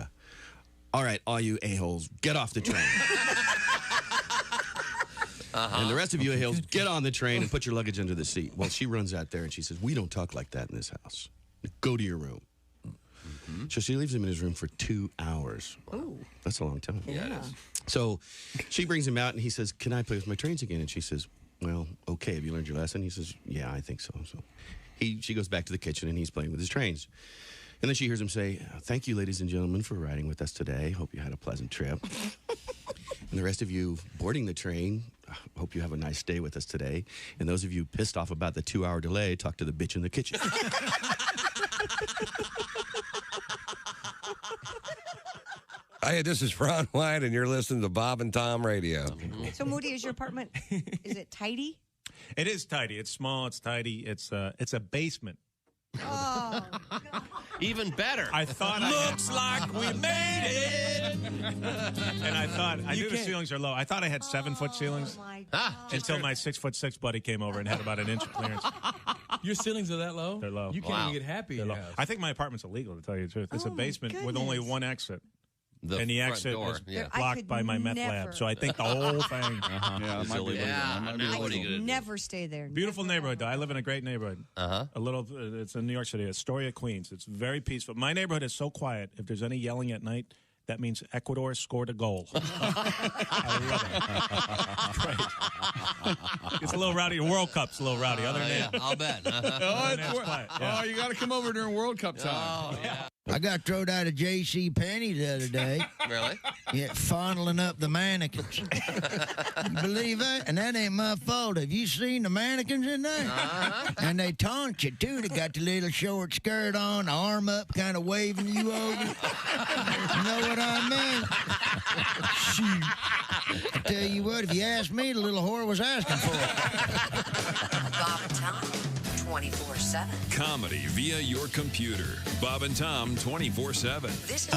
all right, all you a-holes, get off the train. And the rest of you a-holes, get on the train and put your luggage under the seat. Well, she runs out there, and she says, we don't talk like that in this house. Go to your room. So she leaves him in his room for 2 hours. Oh. That's a long time. Yeah, it is. So she brings him out, and he says, can I play with my trains again? And she says, well, okay, have you learned your lesson? He says, yeah, I think so. So she goes back to the kitchen, and he's playing with his trains. And then she hears him say, thank you, ladies and gentlemen, for riding with us today. Hope you had a pleasant trip. And the rest of you boarding the train, hope you have a nice day with us today. And those of you pissed off about the 2-hour delay, talk to the bitch in the kitchen. Hey, this is Ron White, and you're listening to Bob and Tom Radio. So, Moody, is your apartment, is it tidy? It is tidy. It's small. It's tidy. It's a basement. Oh, even better. I thought looks like we made it. And I thought I knew the ceilings are low. I thought I had 7-foot ceilings until my 6'6" buddy came over and had about an inch of clearance. Your ceilings are that low? They're low. You can't even get happy. They're low. I think my apartment's illegal, to tell you the truth. It's a basement with only one exit. And the front exit door, is yeah. blocked by my meth lab. So I think the whole thing. Yeah, it might be illegal. I would never stay there. Beautiful neighborhood, though. I live in a great neighborhood. Uh-huh. It's in New York City, Astoria, Queens. It's very peaceful. My neighborhood is so quiet. If there's any yelling at night, that means Ecuador scored a goal. I love it. Great. It's a little rowdy. The World Cup's a little rowdy. Other than that, I'll bet. Oh, you got to come over during World Cup time. Oh, yeah. I got thrown out of J.C. Penney the other day. Really? Yeah, fondling up the mannequins. You believe that? And that ain't my fault. Have you seen the mannequins in there? And they taunt you, too. They got the little short skirt on, arm up, kind of waving you over. You know what I mean? Shoot. I tell you what, if you ask me, the little whore was asking for it. Bob and Tom, 24/7. Comedy via your computer. Bob and Tom 24/7. This is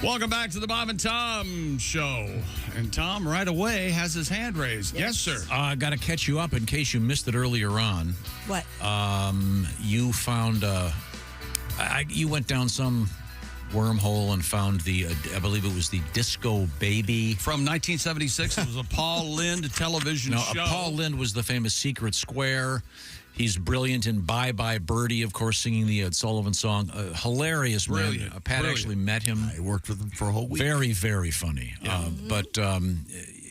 Welcome back to the Bob and Tom Show. And Tom, right away, has his hand raised. Yes, sir. I got to catch you up in case you missed it earlier on. What? You found, you went down some wormhole and found I believe it was the Disco Baby. From 1976, it was a Paul Lynde television show. Paul Lynde was the famous Secret Square. He's brilliant in Bye Bye Birdie, of course, singing the Ed Sullivan song. Hilarious, Brilliant. man. Pat actually met him. I worked with him for a whole week. Very, very funny. Yeah. But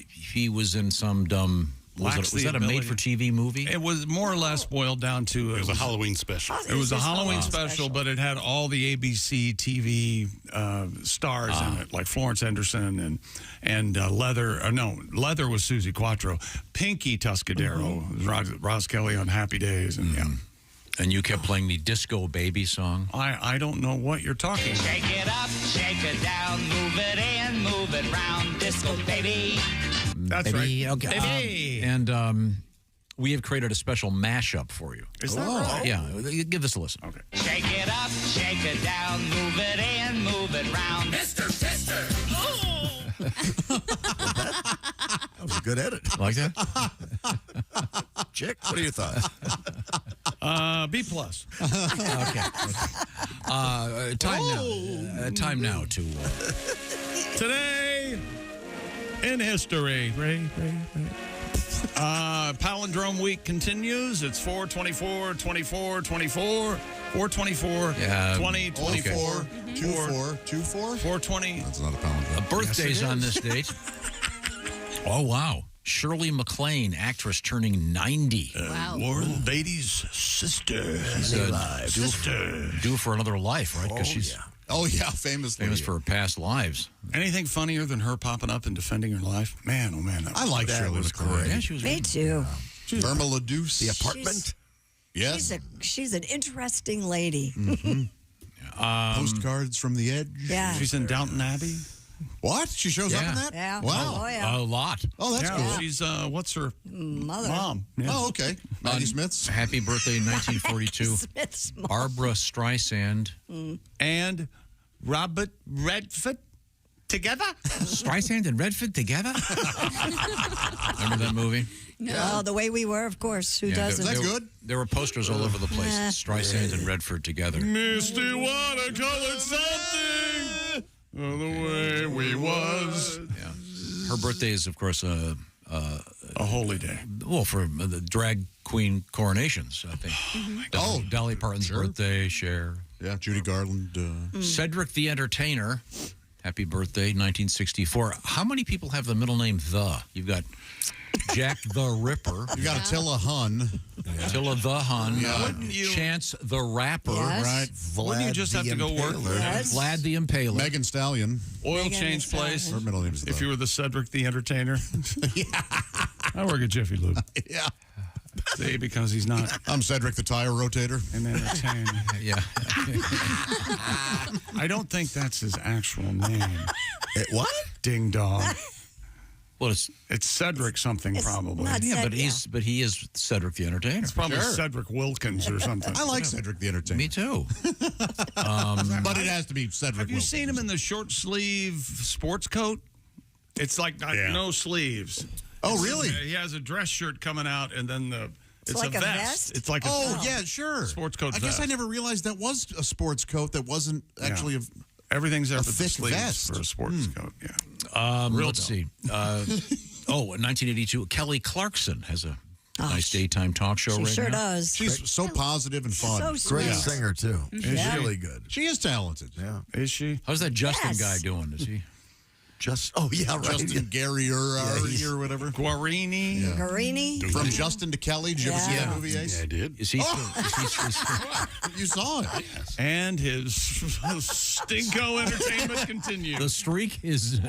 he was in some dumb... Was that a made-for-TV movie? It was more or less boiled down to... It was a Halloween special. It was a Halloween special, but it had all the ABC TV stars in it, like Florence Henderson and Leather. Leather was Susie Quattro. Pinky Tuscadero, Roz Kelly on Happy Days. And And you kept playing the Disco Baby song? I don't know what you're talking about. Shake it up, shake it down, move it in, move it round, Disco Baby. That's Baby, right. Okay. Baby. And we have created a special mashup for you. Is that right? Yeah. Give this a listen. Okay. Shake it up, shake it down, move it in, move it round. Mr. Sister. That was a good edit. Like that? Chick, what are your thoughts? B plus. Okay. Time now to... Today in history. Palindrome week continues. It's 4/24, 24, 24, 4/24, 20, 24, 2/4, 2/4, 4/20. That's not a palindrome. Birthdays on this date. Oh, wow. Shirley MacLaine, actress turning 90. Wow. Warren Beatty's sister. She's due for another life, right? Because she's famously. famous for her past lives. Anything funnier than her popping up and defending her life? Man, oh man. I like Shirley was MacLaine. great. Yeah, she was Me too. Irma La Douce. The apartment. Yes. She's an interesting lady. Postcards from the Edge. Yeah. She's in Downton Abbey. What? She shows up in that? Yeah. Wow. Oh, yeah. A lot. Oh, that's cool. She's, what's her Mother. mom? Yeah. Oh, okay. Maggie Smith's. Happy birthday in 1942. Smith's mom. Barbara Streisand. And Robert Redford together? Streisand and Redford together? Remember that movie? No. Oh, The Way We Were, of course. Who doesn't? That's good. There were posters all over the place. Streisand and Redford together. Misty watercolored something. The way we was. Yeah. Her birthday is, of course, a holy day. Well, for the drag queen coronations, I think. Dolly Parton's birthday, Cher. Yeah, Judy Garland. Cedric the Entertainer. Happy birthday, 1964. How many people have the middle name The? You've got Jack the Ripper. You got Attila Hun. Attila the Hun. Yeah. Chance the Rapper. Yes. Right. Wouldn't you just have to go work there? Yes. Vlad the Impaler. Megan Stallion. Oil Megan change Thee place. Stallion. Her middle name's If you were the Cedric the Entertainer. Yeah. I work at Jiffy Lube. Yeah. See, because he's not I'm Cedric the Tire Rotator. an entertainer. Yeah. I don't think that's his actual name. What? Ding dong. Well, It's Cedric something probably. not yeah, Ced- but he is Cedric the Entertainer. It's probably Sure. Cedric Wilkins or something. I like Cedric the Entertainer. Me too. But it has to be Cedric Have you Wilkins. seen him in the short sleeve sports coat? It's like no sleeves. Oh, really? He has a dress shirt coming out, and then It's like a vest? It's like a yeah, sure. sports coat I guess vest. I never realized that was a sports coat that wasn't actually a Everything's there a for the thick sleeves vest. for a sports coat. Yeah. Let's see. In 1982, Kelly Clarkson has a nice daytime talk show She right sure now. does. She's so positive and fun. So sweet. Great singer, too. Yeah. Really good. She is talented. Yeah. Is she? How's that Justin Yes. guy doing? Is he? Oh, yeah, right. Justin Gary or whatever. Guarini. Yeah. Garini. From Justin to Kelly. Did you ever see that movie, Ace? Yeah, I did. Is he You saw it. And his Stinko entertainment continues. The streak is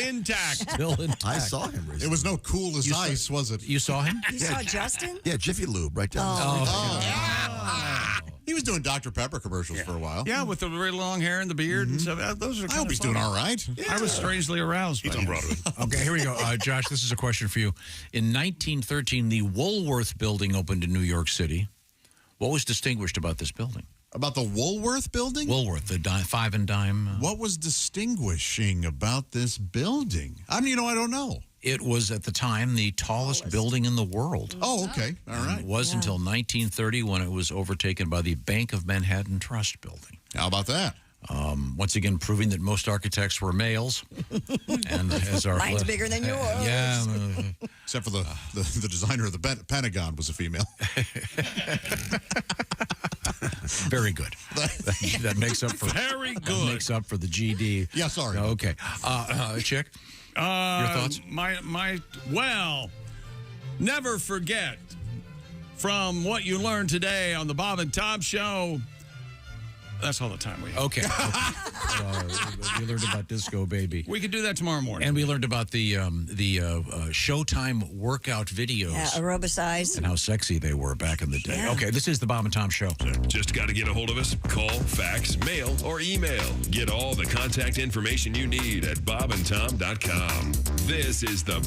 intact. still intact. I saw him recently. It was no cool as ice, was it? You saw him? You saw Justin? Yeah, Jiffy Lube right down the street. He was doing Dr. Pepper commercials for a while. Yeah, with the really long hair and the beard and stuff. Those are. I hope he's doing all right. I was strangely aroused. He's by on him. Broadway. Okay, here we go. Josh, this is a question for you. In 1913, the Woolworth Building opened in New York City. What was distinguished about this building? About the Woolworth building? Woolworth, the five and dime. What was distinguishing about this building? I don't know. It was, at the time, the tallest building in the world. Oh, okay. All right. It was until 1930 when it was overtaken by the Bank of Manhattan Trust Building. How about that? Once again, proving that most architects were males. And as our Mine's bigger than yours. Yeah. Except for the designer of the Pentagon was a female. Very good. That makes up for Very That good. makes up for the GD. Yeah, sorry. Okay. Chick, your thoughts? Never forget from what you learned today on the Bob and Tom Show. That's all the time we have. Okay. We learned about Disco Baby. We could do that tomorrow morning. And we learned about the Showtime workout videos. Yeah, aerobicize. And how sexy they were back in the day. Yeah. Okay, this is the Bob and Tom Show. Just got to get a hold of us. Call, fax, mail, or email. Get all the contact information you need at bobandtom.com. This is the